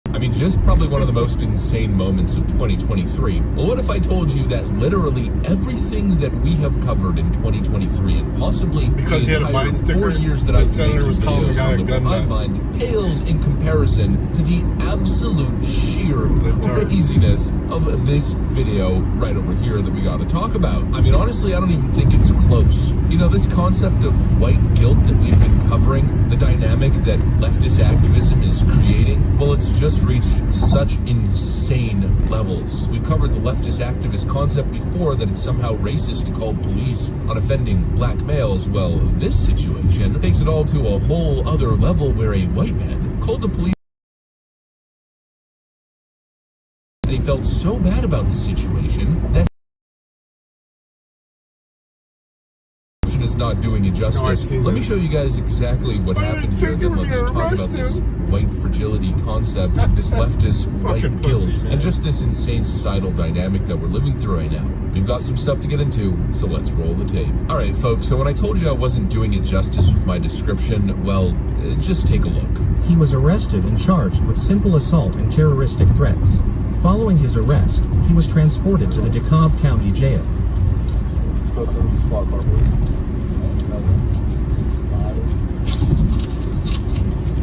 I mean, just probably one of the most insane moments of 2023. Well, what if I told you that literally everything that we have covered in 2023 and possibly because the entire 4 years that I've been making videos on Liberal Hive Mind pales in comparison to the absolute sheer craziness of this video right over here that we got to talk about. I mean, honestly, I don't even think it's close. You know, this concept of white guilt that we've been covering, the dynamic that leftist activism is creating, well, it's just reached such insane levels. We've covered the leftist activist concept before, that it's somehow racist to call police on offending black males. Well, this situation takes it all to a whole other level, where a white man called the police and he felt so bad about the situation that is not doing it justice. Let me show you guys exactly what happened here, then let's talk about this white fragility concept, this leftist white guilt, and just this insane societal dynamic that we're living through right now. We've got some stuff to get into, so let's roll the tape. Alright folks, so when I told you I wasn't doing it justice with my description, well, just take a look. He was arrested and charged with simple assault and terroristic threats. Following his arrest, he was transported to the DeKalb County Jail.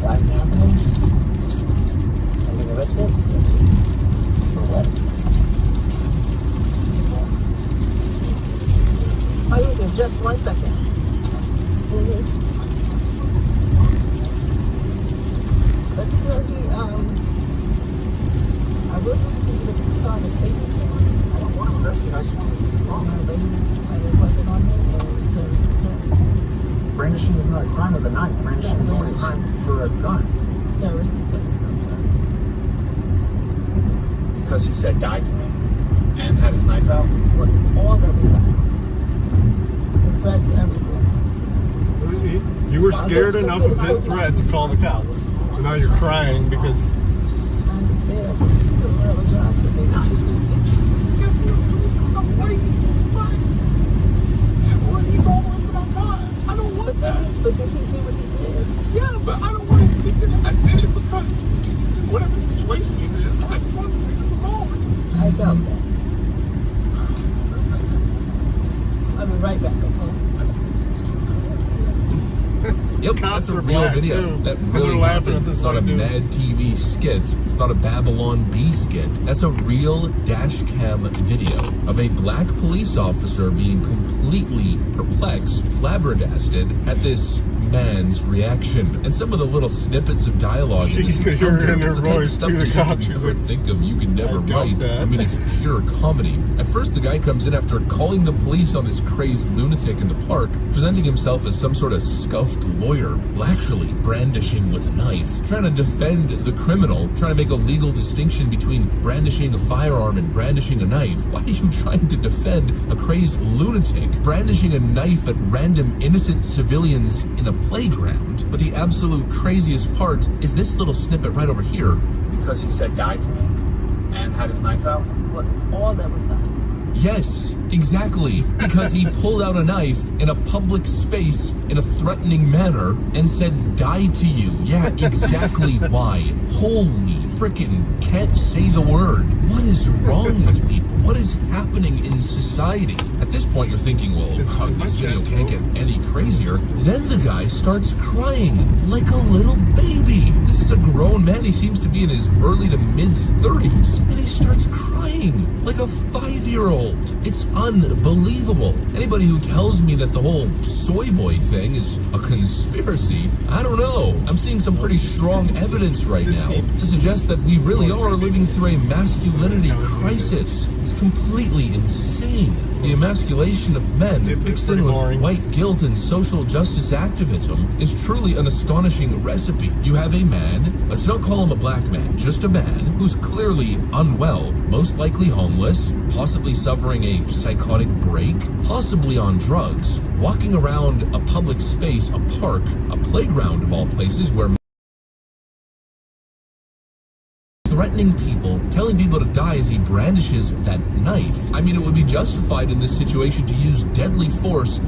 What's happening? Are you arrested? For what? Oh, you just 1 second. But still, signed a statement for him. I don't want him arrested. I just want him responsible. They had a weapon on him and it was terrorist defense. Brandishing is not a crime of the night. Brandishing is only a crime for a gun. Terrorist defense, no sir. Because he said die to me and had his knife out. What? All that was that. The threats everywhere. You were scared enough of his threat to call the cops. So now you're crying because... I understand, but it's still a job for me. He's got to do this because I'm white. He's fine. Or he's almost and I'm not. I don't want that. But then he did what he did. Yeah, but I don't want him thinking that I did it because he's in whatever situation he's in. I just want to leave this alone. I doubt that. I'll be right back, okay? Yep, that's a real video. That really happened. It's not a Mad TV skit. It's not a Babylon Bee skit. That's a real dash cam video of a black police officer being completely perplexed, flabbergasted at this man's reaction. And some of the little snippets of dialogue in this encounter, it's the type of stuff that you can never think of, you can never write. I mean, it's pure comedy. At first, the guy comes in after calling the police on this crazed lunatic in the park, presenting himself as some sort of scuffed lawyer, actually brandishing with a knife, trying to defend the criminal, trying to make a legal distinction between brandishing a firearm and brandishing a knife. Why are you trying to defend a crazed lunatic brandishing a knife at random innocent civilians in a playground? But the absolute craziest part is this little snippet right over here. Because he said die to me and had his knife out. What? All that was done. Yes, exactly. Because he pulled out a knife in a public space in a threatening manner and said, die to you. Yeah, exactly why. Holy frickin' can't say the word. What is wrong with people? What is happening in society? At this point, you're thinking, well, this video can't get any crazier. Then the guy starts crying like a little baby. This is a grown man. He seems to be in his early to mid-30s. And he starts crying like a 5-year-old. It's unbelievable. Anybody who tells me that the whole soy boy thing is a conspiracy, I don't know. I'm seeing some pretty strong evidence right now to suggest that we really are living through a masculinity crisis. It's completely insane. The emasculation of men, mixed in with white guilt and social justice activism, is truly an astonishing recipe. You have a man, let's not call him a black man, just a man, who's clearly unwell, most likely homeless, possibly suffering a psychotic break, possibly on drugs, walking around a public space, a park, a playground of all places, where threatening people, telling people to die as he brandishes that knife. I mean, it would be justified in this situation to use deadly force.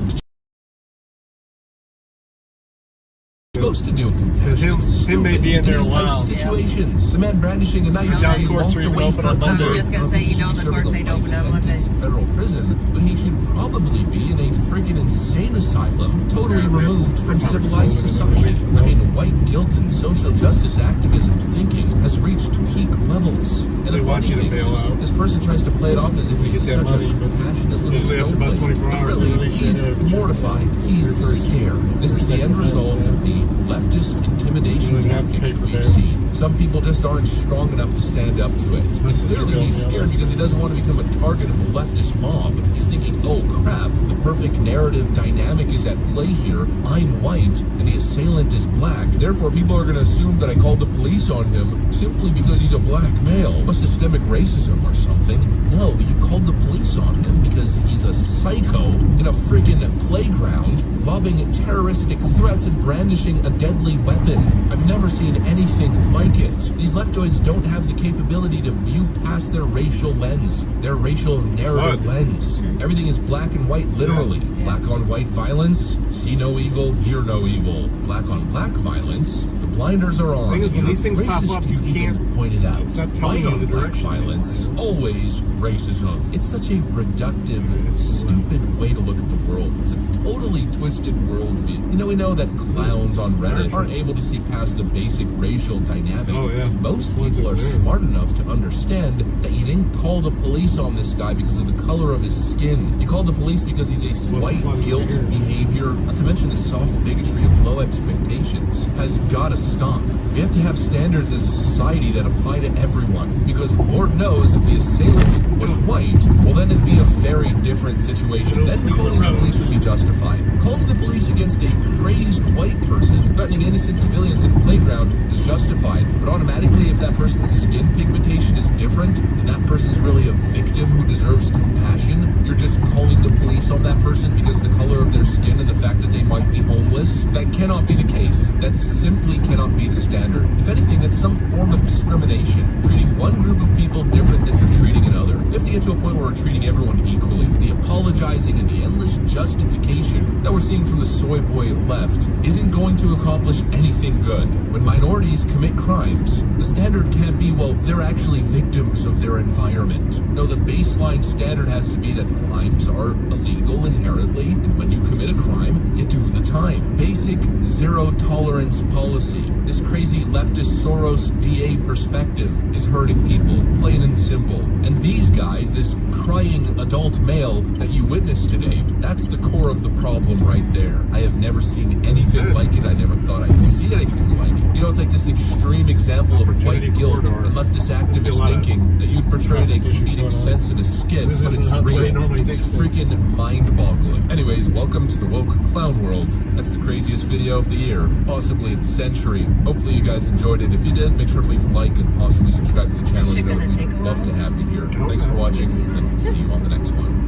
Supposed to do him may be in there a while. Situations. The man brandishing a knife. Down courts where you can open on Monday. I was just gonna say, you know, the courts ain't open on Monday. In federal prison, but he should probably be in a friggin' insane asylum, totally removed from civilized society. I mean, white guilt and social justice activism thinking has reached peak levels. And the funny thing is, this person tries to play it off as if he's such a compassionate little snowflake. But really, he's mortified. He's scared. This is the end result of the leftist intimidation tactics that we've seen. Some people just aren't strong enough to stand up to it. And clearly he's scared because he doesn't want to become a target of the leftist mob. He's thinking, oh crap, the perfect narrative dynamic is at play here. I'm white and the assailant is black. Therefore people are going to assume that I called the police on him simply because he's a black male. Or systemic racism or something. No, you called the police on him because he's a psycho in a friggin' playground, lobbing terroristic threats and brandishing a deadly weapon. I've never seen anything like it. These leftoids don't have the capability to view past their racial lens, their racial narrative lens. Everything is black and white, literally. Black on white violence, see no evil, hear no evil. Black on black violence, the blinders are on. The thing is, when these things pop up, you can't point it out. It's not telling you the black violence, always racism. It's such a reductive, stupid way to look at the world. It's a totally twisted worldview. You know, we know that clowns on Reddit aren't able to see past the basic racial dynamic. But most people are smart enough to understand that you didn't call the police on this guy because of the color of his skin. You called the police because he's a white guilt behavior, not to mention the soft bigotry of low expectations, has got to stop. We have to have standards as a society that apply to everyone, because Lord knows if the assailant was white, well then it'd be a very different situation. Then calling the police would be justified. Calling the police against a crazed white person threatening innocent civilians in a playground is justified, but automatically if that person's skin pigmentation is different, and that person's really a victim who deserves compassion, you're just calling the police on that person because of the color of their skin and the fact that they might be homeless? That cannot be the case. That simply cannot be the standard. If anything, that's some form of discrimination, treating one group of people different than you're treating another. We have to get to a point where we're treating everyone equally. The apologizing and the endless justification that we're seeing from the soy boy left isn't going to accomplish anything good. When minorities commit crimes, the standard can't be, well, they're actually victims of their environment. No, the baseline standard has to be that crimes are illegal inherently, and when you commit a crime, you do the time. Basic zero tolerance policy. This crazy leftist Soros DA perspective is hurting people, plain and simple. And these guys, this crying adult male that you witnessed today, that's the core of the problem right there. I have never seen anything like it. I never thought I'd see anything like it. You know, it's like this extreme example of white guilt and leftist activists thinking that you'd portray a comedic sense in a skit, but it's real. It's freaking mind-boggling. Anyways, welcome to the woke clown world. That's the craziest video of the year, possibly of the century. Hopefully you guys enjoyed it. If you did, make sure to leave a like and possibly subscribe to the channel. You know, we'd love to have you here. Thanks for watching, and see you on the next one.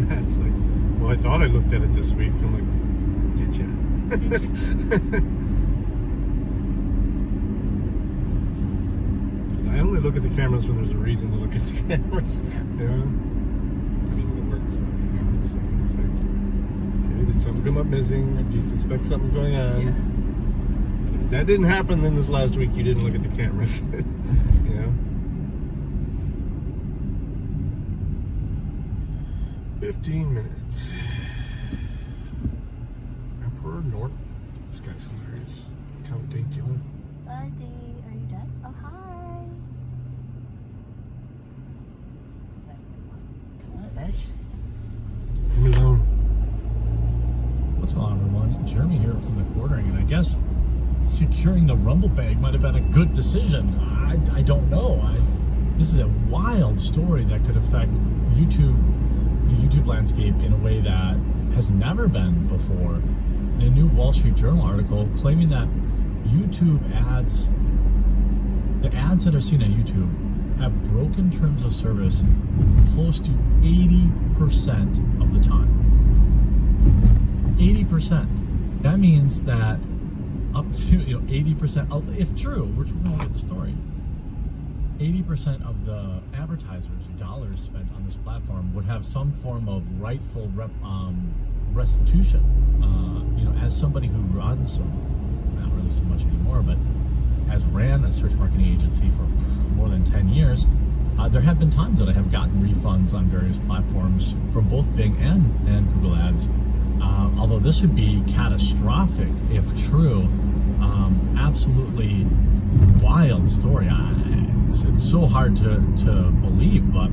Matt's like, well, I thought I looked at it this week. I'm like, did ya? Because I only look at the cameras when there's a reason to look at the cameras. Yeah. I mean, the work stuff. It's like, okay, did something come up missing? Or do you suspect something's going on? Yeah. If that didn't happen, then this last week you didn't look at the cameras. You know? 15 minutes. Emperor North. This guy's hilarious. Count Dankula. Buddy, are you dead? Oh, hi. What, bitch? Leave me alone. What's going on, everyone? Jeremy here from the quartering, and I guess securing the rumble bag might have been a good decision. I don't know. This is a wild story that could affect the YouTube landscape in a way that has never been before. In a new Wall Street Journal article claiming that YouTube ads, the ads that are seen on YouTube, have broken terms of service close to 80% of the time. 80%. That means that up to 80%, if true, which we're going to get the story, 80% of the advertisers' dollars spent on this platform would have some form of rightful restitution. As somebody who runs, not really so much anymore, but has ran a search marketing agency for more than 10 years, there have been times that I have gotten refunds on various platforms from both Bing and Google Ads. Although this would be catastrophic if true. Absolutely wild story. It's so hard to believe, but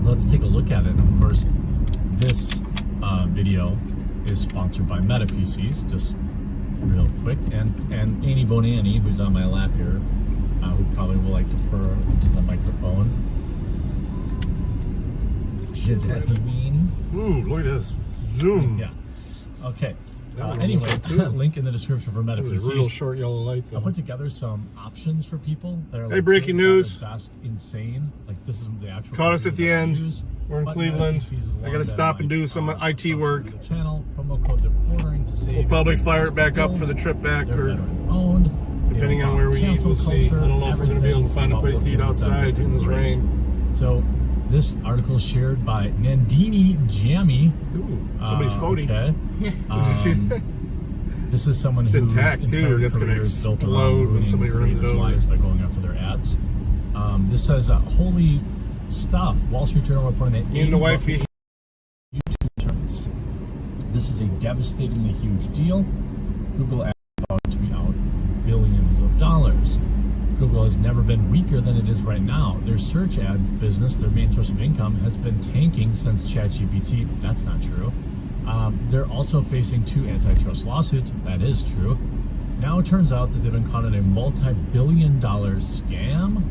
let's take a look at it. Of course, this video is sponsored by Meta PCs, just real quick, and Annie Bonanni, who's on my lap here, who probably will like to purr into the microphone. Is that you mean? Ooh, look at this. Zoom. Yeah. Okay. Anyway, link in the description for Meta PCs. Real short yellow light. I put together some options for people that are like, hey, breaking news. Fast, insane. Like this is the actual. Caught us at the end. We're in Cleveland. I got to stop and do some IT work. Channel promo code DEQUARTERING to save. We'll probably fire it back up for the trip back, or owned. Depending on where we eat, we'll see. I don't know if we're going to be able to find a place to eat outside in this rain. So this article is shared by Nandini Jammy. Ooh, somebody's phony. Okay. This is someone who's intact too. That's going to explode when somebody runs it over. By going after their ads. This says holy stuff. Wall Street Journal reporting that in the wifey YouTube terms. This is a devastatingly huge deal. Google Ads about to be out billions of dollars. Google has never been weaker than it is right now. Their search ad business, their main source of income, has been tanking since ChatGPT. That's not true. They're also facing 2 antitrust lawsuits. That is true. Now it turns out that they've been caught in a multi-billion-dollar scam.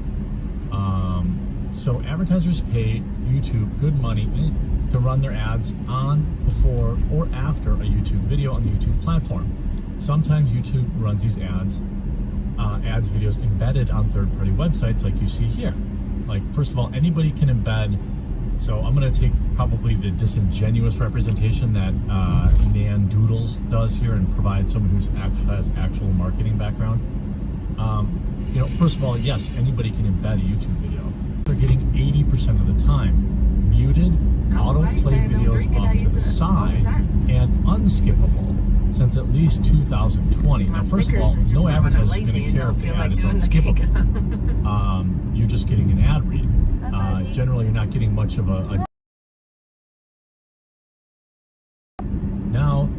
So advertisers pay YouTube good money to run their ads on, before, or after a YouTube video on the YouTube platform. Sometimes YouTube runs these ads videos embedded on third-party websites like you see here. Like, first of all, anybody can embed. So I'm going to take probably the disingenuous representation that Nan Doodles does here and provide someone who has actual marketing background. You know, first of all, yes, anybody can embed a YouTube video. They're getting 80% of the time muted, autoplay videos off to the side, and unskippable since at least 2020. Now, first of all, no advertiser is going to care if the ad is unskippable. You're just getting an ad read. Generally, you're not getting much of a Now,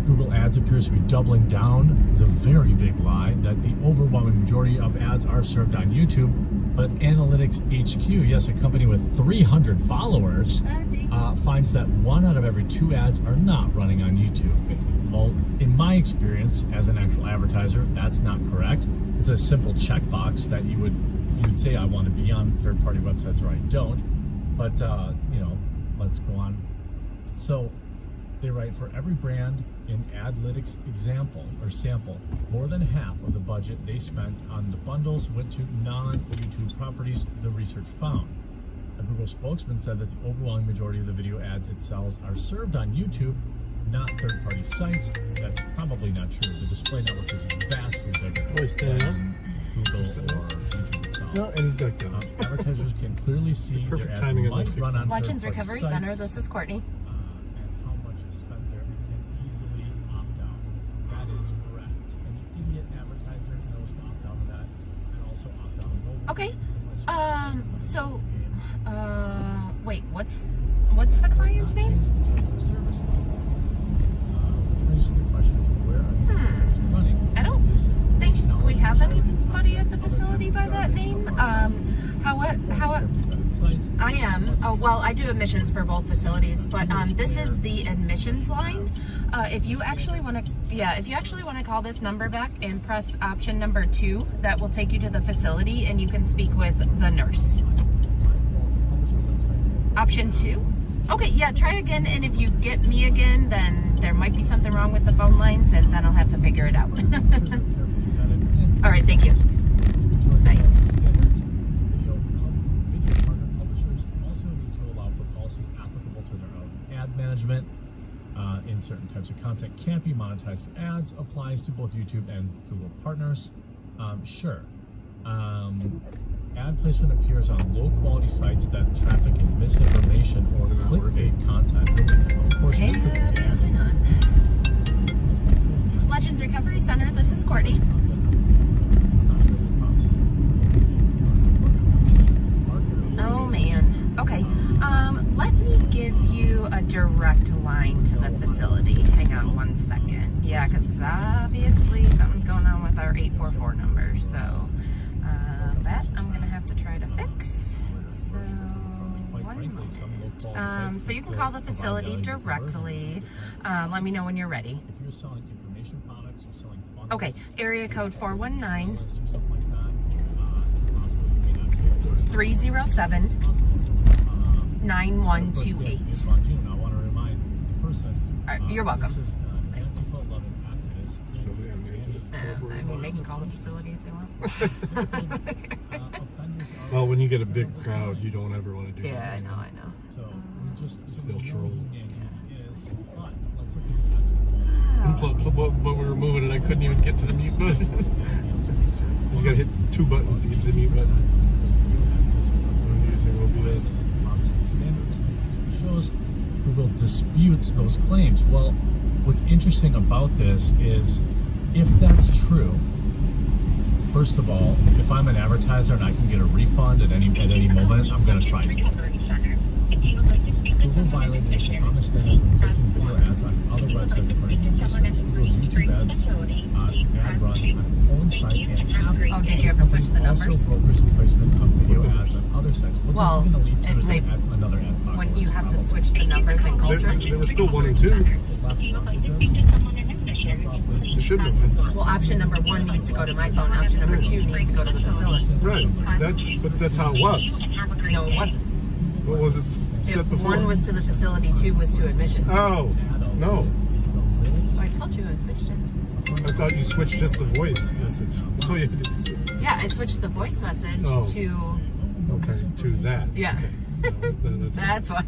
Google Ads appears to be doubling down the very big lie that the overwhelming majority of ads are served on YouTube, but Analytics HQ, yes, a company with 300 followers, finds that 1 out of every 2 ads are not running on YouTube. Well, in my experience as an actual advertiser, that's not correct. It's a simple checkbox that you would say I want to be on third-party websites, or I don't. But you know, let's go on. So they write, for every brand in Adlytics example or sample, more than half of the budget they spent on the bundles went to non-YouTube properties, the research found. A Google spokesman said that the overwhelming majority of the video ads it sells are served on YouTube, not third-party sites. That's probably not true. The display network is vastly bigger than Google or YouTube itself. No, and he's back down. Advertisers can clearly see their ads much run on Legends third-party Recovery sites, Center, this is Courtney. and how much is spent there, and can easily opt out. That is correct. An idiot advertiser knows to opt out of that, and also opt out of mobile. Okay. Wait, what's the client's name? I don't think we have anybody at the facility by that name. I am. Oh, well, I do admissions for both facilities, but this is the admissions line. If you actually want to call this number back and press option number 2, that will take you to the facility and you can speak with the nurse. Option 2? Okay, yeah, try again, and if you get me again, then there might be something wrong with the phone lines, and then I'll have to figure it out. All right, thank you. Bye. Video partner publishers also need to allow for policies applicable to their own ad management. In certain types of content can't be monetized for ads, applies to both YouTube and Google partners. Sure. Ad placement appears on low-quality sites that traffic in misinformation or clickbait content. Of course, obviously not. Legends Recovery Center, this is Courtney. Oh man. Okay. Let me give you a direct line to the facility. Hang on one second. Yeah, because obviously something's going on with our 844 number. So that I'm gonna have to try to fix. So 1 moment. So you can call the facility directly. Let me know when you're ready. If you're selling information products, you're selling funds. Okay, area code 419 307 9128. I want to remind the person. You're welcome. This is Antifa-loving activist. I mean, they can call the facility if they want. Well, when you get a big crowd, you don't ever want to do that. Yeah, I know. So they'll troll. But we were moving and I couldn't even get to the mute button. You just gotta hit 2 buttons to get to the mute button. I'm using will be this. Shows Google disputes those claims. Well, what's interesting about this is, if that's true, first of all, if I'm an advertiser and I can get a refund at any moment, I'm going to try to. Google violated its promise standards when placing video ads on other websites according to research. Google's YouTube ads ad runs on its own site and app. Oh, did you ever switch the numbers? Also brokers the placement of video ads on other sites. What Well, this is going to lead to if is they, another ad block. when you have to switch the numbers in culture. They were still 1 and 2. It should have. Well, option number 1 needs to go to my phone. Option number 2 needs to go to the facility. Right. But that's how it was. No, it wasn't. What was it set before? 1 was to the facility, 2 was to admissions. Oh, no. Oh, I told you I switched it. I thought you switched just the voice message. That's all you had to do. Yeah, I switched the voice message to... Okay, to that. Yeah. Okay. That's why.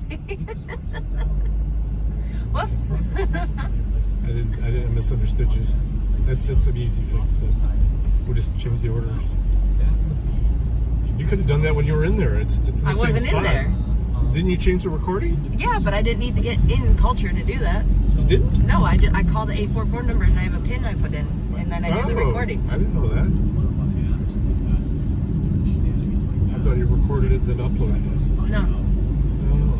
Whoops. I misunderstood you. It's an easy fix then. We'll just change the orders. You could have done that when you were in there. It's the I same wasn't spot. in there. Didn't you change the recording? Yeah, but I didn't need to get in culture to do that. You didn't? No, I called the 844 number and I have a PIN I put in, and then I do the recording. I didn't know that. I thought you recorded it then uploaded it. No. Oh.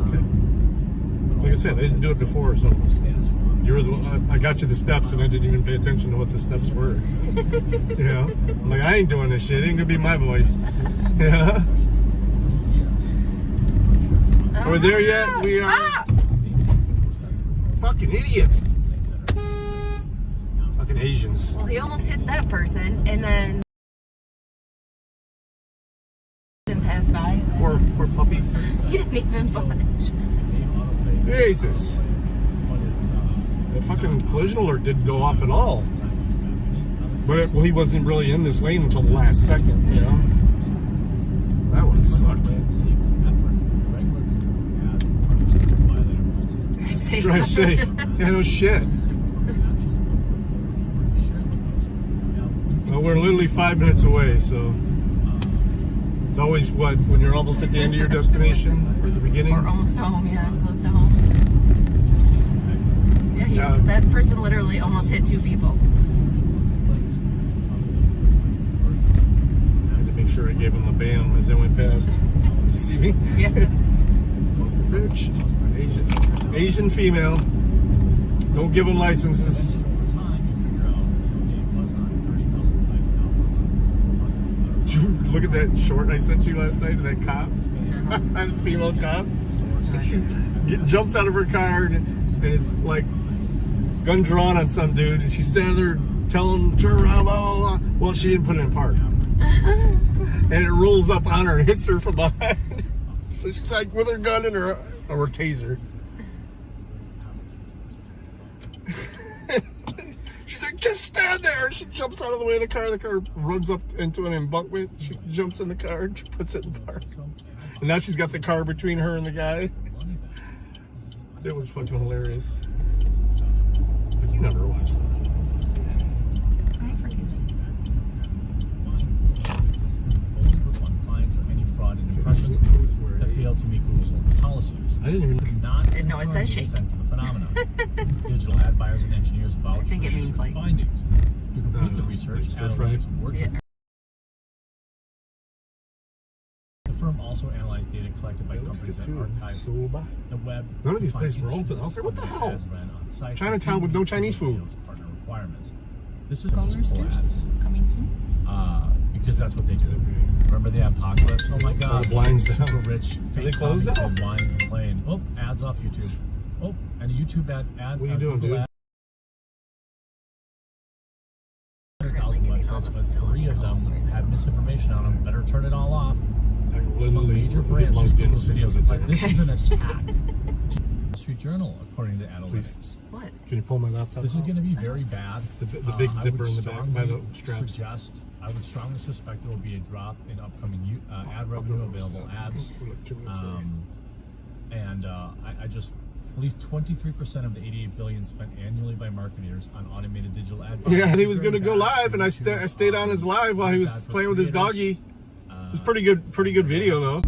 Okay. Like I said, I didn't do it before, so you were I got you the steps and I didn't even pay attention to what the steps were. Yeah. I'm like, I ain't doing this shit. It ain't gonna be my voice. Yeah. Are we there yet? We are. Ah! Fucking idiot. Fucking Asians. Well, he almost hit that person, and then passed by. Poor puppies. He didn't even budge. Jesus. The fucking collision alert didn't go off at all. But well, he wasn't really in this lane until the last second, you know? That one sucked. Drive safe. Yeah, no shit. Well, we're literally 5 minutes away, so it's always what, when you're almost at the end of your destination or at the beginning? Or almost home, yeah, close to home. Yeah, that person literally almost hit 2 people. I had to make sure I gave him a bam as I went past. Did you see me? Yeah. Rich. Asian female. Don't give them licenses. Did you look at that short I sent you last night of that cop? That female cop. She jumps out of her car and is like gun drawn on some dude, and she's standing there telling him, turn around, blah, blah, blah. Well, she didn't put it in park. And it rolls up on her and hits her from behind. So she's like with her gun in her, or her taser. She's like, just stand there. She jumps out of the way of the car. The car runs up into an embankment. She jumps in the car and she puts it in park. And now she's got the car between her and the guy. It was fucking hilarious. But you never watched that. I forget. That failed to meet Google's own policies. I didn't even No, it says shake. To the phenomenon. Digital ad buyers and engineers vouch I think for it means like findings. To complete the research, analytics work. Yeah. The firm also analyzed data collected by companies that archive the web. None of these places were open. I was like, what the hell? Chinatown with no Chinese food. Partner requirements. This is Go just full Roosters ads. coming soon. Because that's what they do. Remember the apocalypse? Oh my God! The blinds down. Super rich. Are they closed now? Whine and complain. Oh, ads off YouTube. Oh, and a YouTube ad. What are you doing, dude? 100,000 websites, but 3 of them had misinformation on them. Better turn it all off. Among major brands use Google's videos. Like, this is an attack. Wall Street Journal, according to analytics. What? Can you pull my laptop? This is going to be very bad. It's the big zipper in the back by the straps. I would strongly suspect there will be a drop in upcoming ad revenue, available ads. I just, at least 23% of the $88 billion spent annually by marketers on automated digital ad buying. Yeah, he was going to go live, and I stayed on his live while he was playing with his doggy. It was pretty good video though.